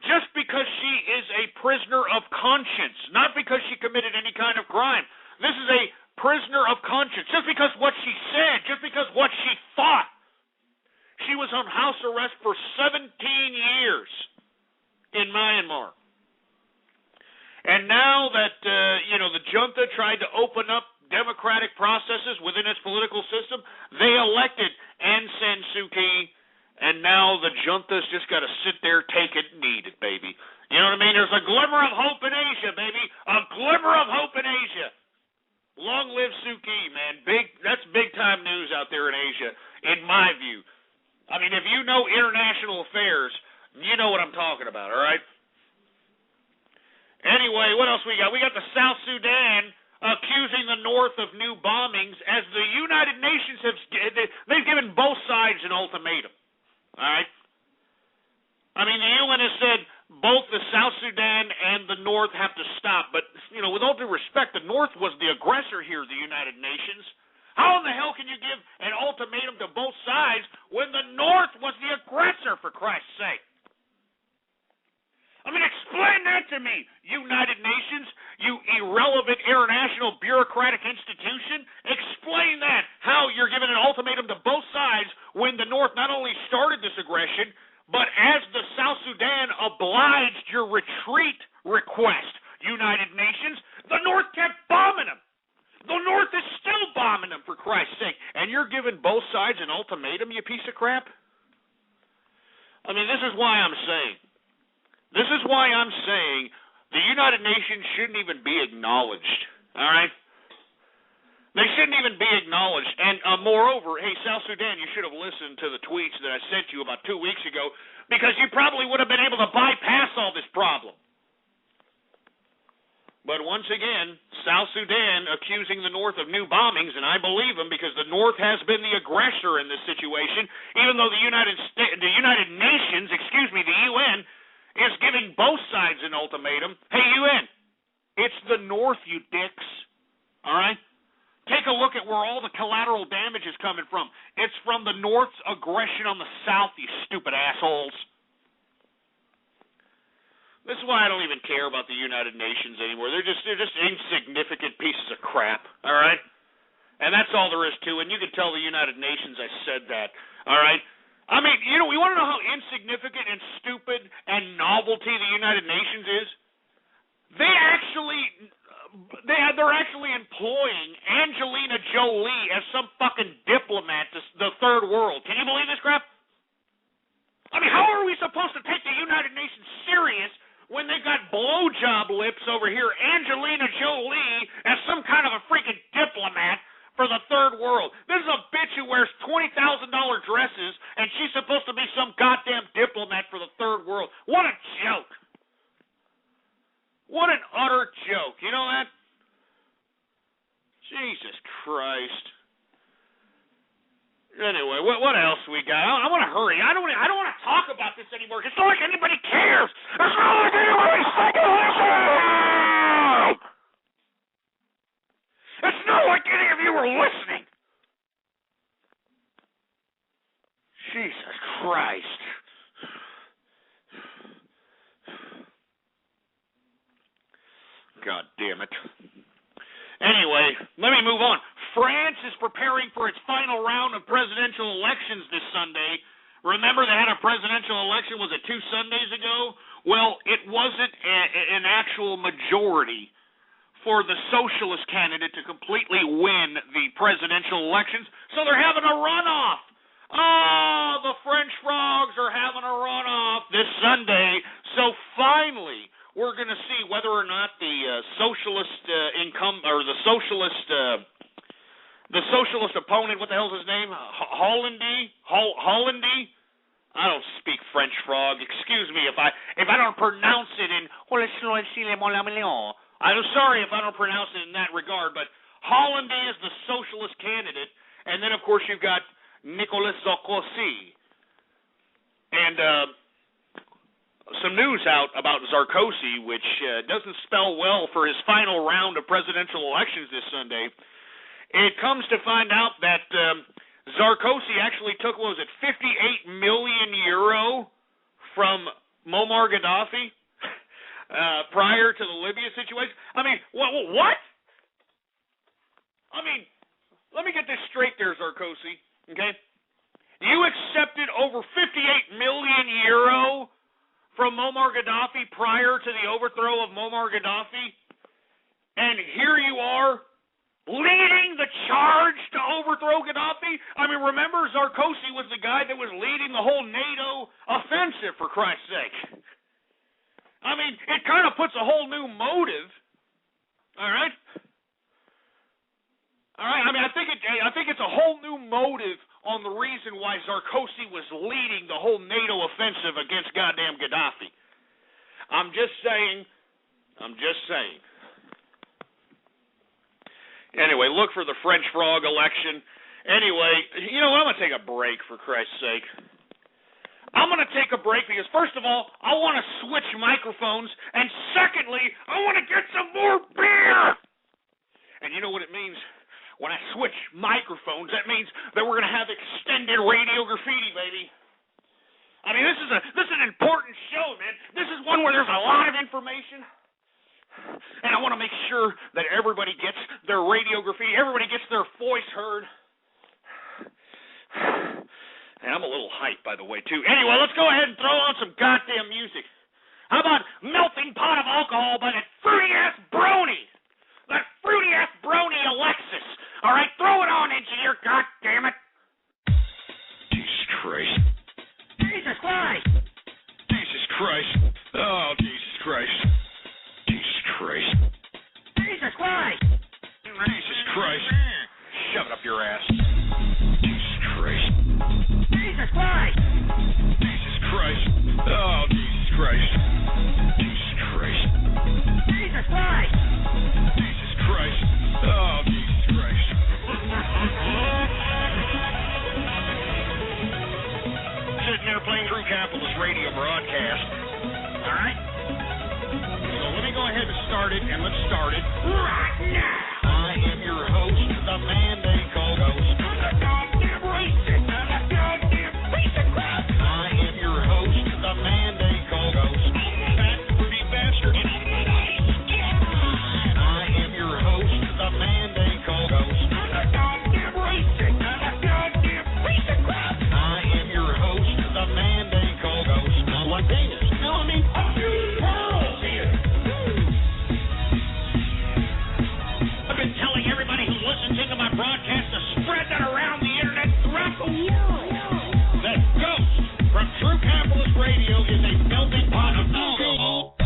just because she is a prisoner of conscience, not because she committed any kind of crime. This is a prisoner of conscience, just because what she said, just because what she thought. She was on house arrest for 17 years in Myanmar. And now that, the junta tried to open up democratic processes within its political system, they elected Aung San Suu Kyi, and now the junta's just got to sit there, take it, and eat it, baby. You know what I mean? There's a glimmer of hope in Asia, baby. A glimmer of hope in Asia. Long live Suu Kyi, man. That's big-time news out there in Asia, in my view. I mean, if you know international affairs, you know what I'm talking about, all right? Anyway, what else we got? We got the South Sudan accusing the North of new bombings, as the United Nations they've given both sides an ultimatum, all right? I mean, the UN has said both the South Sudan and the North have to stop, but, with all due respect, the North was the aggressor here, the United Nations. How in the hell can you give an ultimatum to both sides when the North was the aggressor, for Christ's sake? I mean, explain that to me, United Nations. you irrelevant international bureaucratic institution? Explain that, how you're giving an ultimatum to both sides when the North not only started this aggression, but as the South Sudan obliged your retreat request, United Nations, the North kept bombing them. The North is still bombing them, for Christ's sake. And you're giving both sides an ultimatum, you piece of crap? I mean, this is why I'm saying the United Nations shouldn't even be acknowledged, all right? They shouldn't even be acknowledged. And moreover, hey, South Sudan, you should have listened to the tweets that I sent you about 2 weeks ago, because you probably would have been able to bypass all this problem. But once again, South Sudan accusing the North of new bombings, and I believe them because the North has been the aggressor in this situation, even though the United Nations, the UN, is giving both sides an ultimatum. Hey, UN, it's the North, you dicks, all right? Take a look at where all the collateral damage is coming from. It's from the North's aggression on the South, you stupid assholes. This is why I don't even care about the United Nations anymore. They're just insignificant pieces of crap, all right? And that's all there is to it. And you can tell the United Nations I said that, all right? I mean, you know, you want to know how insignificant and stupid and novelty the United Nations is? They're actually employing Angelina Jolie as some fucking diplomat to the third world. Can you believe this crap? I mean, how are we supposed to take the United Nations serious when they've got blowjob lips over here, Angelina Jolie, as some kind of a freaking diplomat for the third world? This is a bitch who wears $20,000 dresses, and she's supposed to be some goddamn diplomat for the third world. What a joke. What an utter joke. You know that? Jesus Christ. Anyway, what else we got? I want to hurry. I don't want to talk about this anymore. It's not like anybody cares. It's not like anybody's fucking listening. It's not like any of you are listening. Jesus Christ. God damn it. Anyway, let me move on. France is preparing for its final round of presidential elections this Sunday. Remember they had a presidential election, was it 2 Sundays ago? Well, it wasn't an actual majority for the socialist candidate to completely win the presidential elections, so they're having a runoff. Oh, the French frogs are having a runoff this Sunday, so finally we're going to see whether or not the socialist the socialist opponent, what the hell's his name? Hollandy? I don't speak French, frog. Excuse me if I don't pronounce it in. I'm sorry if I don't pronounce it in that regard, but Hollandy is the socialist candidate, and then of course you've got Nicolas Sarkozy, and some news out about Sarkozy, which doesn't spell well for his final round of presidential elections this Sunday. It comes to find out that Sarkozy actually took, what was it, 58 million euro from Muammar Gaddafi prior to the Libya situation. I mean, what? I mean, let me get this straight there, Sarkozy, okay? You accepted over 58 million euro from Muammar Gaddafi prior to the overthrow of Muammar Gaddafi, and here you are leading the charge to overthrow Gaddafi? I mean, remember, Sarkozy was the guy that was leading the whole NATO offensive, for Christ's sake. I mean, it kind of puts a whole new motive, all right? All right, I mean, I think it's a whole new motive on the reason why Sarkozy was leading the whole NATO offensive against goddamn Gaddafi. I'm just saying. Anyway, look for the French frog election. Anyway, you know what? I'm going to take a break, for Christ's sake. I'm going to take a break because, first of all, I want to switch microphones, and secondly, I want to get some more beer. And you know what it means? When I switch microphones, that means that we're going to have extended radio graffiti, baby. I mean, this is an important show, man. This is one where there's a lot of information. And I want to make sure that everybody gets their radio graffiti, everybody gets their voice heard. And I'm a little hyped, by the way, too. Anyway, let's go ahead and throw on some goddamn music. How about Melting Pot of Alcohol by that fruity-ass brony? That fruity-ass brony Alexis. All right, throw it on, engineer, goddammit. Jesus Christ. Jesus Christ. Jesus Christ. Oh, Jesus Christ. Jesus Christ. Jesus Christ. Jesus Christ. Shove it up your ass. Jesus Christ. Jesus Christ. Jesus Christ. Oh, Jesus Christ. Jesus Christ. Jesus Christ. Jesus Christ. Oh, Jesus Christ. Sitting there playing True Capitalist radio broadcast. All right? So let me go ahead and start it, and let's start it right now. I am your host, the man they call Ghost. The goddamn racist. The goddamn piece of crap. I am your host, the man they call Ghost. Fat, pretty bastard. I am your host, the man they call Ghost. The goddamn racist. The goddamn piece of crap. I am your host, the man they call Ghost. What penis? No, I mean, a few pearls here. I've been telling everybody who's listening to my broadcast to spread that around the internet throughout the world. That Ghost from True Capitalist Radio is a melting pot of alcohol.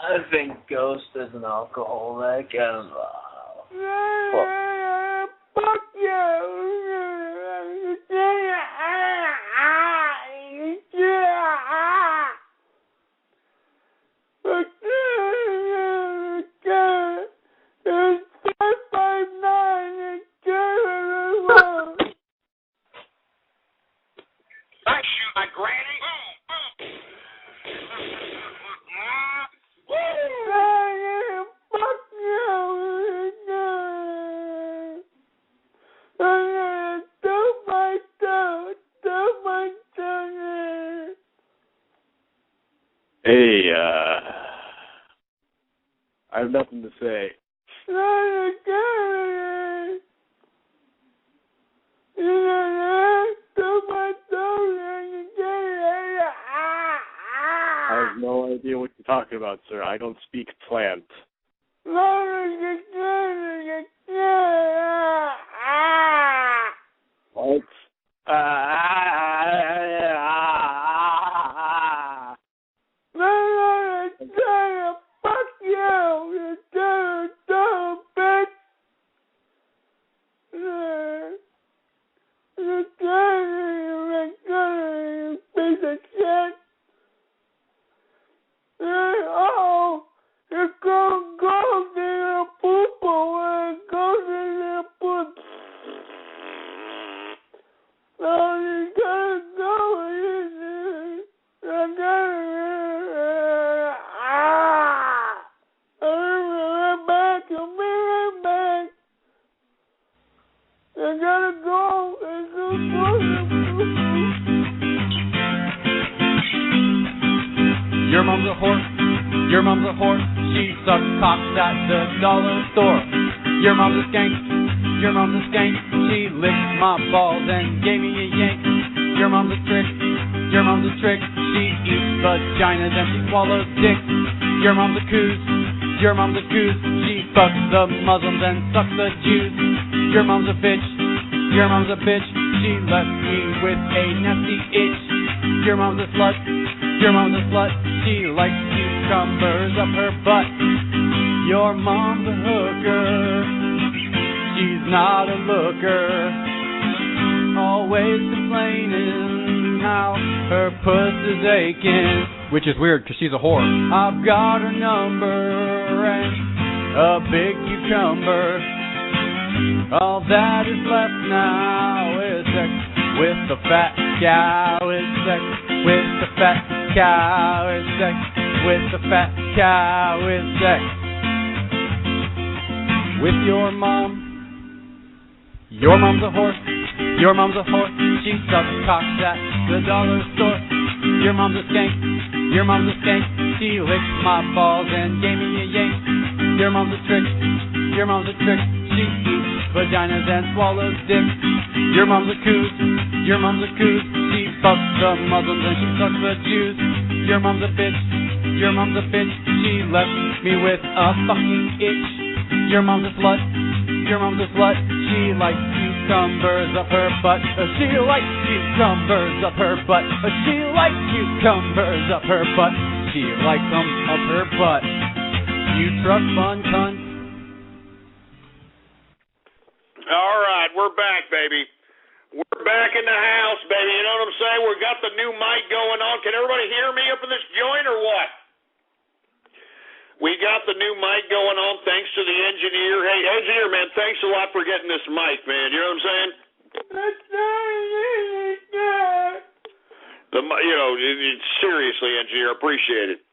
I think Ghost is an alcoholic and Fuck you! I shoot my granny. Hey, I have nothing to say. I have no idea what you're talking about, sir. I don't speak plant. What? Fuck you, you dumb bitch. You piece of shit. Oh, it's gonna go to the poo-poo and go to the poop. Oh, you gotta go. You gotta. I'll be right back. I gotta go. Your mom's a whore. Your mom's a whore. She sucks cocks at the dollar store. Your mom's a skank. Your mom's a skank. She licked my balls and gave me a yank. Your mom's a trick. Your mom's a trick. She eats vaginas and she swallows dicks. Your mom's a coos. Your mom's a coos. She fucks the Muslims and sucks the Jews. Your mom's a bitch. Your mom's a bitch. She left me with a nasty itch. Your mom's a slut. Your mom's a slut. She likes cucumbers up her butt. Your mom's a hooker. She's not a looker. Always complaining how her puss is aching. Which is weird because she's a whore. I've got her number and a big cucumber. All that is left now is sex with the fat cow. Is sex with the fat cow. Is sex with the fat cow. Is sex with your mom. Your mom's a whore. Your mom's a whore. She sucks cocks at the dollar store. Your mom's a skank. Your mom's a skank. She licked my balls and gave me a yank. Your mom's a trick. Your mom's a trick. She eats vaginas and swallows dicks. Your mom's a coos. Your mom's a coos. She fucks the Muslims and she sucks the Jews. Your mom's a bitch. Your mom's a bitch. She left me with a fucking itch. Your mom's a slut. Your mom's a slut. She likes cucumbers up her butt. She likes cucumbers up her butt. She likes cucumbers up her butt. She likes them up her butt. You truck fun cunt. All right, we're back, baby. We're back in the house, baby. You know what I'm saying? We've got the new mic going on. Can everybody hear me up in this joint or what? We got the new mic going on thanks to the engineer. Hey, engineer, man, thanks a lot for getting this mic, man. You know what I'm saying? Seriously, engineer, appreciate it.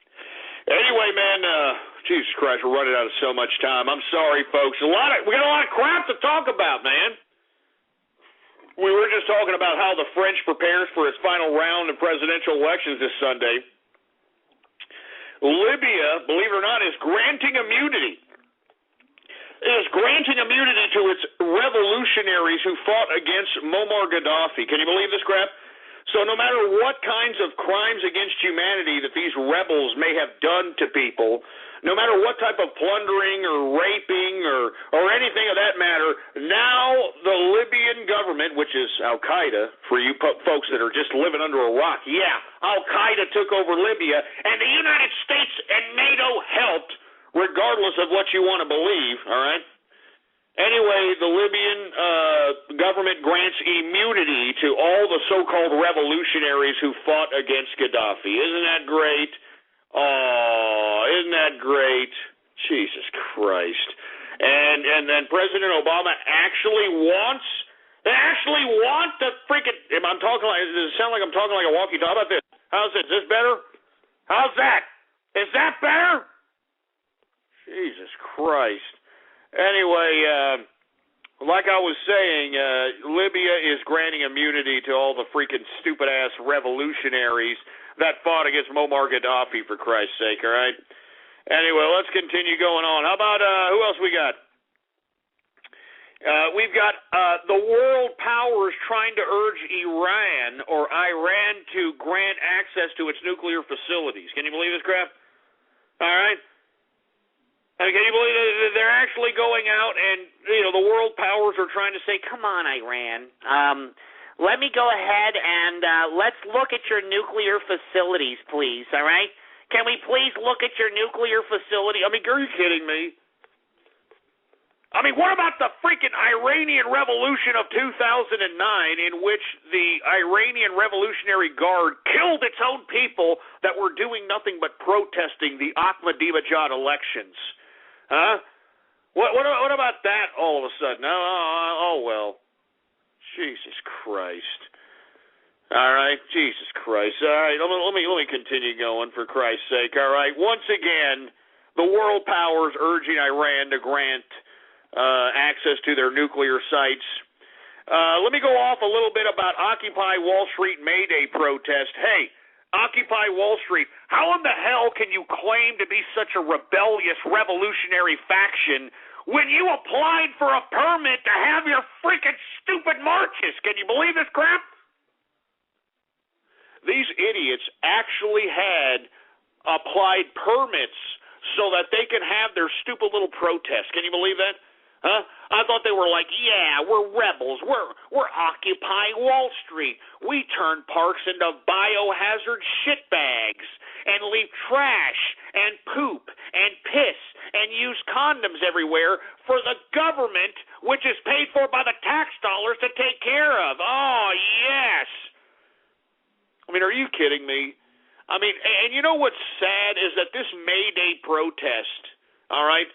Anyway, man, Jesus Christ, we're running out of so much time. I'm sorry, folks. We got a lot of crap to talk about, man. We were just talking about how the French prepares for its final round of presidential elections this Sunday. Libya, believe it or not, is granting immunity. It is granting immunity to its revolutionaries who fought against Muammar Gaddafi. Can you believe this crap? So no matter what kinds of crimes against humanity that these rebels may have done to people, no matter what type of plundering or raping or anything of that matter, now the Libyan government, which is Al-Qaeda, for you folks that are just living under a rock, yeah, Al-Qaeda took over Libya, and the United States and NATO helped, regardless of what you want to believe, all right? Anyway, the Libyan government grants immunity to all the so-called revolutionaries who fought against Gaddafi. Isn't that great? Oh, isn't that great? Jesus Christ. And then President Obama actually wants the freaking, does it sound like I'm talking like a walkie-talkie? How about this? How's this? Is this better? How's that? Is that better? Jesus Christ. Anyway, like I was saying, Libya is granting immunity to all the freaking stupid-ass revolutionaries that fought against Muammar Gaddafi, for Christ's sake, all right? Anyway, let's continue going on. How about, who else we got? We've got the world powers trying to urge Iran to grant access to its nuclear facilities. Can you believe this crap? All right? Can you believe that they're actually going out and the world powers are trying to say, come on, Iran, let me go ahead and let's look at your nuclear facilities, please, all right? Can we please look at your nuclear facility? I mean, are you kidding me? I mean, what about the freaking Iranian Revolution of 2009 in which the Iranian Revolutionary Guard killed its own people that were doing nothing but protesting the Ahmadinejad elections? Huh? What about that all of a sudden? Oh, well. Jesus Christ. All right, Jesus Christ. All right, let me continue going for Christ's sake. All right, once again, the world powers urging Iran to grant access to their nuclear sites. Let me go off a little bit about Occupy Wall Street May Day protest. Hey, Occupy Wall Street, how in the hell can you claim to be such a rebellious revolutionary faction when you applied for a permit to have your freaking stupid marches? Can you believe this crap? These idiots actually had applied permits so that they could have their stupid little protest. Can you believe that? Huh? I thought they were like, yeah, we're rebels. We're occupying Wall Street. We turn parks into biohazard shitbags and leave trash and poop and piss and use condoms everywhere for the government, which is paid for by the tax dollars to take care of. Oh, yes. I mean, are you kidding me? I mean, and you know what's sad is that this May Day protest, all right,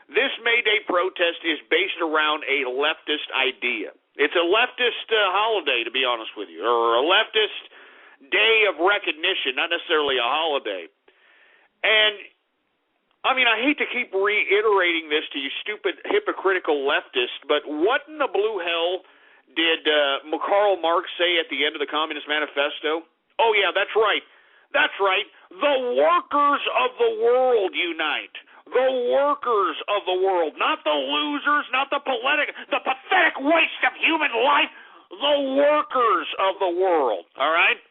this May Day protest is based around a leftist idea. It's a leftist holiday, to be honest with you, or a leftist day of recognition, not necessarily a holiday. And, I mean, I hate to keep reiterating this to you stupid, hypocritical leftists, but what in the blue hell did Karl Marx say at the end of the Communist Manifesto? Oh, yeah, that's right. That's right. The workers of the world unite. The workers of the world, not the losers, not the pathetic waste of human life, the workers of the world, all right?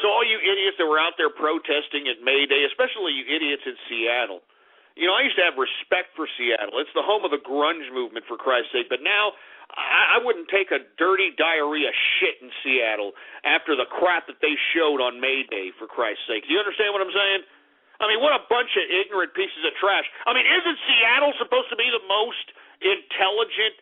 So all you idiots that were out there protesting at May Day, especially you idiots in Seattle, you know, I used to have respect for Seattle. It's the home of the grunge movement, for Christ's sake, but now I wouldn't take a dirty diarrhea shit in Seattle after the crap that they showed on May Day, for Christ's sake. Do you understand what I'm saying? I mean, what a bunch of ignorant pieces of trash. I mean, isn't Seattle supposed to be the most intelligent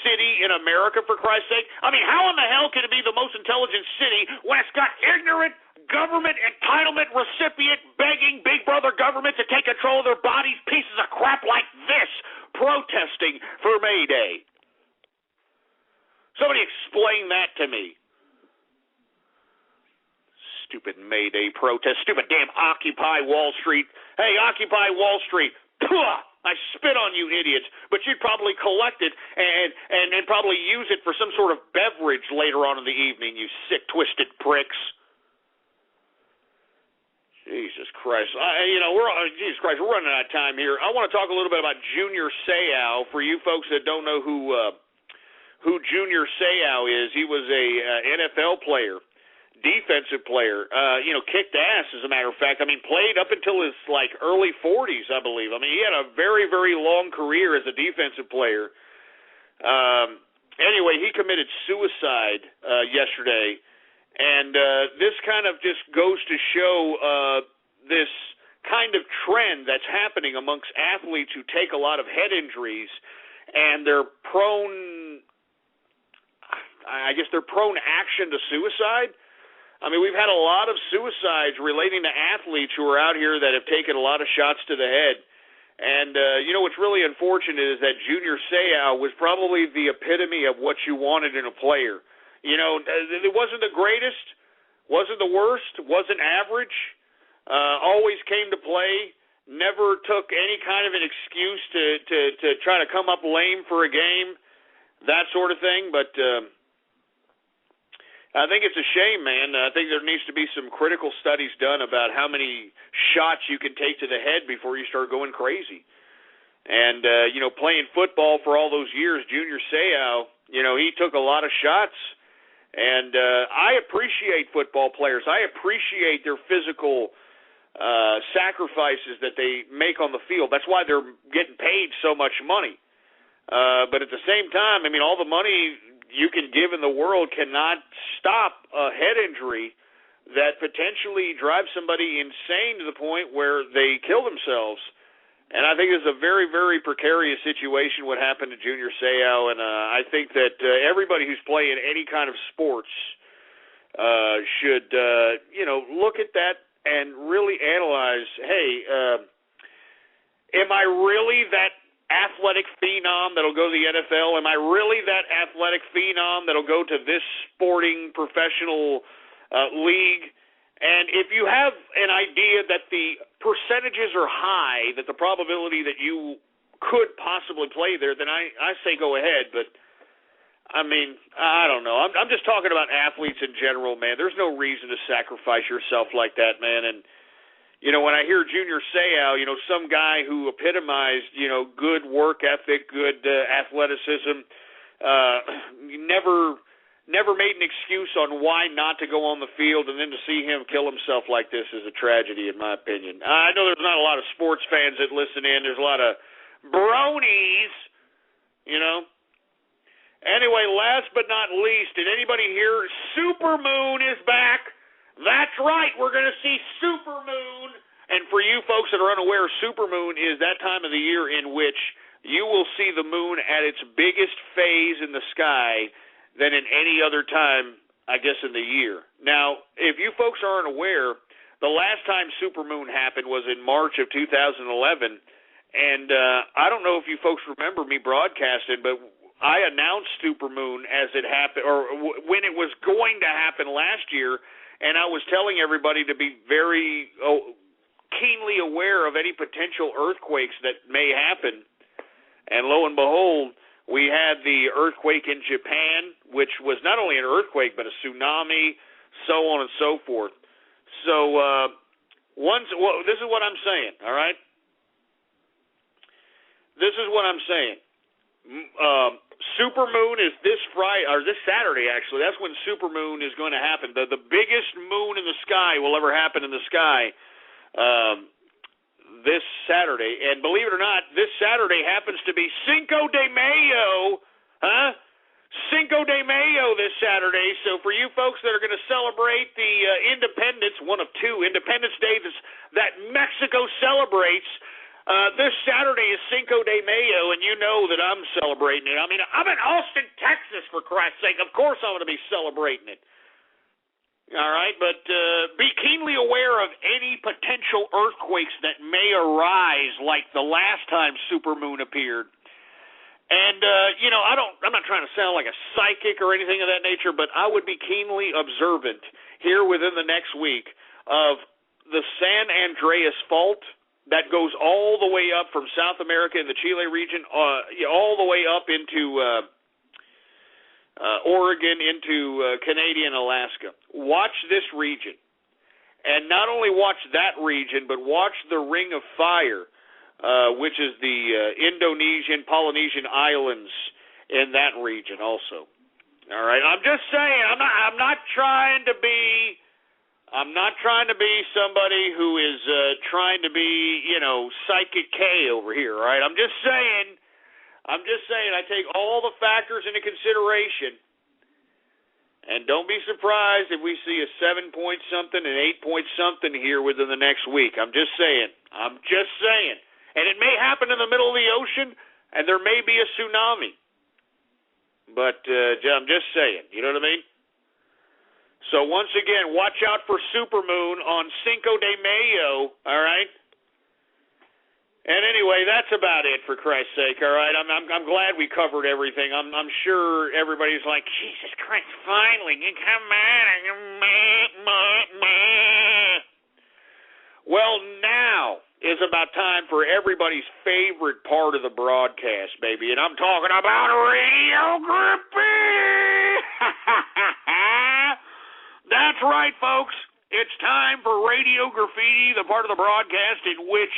city in America, for Christ's sake? I mean, how in the hell can it be the most intelligent city when it's got ignorant government entitlement recipient begging Big Brother government to take control of their bodies, pieces of crap like this, protesting for May Day? Somebody explain that to me. Stupid May Day protest, stupid damn Occupy Wall Street. Hey, Occupy Wall Street. I spit on you idiots, but you'd probably collect it and probably use it for some sort of beverage later on in the evening, you sick, twisted pricks. Jesus Christ. Jesus Christ, we're running out of time here. I want to talk a little bit about Junior Seau. For you folks that don't know who Junior Seau is, he was a NFL player. Defensive player, kicked ass, as a matter of fact. I mean, played up until his, early 40s, I believe. I mean, he had a very, very long career as a defensive player. Anyway, he committed suicide yesterday, and this kind of just goes to show this kind of trend that's happening amongst athletes who take a lot of head injuries, and they're prone action to suicide. I mean, we've had a lot of suicides relating to athletes who are out here that have taken a lot of shots to the head. And, what's really unfortunate is that Junior Seau was probably the epitome of what you wanted in a player. You know, it wasn't the greatest, wasn't the worst, wasn't average, always came to play, never took any kind of an excuse to try to come up lame for a game, that sort of thing. But I think it's a shame, man. I think there needs to be some critical studies done about how many shots you can take to the head before you start going crazy. And, playing football for all those years, Junior Seau, he took a lot of shots. And I appreciate football players. I appreciate their physical sacrifices that they make on the field. That's why they're getting paid so much money. But at the same time, I mean, all the money you can give in the world cannot stop a head injury that potentially drives somebody insane to the point where they kill themselves. And I think it's a very, very precarious situation what happened to Junior Seau, and I think that everybody who's playing any kind of sports should, look at that and really analyze, hey, am I really that athletic phenom that'll go to the NFL? Am I really that athletic phenom that'll go to this sporting professional league? And if you have an idea that the percentages are high, that the probability that you could possibly play there, then I say go ahead. But, I mean, I don't know. I'm just talking about athletes in general, man. There's no reason to sacrifice yourself like that, man. And, when I hear Junior Seau, some guy who epitomized, good work ethic, good athleticism, never made an excuse on why not to go on the field, and then to see him kill himself like this is a tragedy, in my opinion. I know there's not a lot of sports fans that listen in. There's a lot of bronies, Anyway, last but not least, did anybody hear Supermoon is back? That's right, we're going to see Supermoon. And for you folks that are unaware, Supermoon is that time of the year in which you will see the moon at its biggest phase in the sky than in any other time, I guess, in the year. Now, if you folks aren't aware, the last time Supermoon happened was in March of 2011, and I don't know if you folks remember me broadcasting, but I announced Supermoon as it happened, or when it was going to happen last year, and I was telling everybody to be very keenly aware of any potential earthquakes that may happen. And lo and behold, we had the earthquake in Japan, which was not only an earthquake, but a tsunami, so on and so forth. So this is what I'm saying, all right? This is what I'm saying. Supermoon is this Friday, or this Saturday, actually. That's when Supermoon is going to happen. The biggest moon in the sky will ever happen in the sky this Saturday. And believe it or not, this Saturday happens to be Cinco de Mayo, Cinco de Mayo this Saturday. So for you folks that are going to celebrate the Independence, one of two Independence Day that Mexico celebrates, this Saturday is Cinco de Mayo, and you know that I'm celebrating it. I mean, I'm in Austin, Texas, for Christ's sake. Of course I'm going to be celebrating it. All right, but be keenly aware of any potential earthquakes that may arise, like the last time Supermoon appeared. And I'm not trying to sound like a psychic or anything of that nature, but I would be keenly observant here within the next week of the San Andreas Fault that goes all the way up from South America in the Chile region, all the way up into Oregon, into Canadian Alaska. Watch this region. And not only watch that region, but watch the Ring of Fire, which is the Indonesian, Polynesian islands in that region also. All right, I'm just saying, I'm not trying to be somebody who is trying to be, Psychic K over here, all right? I'm just saying I take all the factors into consideration. And don't be surprised if we see a 7-point-something and 8-point-something here within the next week. I'm just saying. And it may happen in the middle of the ocean, and there may be a tsunami. But I'm just saying. You know what I mean? So once again, watch out for Supermoon on Cinco de Mayo, all right? And anyway, that's about it, for Christ's sake, all right? I'm glad we covered everything. I'm sure everybody's like, Jesus Christ, finally, come on. Well, now is about time for everybody's favorite part of the broadcast, baby, and I'm talking about radiography. That's right, folks. It's time for Radio Graffiti, the part of the broadcast in which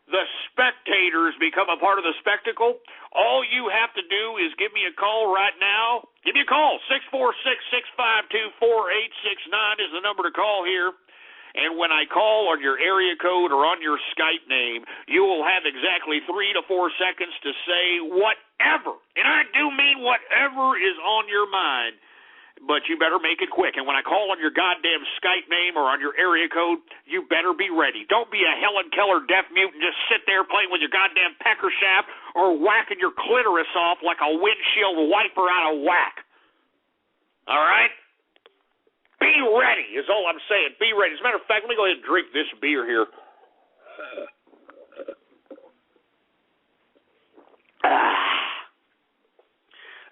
the spectators become a part of the spectacle. All you have to do is give me a call right now. Give me a call. 646-652-4869 is the number to call here. And when I call on your area code or on your Skype name, you will have exactly 3 to 4 seconds to say whatever, and I do mean whatever is on your mind. But you better make it quick. And when I call on your goddamn Skype name or on your area code, you better be ready. Don't be a Helen Keller deaf mute and just sit there playing with your goddamn pecker shaft or whacking your clitoris off like a windshield wiper out of whack. All right? Be ready is all I'm saying. Be ready. As a matter of fact, let me go ahead and drink this beer here.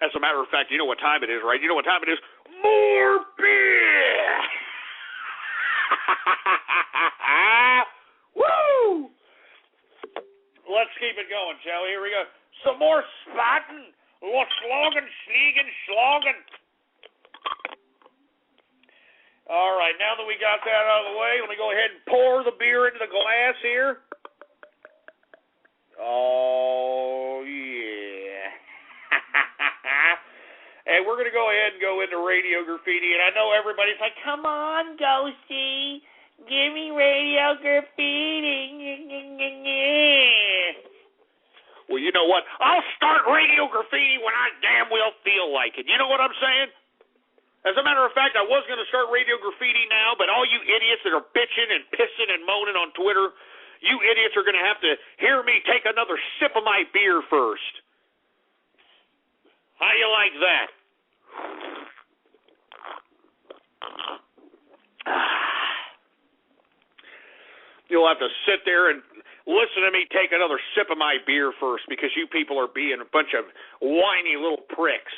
As a matter of fact, you know what time it is, right? You know what time it is? More beer! Woo! Let's keep it going, shall we? Here we go. Some more spotting. Slogan, Schliegen, Schlagen. All right, now that we got that out of the way, let me go ahead and pour the beer into the glass here. Oh, yeah. And we're going to go ahead and go into Radio Graffiti. And I know everybody's like, come on, Ghosty. Give me Radio Graffiti. Well, you know what? I'll start Radio Graffiti when I damn well feel like it. You know what I'm saying? As a matter of fact, I was going to start Radio Graffiti now, but all you idiots that are bitching and pissing and moaning on Twitter, you idiots are going to have to hear me take another sip of my beer first. How you like that? You'll have to sit there and listen to me take another sip of my beer first because you people are being a bunch of whiny little pricks.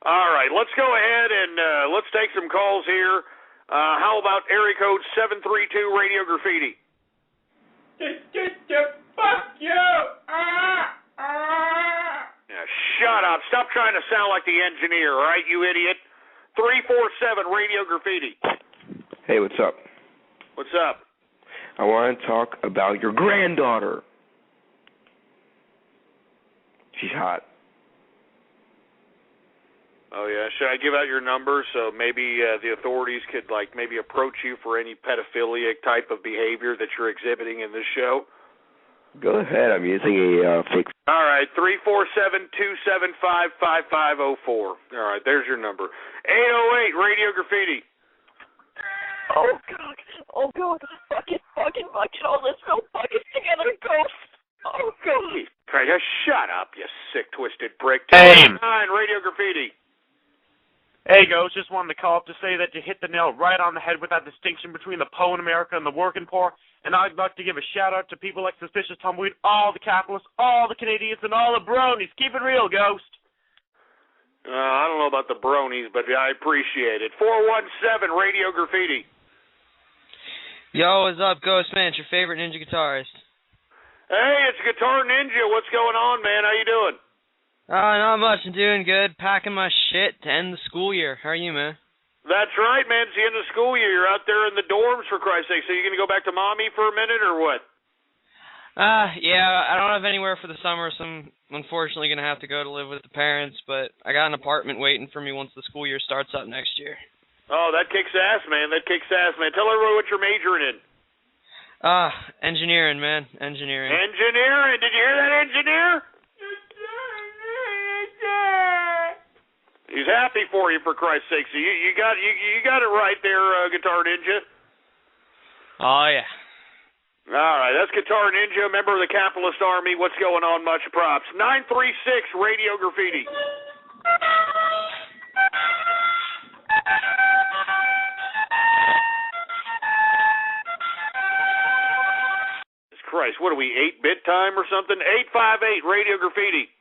All right, let's go ahead and let's take some calls here. How about area code 732 Radio Graffiti? Fuck you! Yeah, shut up. Stop trying to sound like the engineer, all right, you idiot? 347 Radio Graffiti. Hey, what's up? What's up? I want to talk about your granddaughter. She's hot. Oh, yeah. Should I give out your number so maybe the authorities could, like, maybe approach you for any pedophilic type of behavior that you're exhibiting in this show? Go ahead. I'm using a fake. All right. 347-275-5504. All right. There's your number. 808 Radio Graffiti. Oh, God. Oh, God. Fucking. Oh, let's go fucking together, Ghost. Oh, God. Shut up, you sick, twisted prick. Hey. 289 Radio Graffiti. Hey, Ghost, just wanted to call up to say that you hit the nail right on the head with that distinction between the poor in America and the working poor. And I'd like to give a shout-out to people like Suspicious Tumbleweed, all the capitalists, all the Canadians, and all the bronies. Keep it real, Ghost. I don't know about the bronies, but I appreciate it. 417 Radio Graffiti. Yo, what's up, Ghost, man? It's your favorite ninja guitarist. Hey, it's Guitar Ninja. What's going on, man? How you doing? Not much. I'm doing good. Packing my shit to end the school year. How are you, man? That's right, man. It's the end of the school year. You're out there in the dorms, for Christ's sake. So you going to go back to mommy for a minute, or what? Yeah, I don't have anywhere for the summer, so I'm unfortunately going to have to go to live with the parents, but I got an apartment waiting for me once the school year starts up next year. Oh, that kicks ass, man. That kicks ass, man. Tell everyone what you're majoring in. Engineering, man. Engineering. Engineering? Did you hear that, engineer? He's happy for you, for Christ's sake. So you got it right there, Guitar Ninja. Oh, yeah. All right, that's Guitar Ninja, member of the Capitalist Army. What's going on? Much props. 936 Radio Graffiti. Christ, what are we, 8-bit time or something? 858 Radio Graffiti.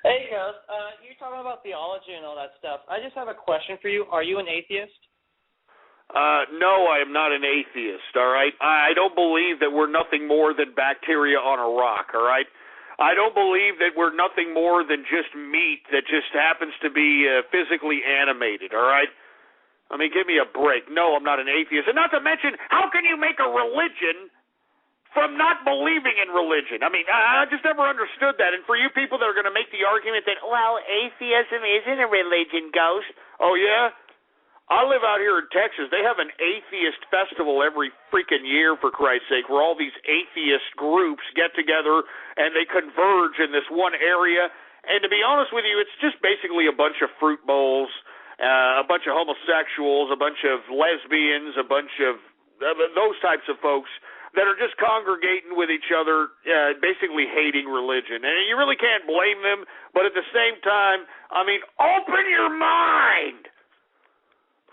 Hey, guys. You're talking about theology and all that stuff. I just have a question for you. Are you an atheist? No, I am not an atheist, all right? I don't believe that we're nothing more than bacteria on a rock, all right? I don't believe that we're nothing more than just meat that just happens to be physically animated, all right? I mean, give me a break. No, I'm not an atheist. And not to mention, how can you make a religion from not believing in religion? I mean, I just never understood that. And for you people that are going to make the argument that, well, atheism isn't a religion, Ghost. Oh, yeah? I live out here in Texas. They have an atheist festival every freaking year, for Christ's sake, where all these atheist groups get together and they converge in this one area. And to be honest with you, it's just basically a bunch of fruit bowls, a bunch of homosexuals, a bunch of lesbians, a bunch of those types of folks that are just congregating with each other, basically hating religion. And you really can't blame them, but at the same time, I mean, open your mind!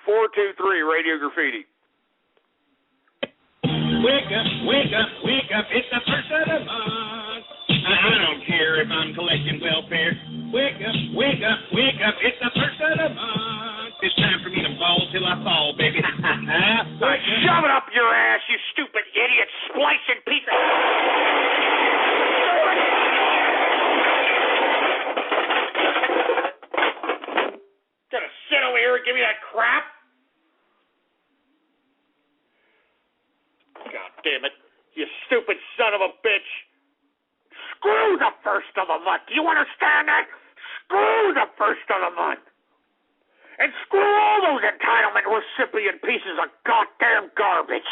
423 Radio Graffiti. Wake up, wake up, wake up. It's the first of the month. I don't care if I'm collecting welfare. Wake up, wake up, wake up. It's the first of the month. It's time for me to ball till I fall, baby. Shove it up your ass, you stupid idiot, splicing piece of... Gonna sit over here and give me that crap? God damn it, you stupid son of a bitch. Screw the first of the month. Do you understand that? Screw the first of the month. And screw all those entitlement recipient pieces of goddamn garbage.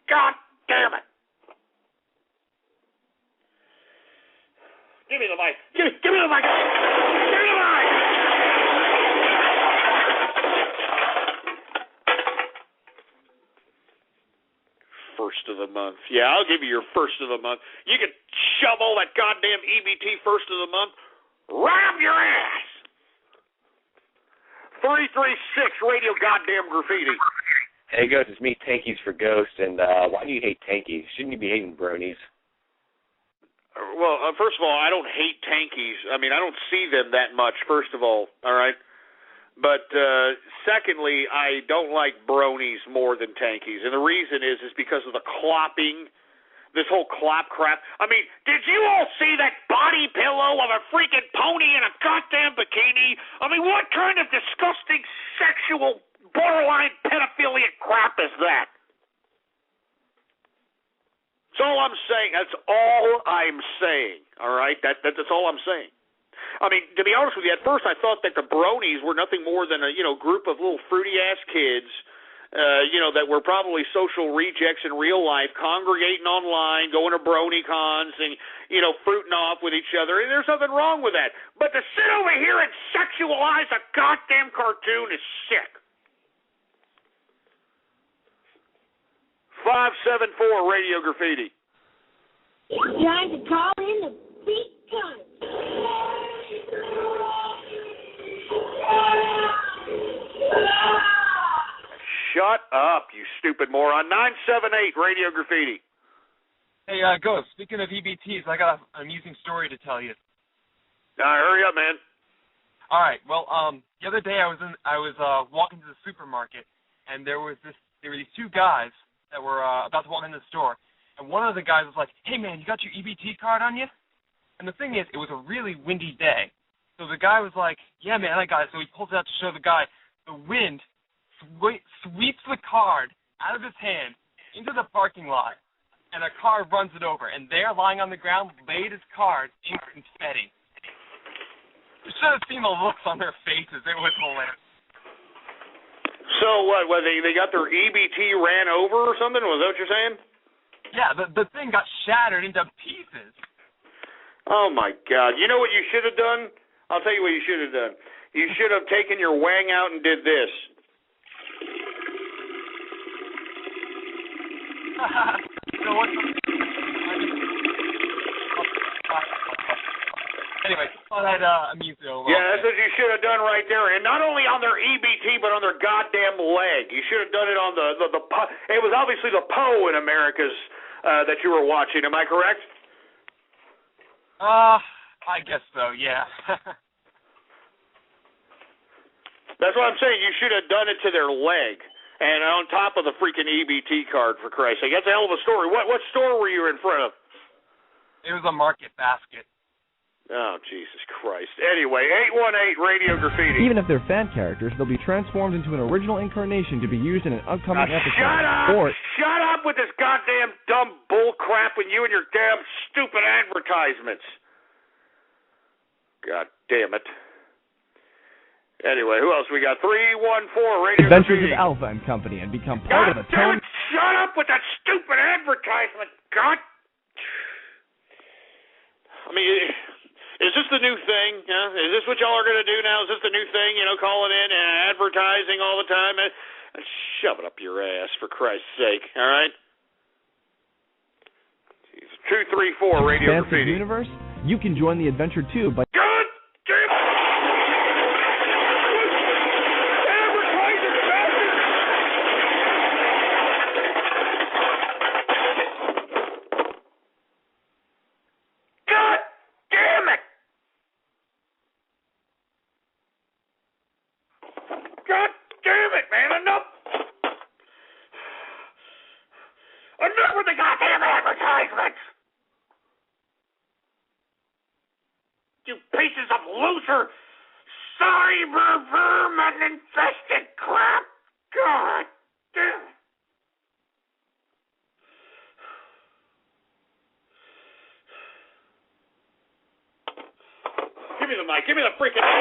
God damn it. Give me the mic. Give me the mic. Give me the mic. First of the month. Yeah, I'll give you your first of the month. You can shove all that goddamn EBT first of the month right up your ass. 336 Radio Goddamn Graffiti. Hey, Ghost, it's me, Tankies for Ghost, and why do you hate Tankies? Shouldn't you be hating bronies? Well, first of all, I don't hate tankies. I mean, I don't see them that much, first of all right? But secondly, I don't like bronies more than tankies. And the reason is because of the clopping, this whole clop crap. I mean, did you all see that body pillow of a freaking pony in a goddamn bikini? I mean, what kind of disgusting sexual borderline pedophilic crap is that? That's all I'm saying. That's all I'm saying. All right? That's all I'm saying. I mean, to be honest with you, at first I thought that the bronies were nothing more than a group of little fruity-ass kids, that were probably social rejects in real life, congregating online, going to brony cons and, fruiting off with each other. And there's nothing wrong with that. But to sit over here and sexualize a goddamn cartoon is sick. 574 Radio Graffiti. It's time to call in the beat gun. Shut up, you stupid moron. 978 Radio Graffiti. Hey, Ghost, speaking of EBTs, I got an amusing story to tell you. Hurry up, man. All right. Well, the other day I was walking to the supermarket, and there were these two guys that were about to walk into the store, and one of the guys was like, "Hey, man, you got your EBT card on you?" And the thing is, it was a really windy day, so the guy was like, "Yeah, man, I got it." So he pulls it out to show the guy. The wind sweeps the card out of his hand into the parking lot, and a car runs it over, and there, lying on the ground, laid his card in confetti. You should have seen the looks on their faces. It was hilarious. So what? They got their EBT ran over or something? Was that what you're saying? Yeah, the thing got shattered into pieces. Oh my God! You know what you should have done? I'll tell you what you should have done. You should have taken your wang out and did this. Anyway, thought I'd amuse you a little. Yeah, that's what you should have done right there, and not only on their EBT, but on their goddamn leg. You should have done it on the it was obviously the Poe in America's that you were watching. Am I correct? I guess so. Yeah. That's what I'm saying. You should have done it to their leg, and on top of the freaking EBT card, for Christ's sake. That's a hell of a story. What store were you in front of? It was a Market Basket. Oh, Jesus Christ. Anyway, 818 Radio Graffiti. Even if they're fan characters, they'll be transformed into an original incarnation to be used in an upcoming episode. Shut up! Shut up with this goddamn dumb bull crap and you and your damn stupid advertisements. God damn it. Anyway, who else we got? 314 Radio Adventures Graffiti. of Alpha and Company and become part of God the damn Tone. it! Shut up with that stupid advertisement, God! I mean, is this the new thing? Huh? Is this what y'all are going to do now? Is this the new thing, calling in and advertising all the time? Shove it up your ass, for Christ's sake, all right? 234 Radio Expansive Graffiti. universe? You can join the adventure too by... God damn it! God damn it! God damn it, man! Enough! Enough with the goddamn advertisements! You pieces of looser, cyber-vermin-infested crap! God damn it! Give me the mic. Give me the freaking mic.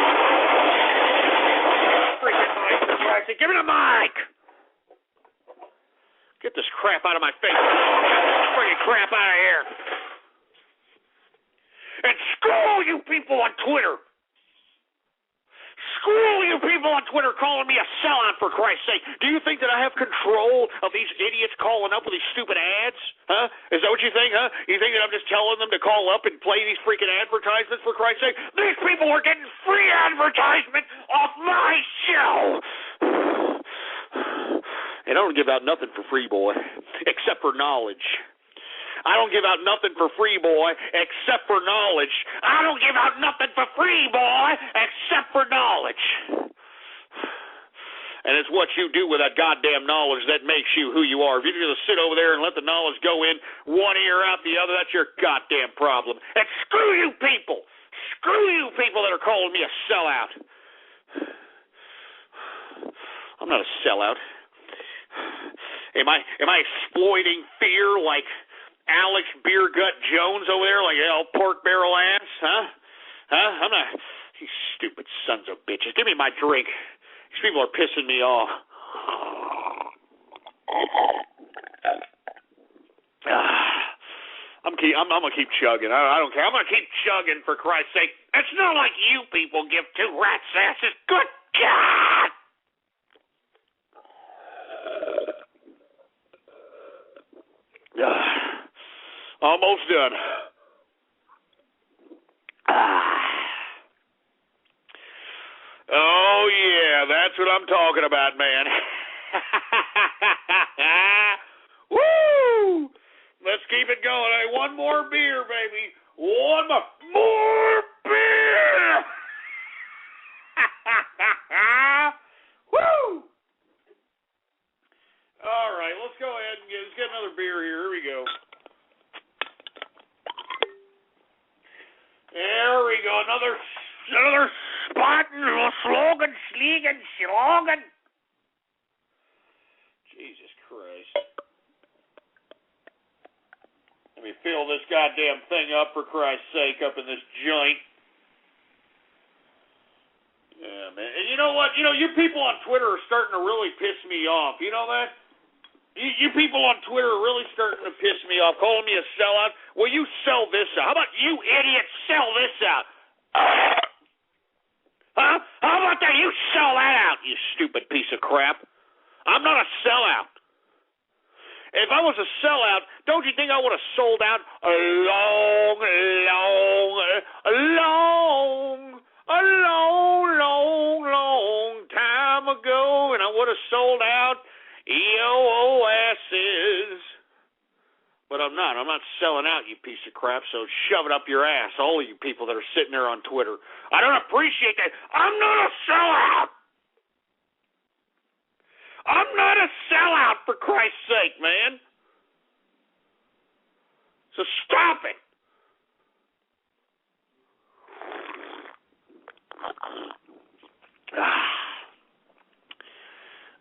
For Christ's sake. Give me the mic! Get this crap out of my face. Freaking crap out of here. And screw you people on Twitter. Screw you people on Twitter calling me a sellout, for Christ's sake. Do you think that I have control of these idiots calling up with these stupid ads? Huh? Is that what you think, huh? You think that I'm just telling them to call up and play these freaking advertisements, for Christ's sake? These people are getting free advertisement off my show. And I don't give out nothing for free, boy, except for knowledge. I don't give out nothing for free, boy, except for knowledge. I don't give out nothing for free, boy, except for knowledge. And it's what you do with that goddamn knowledge that makes you who you are. If you're going to sit over there and let the knowledge go in one ear out the other, that's your goddamn problem. And screw you people. Screw you people that are calling me a sellout. I'm not a sellout. Am I exploiting fear like Alex Beer Gut Jones over there, like pork barrel ass, huh? I'm not. You stupid sons of bitches. Give me my drink. These people are pissing me off. I'm gonna keep chugging. I don't care. I'm gonna keep chugging, for Christ's sake. It's not like you people give two rats' asses. Good God! Almost done. Oh, yeah, that's what I'm talking about, man. Woo! Let's keep it going. Hey, one more beer, baby. One more beer! Woo! All right, let's go ahead and get another beer here. Here we go. There we go. Another spot and slogan. Jesus Christ. Let me fill this goddamn thing up, for Christ's sake, up in this joint. Yeah, man. And you know what? You people on Twitter are starting to really piss me off. You know that? You people on Twitter are really starting to piss me off, calling me a sellout. Well, you sell this out. How about you idiots sell this out? Huh? How about that? You sell that out, you stupid piece of crap. I'm not a sellout. If I was a sellout, don't you think I would have sold out a long time ago, and I would have sold out EOOSs. But I'm not. I'm not selling out, you piece of crap, so shove it up your ass, all of you people that are sitting there on Twitter. I don't appreciate that. I'm not a sellout. I'm not a sellout, for Christ's sake, man. So stop it.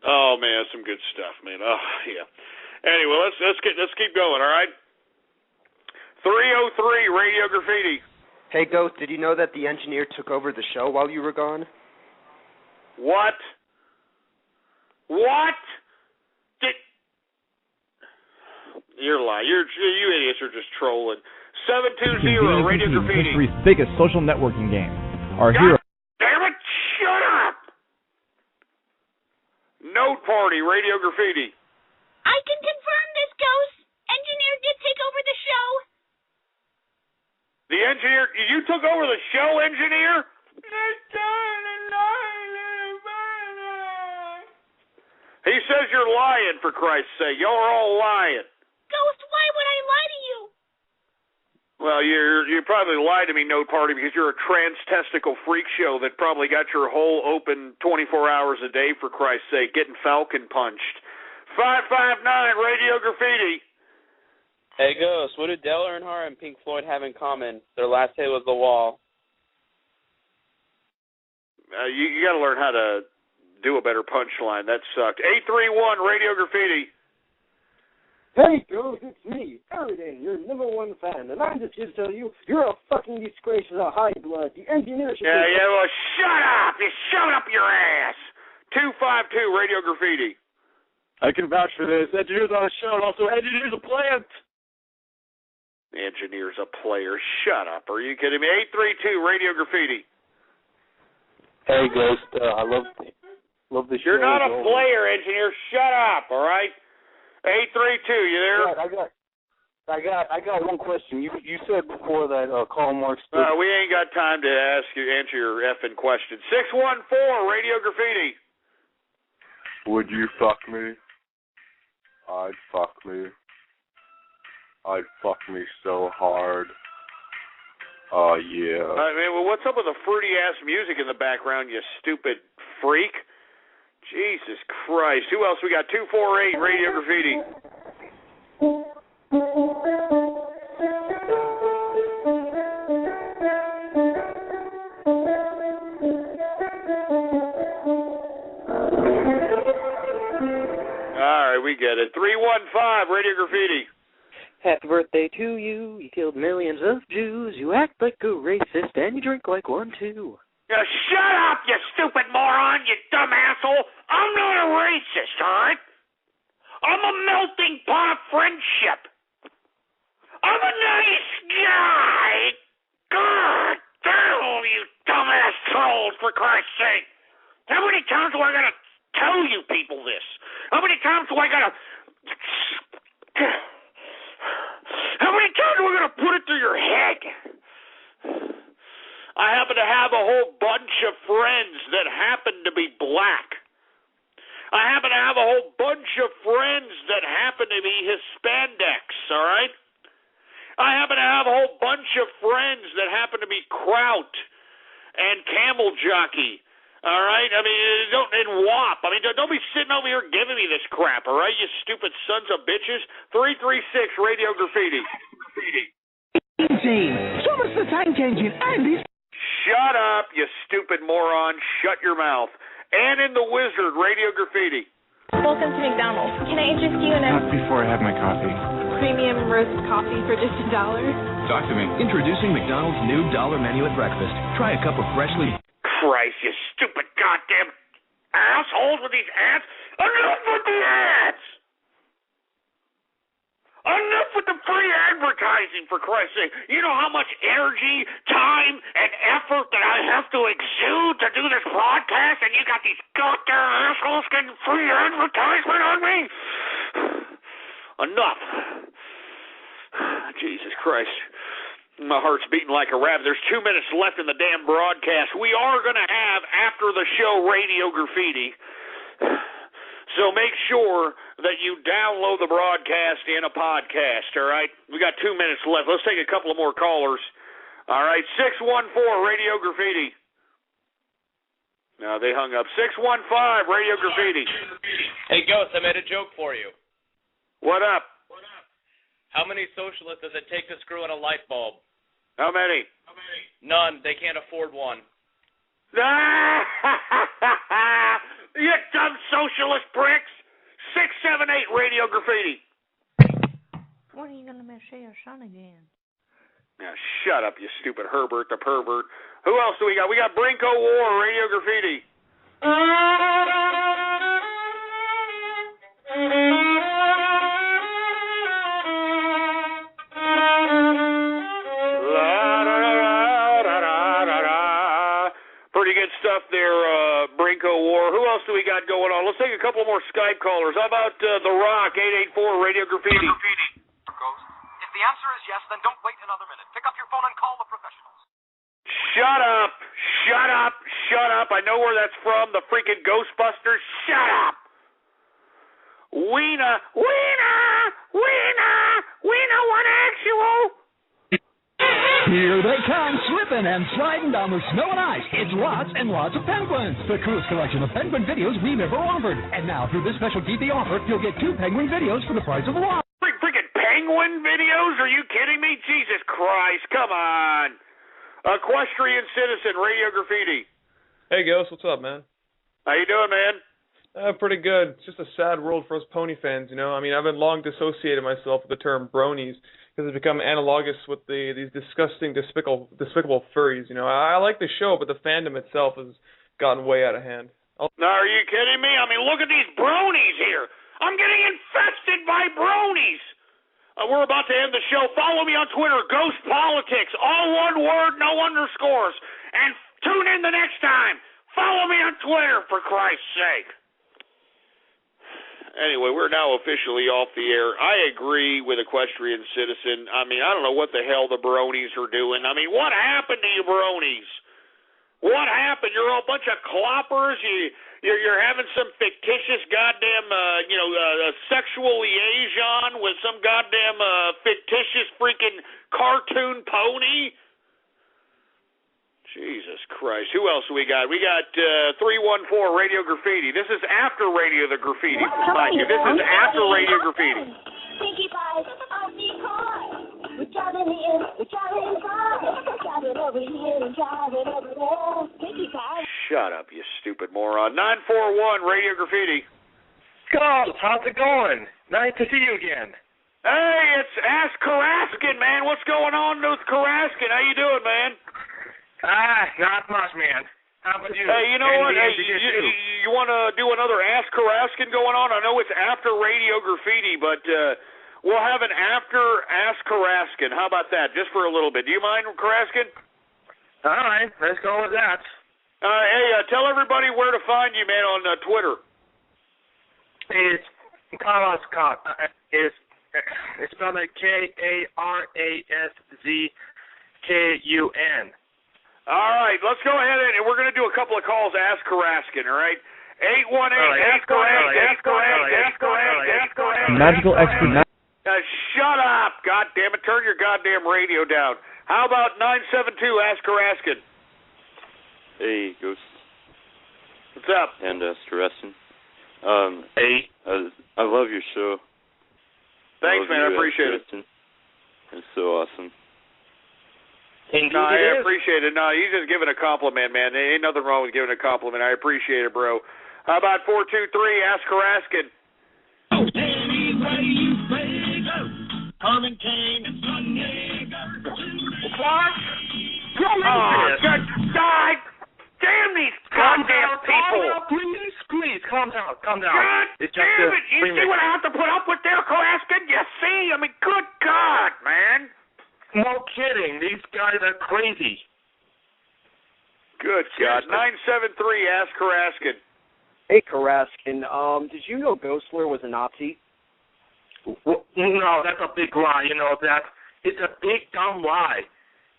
Oh man, some good stuff, man. Oh yeah. Anyway, let's keep going. All right. 303 Radio Graffiti. Hey Ghost, did you know that the engineer took over the show while you were gone? What? What? You're lying. You idiots are just trolling. 720 Radio Graffiti. History's biggest social networking game. Our God hero. damn it! Shut up! Note Party, Radio Graffiti. I can confirm this, Ghost. Engineer did take over the show. The engineer, you took over the show, engineer? He says you're lying, for Christ's sake. Y'all are all lying. Ghost, why would I lie to you? Well, you probably lied to me, Note Party, because you're a trans-testicle freak show that probably got your hole open 24 hours a day, for Christ's sake, getting falcon punched. 559 Radio Graffiti. Hey, Ghost, what do Dale Earnhardt and Pink Floyd have in common? Their last hit was The Wall. You got to learn how to do a better punchline. That sucked. 831 Radio Graffiti. Hey, Ghost, it's me, Eridan, your #1 fan, and I'm just here to tell you, you're a fucking disgrace to the high blood. The engineer should... Yeah, well, shut up! You shut up your ass! 252 Radio Graffiti. I can vouch for this. Engineer's on a show, and also Engineer's a plant. Engineer's a player. Shut up. Are you kidding me? 832 Radio Graffiti. Hey, Ghost, I love the show. You're not a player, Engineer. Shut up, all right? 832, you there? I got one question. You said before that Karl Marx... we ain't got time to answer your effing question. 614 Radio Graffiti. Would you fuck me? I'd fuck me. I'd fuck me so hard. Oh, yeah. I mean, well, what's up with the fruity-ass music in the background, you stupid freak? Jesus Christ. Who else we got? 248 Radio Graffiti. All right, we get it. 315 Radio Graffiti. Happy birthday to you. You killed millions of Jews. You act like a racist and you drink like one too. Yeah, shut up, you stupid moron, you dumb asshole. I'm not a racist, all right? I'm a melting pot of friendship. I'm a nice guy. God damn, you dumbass trolls, for Christ's sake. How many times do I gotta tell you people this? How many times do I gotta... How many times are we going to put it through your head? I happen to have a whole bunch of friends that happen to be black. I happen to have a whole bunch of friends that happen to be Hispanics, all right? I happen to have a whole bunch of friends that happen to be Kraut and Camel Jockey, all right? I mean, and WAP. I mean, don't be sitting over here giving me this crap, all right, you stupid sons of bitches? 336 Radio Graffiti. So much the time changing, and Shut up, you stupid moron. Shut your mouth. And in the Wizard, Radio Graffiti. Welcome to McDonald's. Can I interest you in a Not before I have my coffee. premium roast coffee for just $1? Talk to me. Introducing McDonald's new $1 menu at breakfast. Try a cup of freshly... Christ, you stupid goddamn assholes with these ads. Enough with the ads! Enough with the free advertising, for Christ's sake. You know how much energy, time, and effort that I have to exude to do this broadcast, and you got these goddamn assholes getting free advertisement on me? Enough. Jesus Christ. My heart's beating like a rabbit. There's 2 minutes left in the damn broadcast. We are going to have, after the show, Radio Graffiti. So make sure that you download the broadcast in a podcast, all right? We got 2 minutes left. Let's take a couple of more callers. All right, 614 Radio Graffiti. No, they hung up. 615 Radio Graffiti. Hey, Ghost, I made a joke for you. What up? How many socialists does it take to screw in a light bulb? How many? None. They can't afford one. You dumb socialist pricks! 678 Radio Graffiti. When are you going to miss your son again? Now, shut up, you stupid Herbert the pervert. Who else do we got? We got Brinko War, Radio Graffiti. Pretty good stuff there, Brinko War. Who else do we got going on? Let's take a couple more Skype callers. How about The Rock, 884 Radio Graffiti? If the answer is yes, then don't wait another minute. Pick up your phone and call the professionals. Shut up! Shut up! Shut up! I know where that's from. The freaking Ghostbusters. Shut up! Weena! Weena! Weena! Weena, one actual! Here they come, slipping and sliding down the snow and ice. It's lots and lots of penguins. The coolest collection of penguin videos we've ever offered. And now, through this special TV offer, you'll get 2 penguin videos for the price of 1. Freaking penguin videos? Are you kidding me? Jesus Christ, come on. Equestrian Citizen, Radio Graffiti. Hey, Ghost, what's up, man? How you doing, man? Pretty good. It's just a sad world for us pony fans, you know? I mean, I've been long dissociated myself with the term bronies because it's become analogous with these disgusting, despicable furries, you know? I like the show, but the fandom itself has gotten way out of hand. Now, are you kidding me? I mean, look at these bronies here. I'm getting infested by bronies. We're about to end the show. Follow me on Twitter, Ghost Politics, all one word, no underscores. And tune in the next time. Follow me on Twitter, for Christ's sake. Anyway, we're now officially off the air. I agree with Equestrian Citizen. I mean, I don't know what the hell the bronies are doing. I mean, what happened to you bronies? What happened? You're all a bunch of cloppers. You're having some fictitious goddamn, sexual liaison with some goddamn fictitious freaking cartoon pony. Jesus Christ. Who else do we got? We got 314 Radio Graffiti. This is after Radio the Graffiti. Mind you, this is after Radio Graffiti. Pinkie Pie, on the car. We're driving in, we're driving far. We're driving over here and driving over there. Pinkie Pie. Shut up, you stupid moron. 941 Radio Graffiti. Ghost, how's it going? Nice to see you again. Hey, it's Ask Karaskin, man. What's going on with Karaskin? How you doing, man? Not much, man. How about you? Hey, you know what? Hey, you want to do another Ask Karaskin going on? I know it's after Radio Graffiti, but we'll have an after Ask Karaskin. How about that? Just for a little bit. Do you mind, Karaskin? All right, let's go with that. Hey, tell everybody where to find you, man, on Twitter. It's Carlos Scott. It's spelled like Karaskin. All right, let's go ahead and we're going to do a couple of calls to Ask Karaskin, all right? 818, Ask Karaskin. Magical expert. Shut up, God damn it. Turn your goddamn radio down. How about 972, Ask Karaskin? Hey, Ghost. What's up? And Karaskin. Hey. I love your show. Thanks, man. I appreciate it. It's so awesome. No, I appreciate it. No, he's just giving a compliment, man. There ain't nothing wrong with giving a compliment. I appreciate it, bro. How about 423, Ask Karaskin? Oh, anyway, you may go. Carmen Kane and Sunday What? Oh, good God! Damn these goddamn people! Please, calm down. God damn it! You see what I have to put up with there, Karaskin? You see? I mean, good God, man. No kidding. These guys are crazy. Good God. 973, Ask Karaskin. Hey, Karaskin. Did you know Ghostler was a Nazi? No, that's a big lie. You know that. It's a big, dumb lie.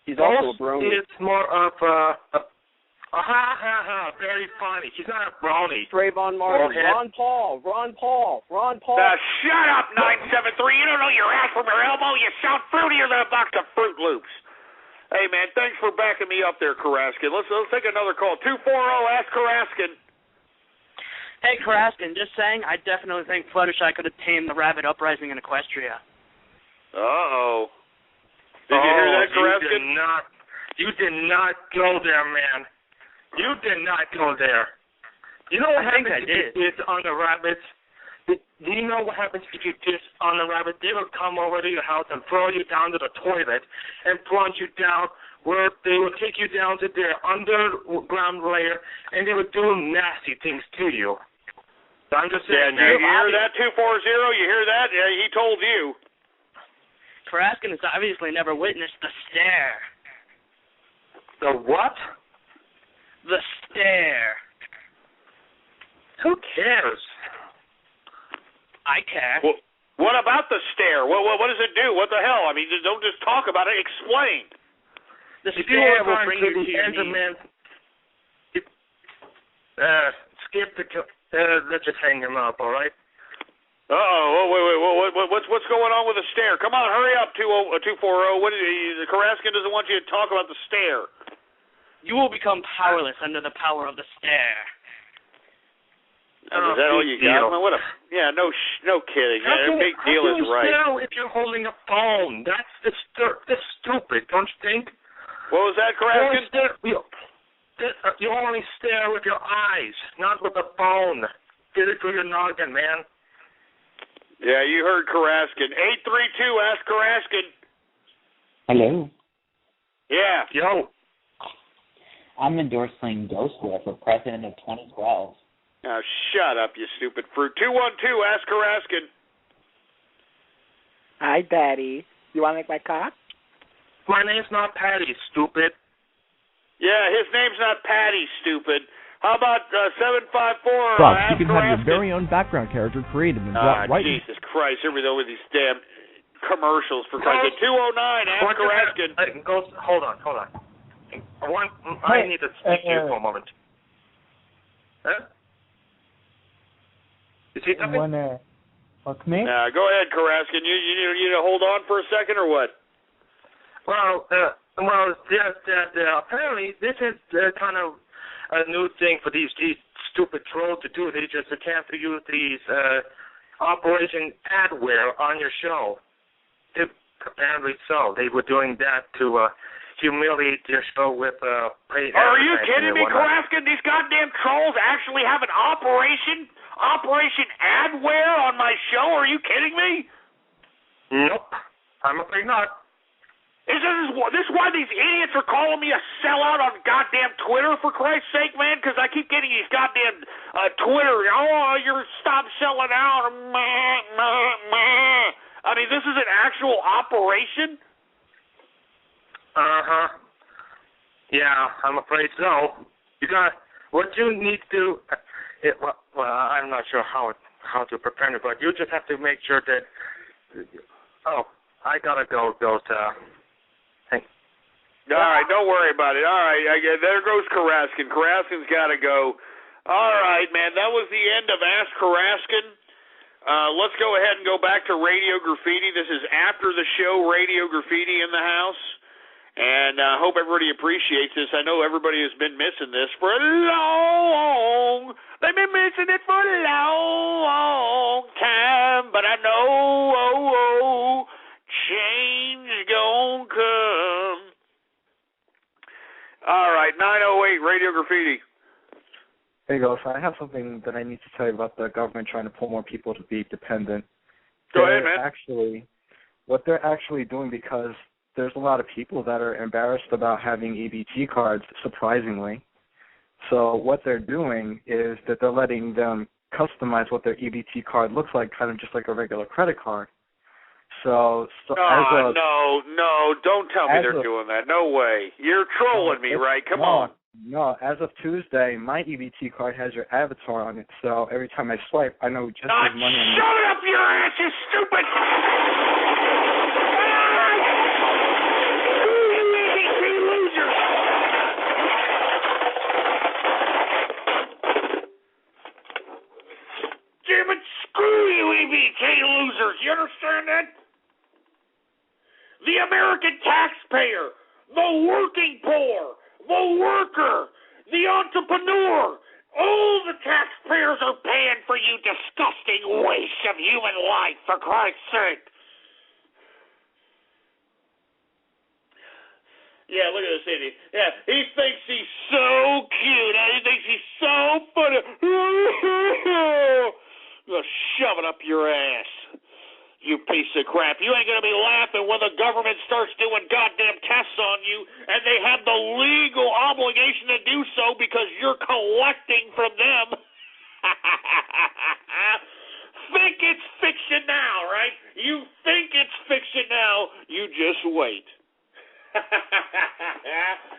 He's also a brony. It's more of very funny. He's not a brony. Trayvon Martin. Ron Paul. Shut up, 973. You don't know your ass from your elbow. You sound fruitier than a box of Fruit Loops. Hey, man, thanks for backing me up there, Karaskin. Let's take another call. 240, Ask Karaskin. Hey, Karaskin, just saying, I definitely think Fluttershy could have tamed the rabbit uprising in Equestria. Uh-oh. Did you hear that, Karaskin? You did not go there, man. You did not go there. You know what happens if you piss on the rabbits? Do you know what happens if you piss on the rabbit? They will come over to your house and throw you down to the toilet and plunge you down where they would take you down to their underground layer and they would do nasty things to you. I'm just saying. Yeah, you hear that, 240? You hear that? Yeah, he told you. Karaskin has obviously never witnessed the stare. The what? The stare. Who cares? I care. Well, what about the stare? What does it do? What the hell? I mean, don't just talk about it. Explain. The stare will bring you to your knees. Skip the... let's just hang him up, all right? Wait. What's going on with the stare? Come on, hurry up, 240. Karaskin doesn't want you to talk about the stare. You will become powerless under the power of the stare. Is that all you got? Man, no kidding. Big deal is right. How can you if you're holding a phone? That's stupid, don't you think? What was that, Karaskin? You only stare with your eyes, not with a phone. Get it through your noggin, man. Yeah, you heard Karaskin. 832, ask Karaskin. Hello. Yeah. Yo. I'm endorsing Ghostware for president of 2012. Now, shut up, you stupid fruit. 212, ask Karaskin. Hi, Daddy. You want to make my cock? My name's not Patty, stupid. Yeah, his name's not Patty, stupid. How about 754? Rob, you ask can have your Karaskin. very own background character created and brought right. Jesus Christ! Here we go with these damn commercials for Christ's sake. 209, ask Karaskin. Hold on. I need to speak to you for a moment. Huh? Is he talking? What's me? Go ahead, Karaskin. You need to hold on for a second, or what? Well, apparently this is kind of a new thing for these stupid trolls to do. They just attempt to use these Operation Adware on your show. Apparently so. They were doing that to humiliate your show with paid. Are you kidding me, Karaskin? These goddamn trolls actually have an Operation Adware on my show? Are you kidding me? Nope. I'm afraid not. Is this why these idiots are calling me a sellout on goddamn Twitter, for Christ's sake, man? Because I keep getting these goddamn Twitter, you're stop selling out. I mean, this is an actual operation? Uh-huh. Yeah, I'm afraid so. What you need to do, I'm not sure how to prevent it, but you just have to make sure that, I gotta go All right, don't worry about it. All right, there goes Karaskin. Karaskin's got to go. All right, man, that was the end of Ask Karaskin. Let's go ahead and go back to Radio Graffiti. This is after the show, Radio Graffiti in the house. And I hope everybody appreciates this. I know everybody has been missing this for a long. They've been missing it for a long time. But I know change gonna come. All right, 908, Radio Graffiti. Hey, guys, I have something that I need to tell you about the government trying to pull more people to be dependent. Go ahead, man. What they're actually doing, because there's a lot of people that are embarrassed about having EBT cards, surprisingly. So what they're doing is that they're letting them customize what their EBT card looks like, kind of just like a regular credit card. No, don't tell me they're doing that. No way. You're trolling me, right? Come on. No, as of Tuesday, my EBT card has your avatar on it, so every time I swipe, I know just as money on it. Shut up your ass, you stupid! Damn it, screw you, EBT losers! You understand that? The American taxpayer, the working poor, the worker, the entrepreneur, all the taxpayers are paying for you disgusting waste of human life, for Christ's sake. Yeah, look at this idiot. Yeah, he thinks he's so cute. He thinks he's so funny. Shove it up your ass. you piece of crap. You ain't going to be laughing when the government starts doing goddamn tests on you, and they have the legal obligation to do so because you're collecting from them. Think it's fiction now, right? You think it's fiction now. You just wait.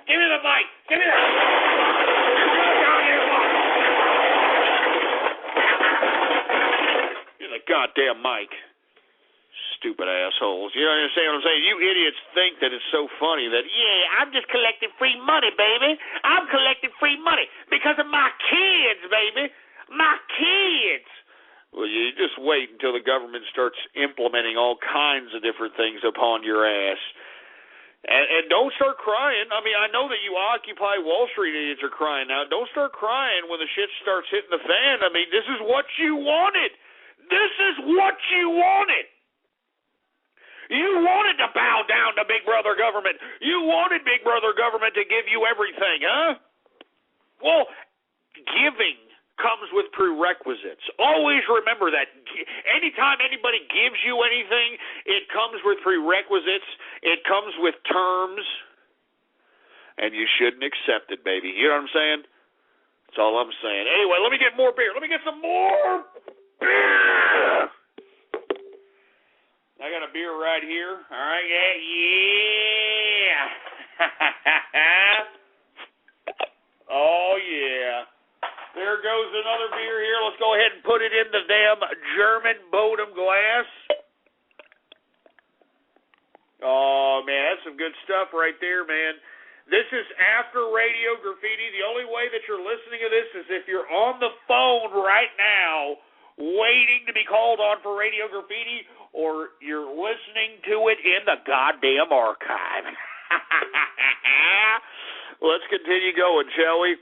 Give me the mic. Give me the Give me the goddamn mic. Stupid assholes. You understand what I'm saying? You idiots think that it's so funny that, yeah, I'm just collecting free money, baby. I'm collecting free money because of my kids, baby. My kids. Well, you just wait until the government starts implementing all kinds of different things upon your ass. And don't start crying. I mean, I know that you Occupy Wall Street idiots are crying now. Don't start crying when the shit starts hitting the fan. I mean, this is what you wanted. This is what you wanted. You wanted to bow down to Big Brother government. You wanted Big Brother government to give you everything, huh? Well, giving comes with prerequisites. Always remember that. Anytime anybody gives you anything, it comes with prerequisites. It comes with terms. And you shouldn't accept it, baby. You know what I'm saying? That's all I'm saying. Anyway, let me get more beer. Let me get some more beer. I got a beer right here. All right, yeah. Oh, yeah. There goes another beer here. Let's go ahead and put it in the damn German Bodum glass. Oh, man, that's some good stuff right there, man. This is after Radio Graffiti. The only way that you're listening to this is if you're on the phone right now waiting to be called on for Radio Graffiti, or you're listening to it in the goddamn archive. Let's continue going, shall we?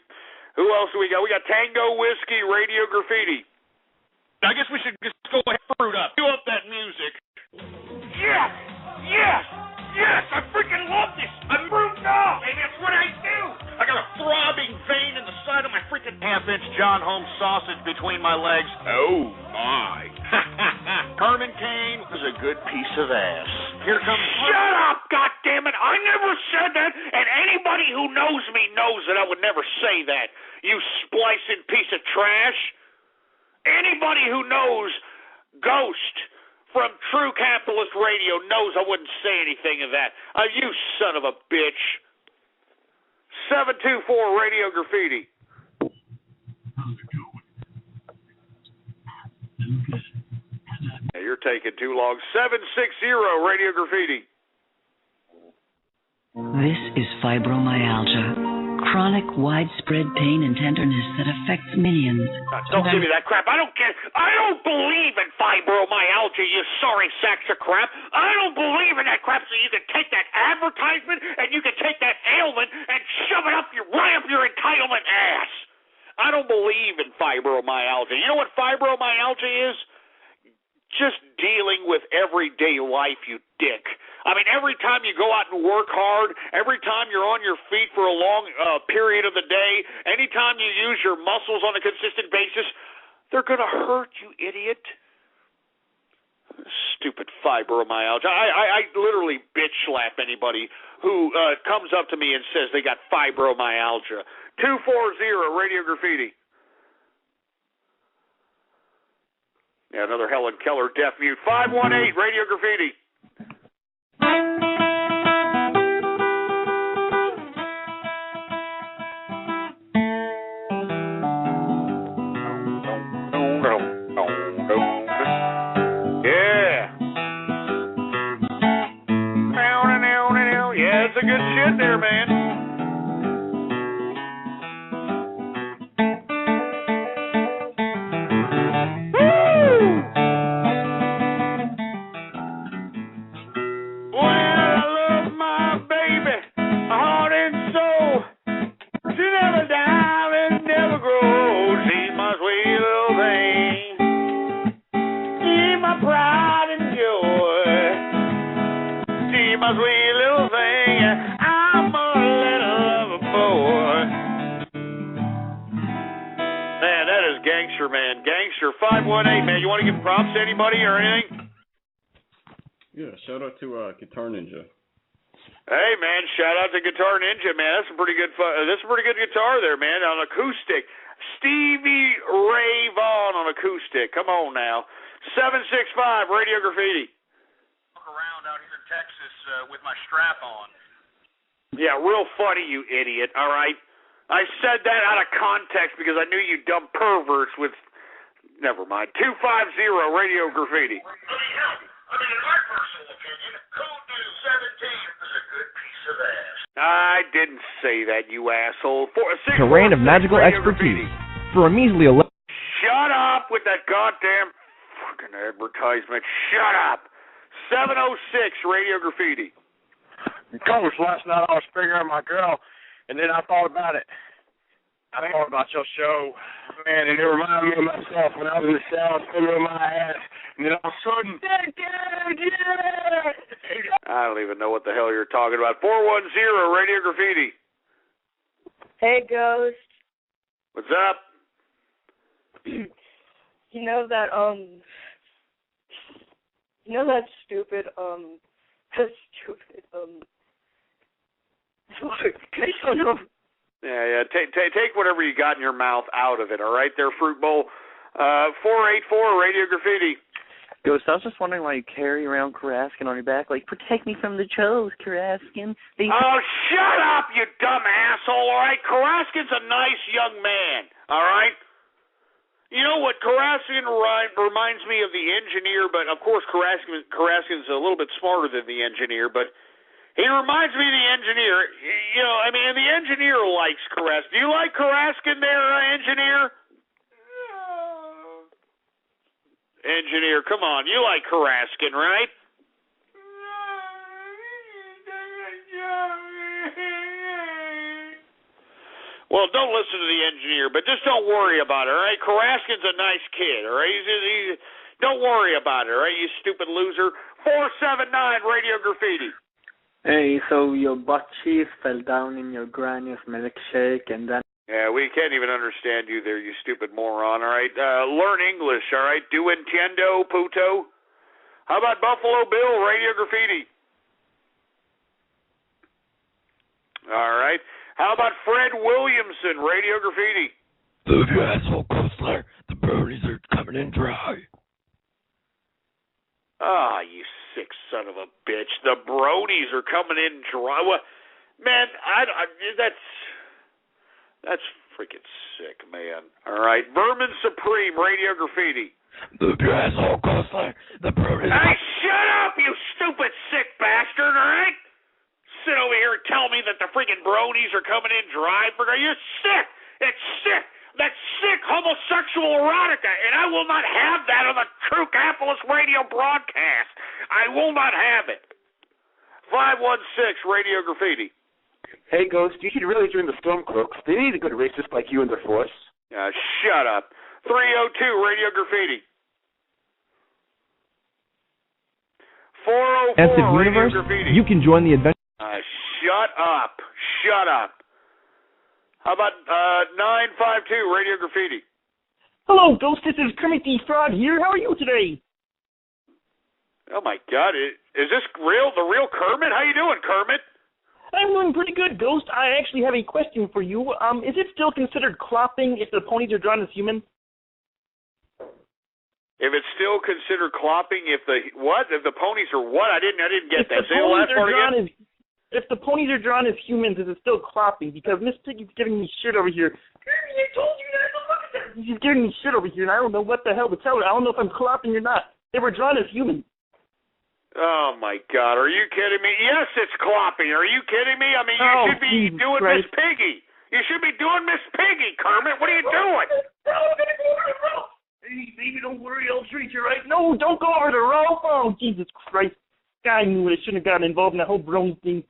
Who else do we got? We got Tango Whiskey, Radio Graffiti. I guess we should just go ahead and fruit up. Cue up that music. Yes! Yes! Yes! I freaking love this! I'm fruiting up! Baby, that's what I do! I got a throbbing vein in the side of my freaking Half-inch John Holmes sausage between my legs. Oh, my. Carmen Kane is a good piece of ass. Here comes... Shut up, goddammit! I never said that, and anybody who knows me knows that I would never say that, you splicing piece of trash. Anybody who knows Ghost from True Capitalist Radio knows I wouldn't say anything of that. You son of a bitch. 724 Radio Graffiti. Yeah, you're taking too long. 760 Radio Graffiti. This is fibromyalgia, chronic, widespread pain and tenderness that affects millions. Don't give me that crap. I don't believe in fibromyalgia, you sorry sacks of crap. I don't believe in that crap, so you can take that advertisement and you can take that ailment and shove it right up your entitlement ass. I don't believe in fibromyalgia. You know what fibromyalgia is? Just dealing with everyday life, you dick. I mean, every time you go out and work hard, every time you're on your feet for a long period of the day, anytime you use your muscles on a consistent basis, they're going to hurt, you idiot. Stupid fibromyalgia. I literally bitch slap anybody who comes up to me and says they got fibromyalgia. 240 Radio Graffiti. Yeah, another Helen Keller deaf mute. 518 Radio Graffiti. Yeah, it's a good shit there, man. Man, 518, man. You want to give props to anybody or anything? Yeah, shout out to Guitar Ninja. Hey, man, shout out to Guitar Ninja, man. That's a pretty good that's a pretty good guitar there, man, on acoustic. Stevie Ray Vaughan on acoustic. Come on now. 765 Radio Graffiti. Around out here in Texas with my strap on. Yeah, real funny, you idiot, all right? I said that out of context because I knew you dumb perverts with... Never mind. 250 Radio Graffiti. I mean, in my personal opinion, Kudu 17 is a good piece of ass. I didn't say that, you asshole. Terrain of magical expertise. For a measly 11... Shut up with that goddamn fucking advertisement. Shut up. 706 Radio Graffiti. Coach, last night I was figuring my girl, and then I thought about it. I thought about your show, man, and it reminded me of myself when I was in the shower figuring my ass, and then all of a sudden, I don't even know what the hell you're talking about. 410 Radio Graffiti. Hey, Ghost. What's up? You know that stupid, I don't know. Yeah. Take whatever you got in your mouth out of it, all right there, Fruit Bowl. 484 Radio Graffiti. Ghost, I was just wondering why you carry around Karaskin on your back. Like, protect me from the trolls, Karaskin. Oh, shut up, you dumb asshole, all right? Karaskin's a nice young man, all right? You know what, Karaskin reminds me of the engineer, but of course Karaskin's a little bit smarter than the engineer, but he reminds me of the engineer. You know, I mean, the engineer likes Karaskin. Do you like Karaskin there, engineer? Engineer, come on. You like Karaskin, right? Well, don't listen to the engineer, but just don't worry about it, all right? Karaskin's a nice kid, all right? Don't worry about it, all right, you stupid loser. 479 Radio Graffiti. Hey, so your butt cheeks fell down in your granny's milkshake and then... Yeah, we can't even understand you there, you stupid moron, all right? Learn English, all right? Do entiendo, puto? How about Buffalo Bill, Radio Graffiti? All right. How about Fred Williamson, Radio Graffiti? Look, you asshole Coastler. The bronies are coming in dry. Ah, you sick son of a bitch. The bronies are coming in dry. Well, man, that's freaking sick, man. All right. Vermin Supreme, Radio Graffiti. Look, you asshole Coastler. The bronies Hey, shut up, you stupid sick bastard, all right? Sit over here and tell me that the freaking bronies are coming in dry. You're sick. It's sick. That's sick homosexual erotica, and I will not have that on the True Capitalist Radio broadcast. I will not have it. 516 Radio Graffiti. Hey, Ghost, you should really join the Stormcloaks. They need a good racist like you in their force. Shut up. 302 Radio Graffiti. 404 Radio Universe, Graffiti. you can join the adventure. Shut up. Shut up. How about 952 Radio Graffiti? Hello, Ghost. This is Kermit the Frog here. How are you today? Oh, my God. Is this real? The real Kermit? How you doing, Kermit? I'm doing pretty good, Ghost. I actually have a question for you. Is it still considered clopping if the ponies are drawn as human? If it's still considered clopping, if the ponies are what? I didn't get that. Say the last part again. If the ponies are drawn as humans, is it still clopping? Because Miss Piggy's giving me shit over here. I told you not to look at that. She's giving me shit over here, and I don't know what the hell to tell her. I don't know if I'm clopping or not. They were drawn as humans. Oh, my God. Are you kidding me? Yes, it's clopping. Are you kidding me? I mean, you should be doing Miss Piggy. You should be doing Miss Piggy, Kermit. What are you doing? Hey, baby, don't worry. I'll treat you right. No, don't go over to Ralph. Oh, Jesus Christ. I knew it. I shouldn't have gotten involved in that whole brony thing.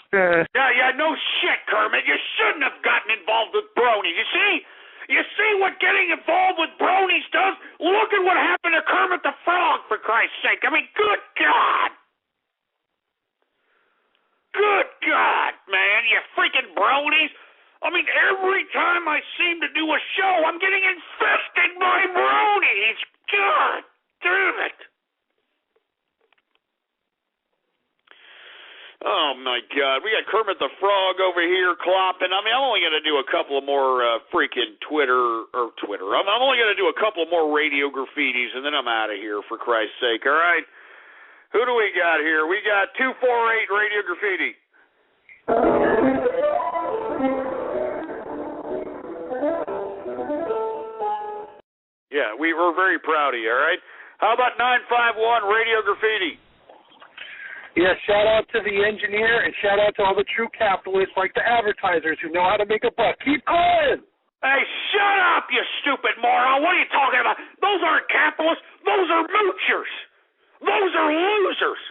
Yeah, no shit, Kermit. You shouldn't have gotten involved with bronies. You see? You see what getting involved with bronies does? Look at what happened to Kermit the Frog, for Christ's sake. I mean, good God. Good God, man. You freaking bronies. I mean, every time I seem to do a show, I'm getting infested by bronies. God damn it. Oh, my God. We got Kermit the Frog over here clopping. I mean, I'm only going to do a couple of more freaking Twitter. I'm only going to do a couple more radio graffitis, and then I'm out of here, for Christ's sake, all right? Who do we got here? We got 248 Radio Graffiti. Yeah, we were very proud of you, all right? How about 951 Radio Graffiti? Yeah, shout out to the engineer and shout out to all the true capitalists like the advertisers who know how to make a buck. Keep going! Hey, shut up, you stupid moron. What are you talking about? Those aren't capitalists. Those are moochers. Those are losers.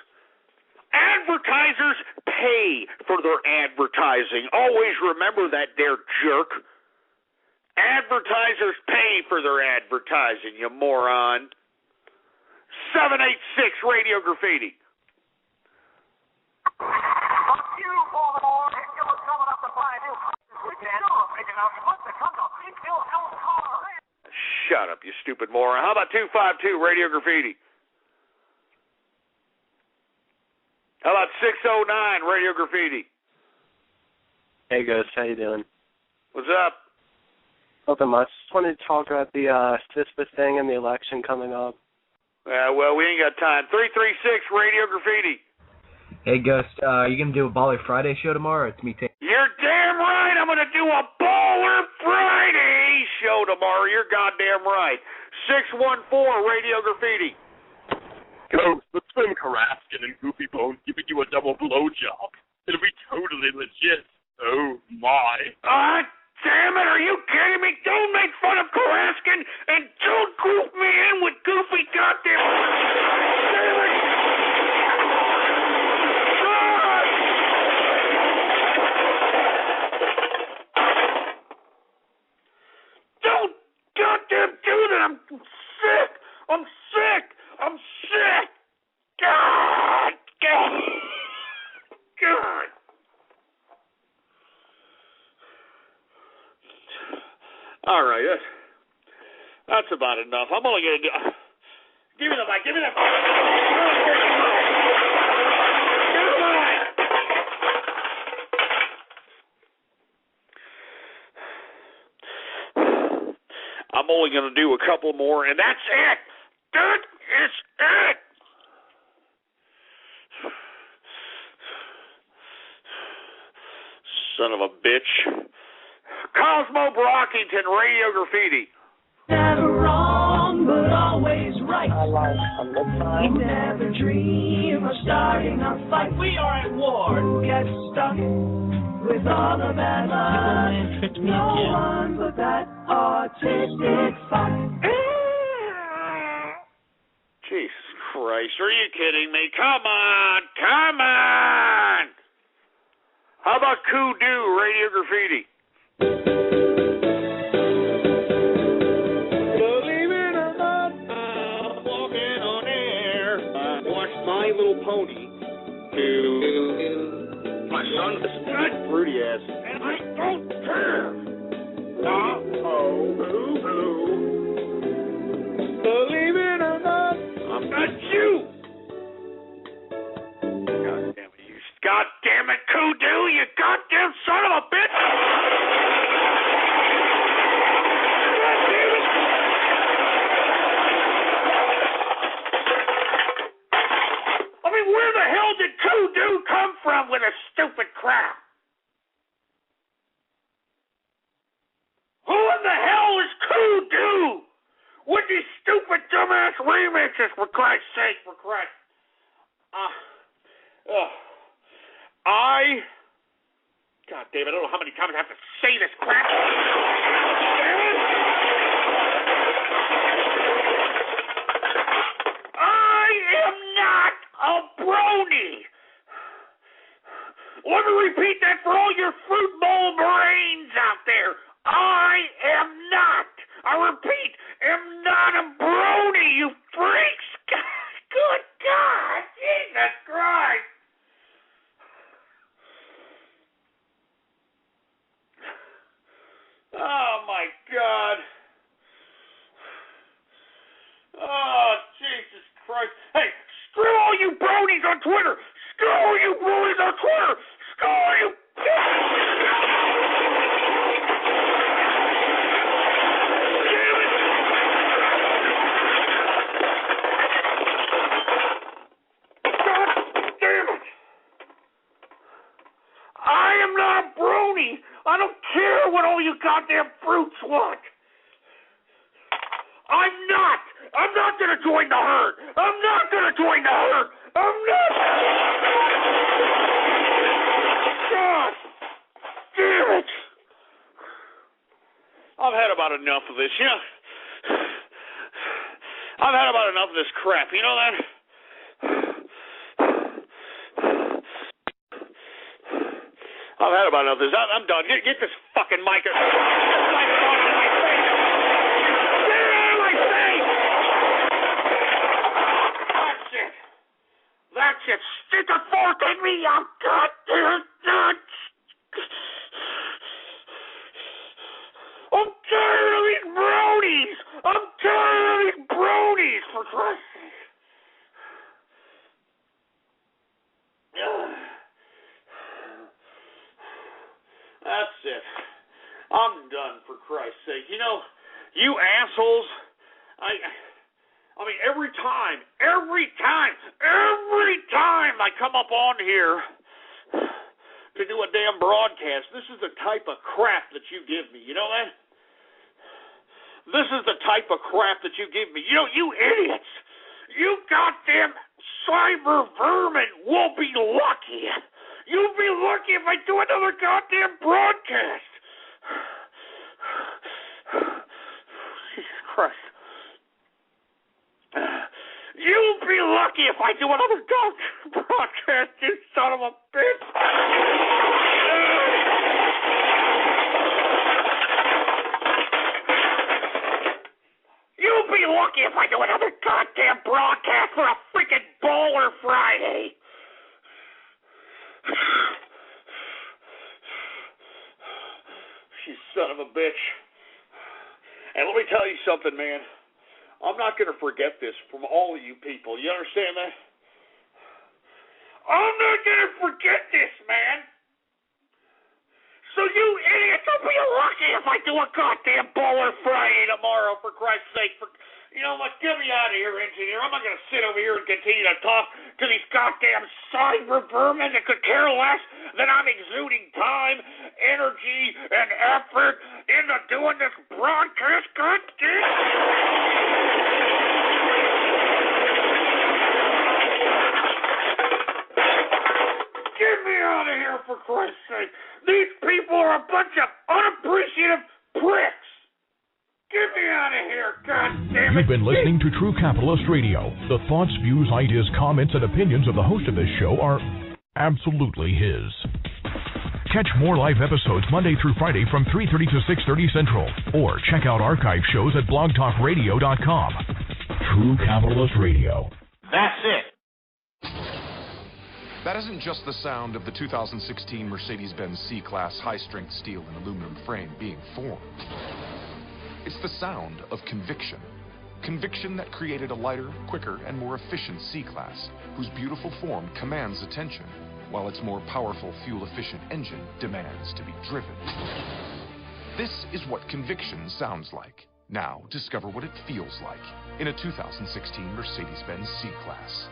Advertisers pay for their advertising. Always remember that, there jerk. Advertisers pay for their advertising, you moron. 786 Radio Graffiti. Shut up, you stupid moron. How about 252 Radio Graffiti? How about 609 Radio Graffiti? Hey, Ghost. How you doing? What's up? Nothing much. Just wanted to talk about the CISPA thing and the election coming up. Well, we ain't got time. 336 Radio Graffiti. Hey, Ghost, you going to do a Baller Friday show tomorrow? It's me taking... You're damn right. I'm going to do a Baller Friday show tomorrow. You're goddamn right. 614 Radio Graffiti. Ghost, let's spend Karaskin and Goofy Bones giving you a double blowjob. It'll be totally legit. Oh, my. Damn it, are you kidding me? Don't make fun of Karaskin and don't group me in with Goofy goddamn... Damn it! Don't goddamn do that! I'm sick! I'm sick! I'm sick! God! All right, that's about enough. I'm only going to do... Give me the mic. Give me that mic. Give me the mic. I'm only going to do a couple more, and that's it. That is it. Son of a bitch. Cosmo Brockington, Radio Graffiti. Never wrong, but always right. We never dream of starting a fight. We are at war. Who gets stuck with all the bad luck? No one but that autistic fuck. Jesus Christ, are you kidding me? Come on, come on. How about Kudu, Radio Graffiti? Believe it or not, I'm walking on air. I watched My Little Pony. My son is that fruity ass, and I don't care. Believe it or not, I'm not you. God damn it, you goddamn it, Kudu, you goddamn son of a bitch. Where the hell did Kudu come from with a stupid crap? Who in the hell is Kudu with these stupid dumbass remixes, for Christ's sake, for Christ? God damn it, I don't know how many times I have to say this crap. I am not a brony. Let me repeat that for all your fruit bowl brains out there. I am not, I repeat, am not a brony, you freaks. Good God, Jesus Christ. Oh, my God. Oh, Jesus Christ. Hey, screw all you bronies on Twitter. School you bullies on Twitter! School you... I am not a brony. I don't care what all you goddamn brutes want. I'm not gonna join the herd. I'm not gonna join the herd. I'm not. God damn it. I've had about enough of this, you know. I've had about enough of this crap, you know that? I've had about enough of this. I'm done. Get this fucking mic. Get this microphone out of my face. Get it out of my face. That's it. That's it. Stick a fork in me, you goddamn nuts. I'm tired of these bronies. I'm tired of these bronies, for Christ's sake. That's it. I'm done, for Christ's sake. You know, you assholes, I mean, every time I come up on here to do a damn broadcast, this is the type of crap that you give me. You know that? This is the type of crap that you give me. You know, you idiots, you goddamn cyber vermin will be lucky. You'll be lucky if I do another goddamn broadcast. Jesus Christ. You'll be lucky if I do another goddamn broadcast, you son of a bitch. You'll be lucky if I do another goddamn broadcast for a freaking Baller Friday. You son of a bitch. And let me tell you something, man. I'm not going to forget this from all of you people. You understand that? I'm not going to forget this, man. So you idiots will be lucky if I do a goddamn Baller Friday tomorrow, for Christ's sake. You know what? Get me out of here, engineer. I'm not going to sit over here and continue to talk to these goddamn cyber vermin that could care less that I'm exuding time, energy, and effort into doing this broadcast. God damn. Get me out of here, for Christ's sake. These people are a bunch of unappreciative pricks. Get me out of here, God damn it. You've been listening to True Capitalist Radio. The thoughts, views, ideas, comments, and opinions of the host of this show are absolutely his. Catch more live episodes Monday through Friday from 3:30 to 6:30 Central. Or check out archive shows at blogtalkradio.com. True Capitalist Radio. That's it. That isn't just the sound of the 2016 Mercedes-Benz C-Class high-strength steel and aluminum frame being formed. It's the sound of conviction. Conviction that created a lighter, quicker, and more efficient C-Class, whose beautiful form commands attention, while its more powerful, fuel-efficient engine demands to be driven. This is what conviction sounds like. Now, discover what it feels like in a 2016 Mercedes-Benz C-Class.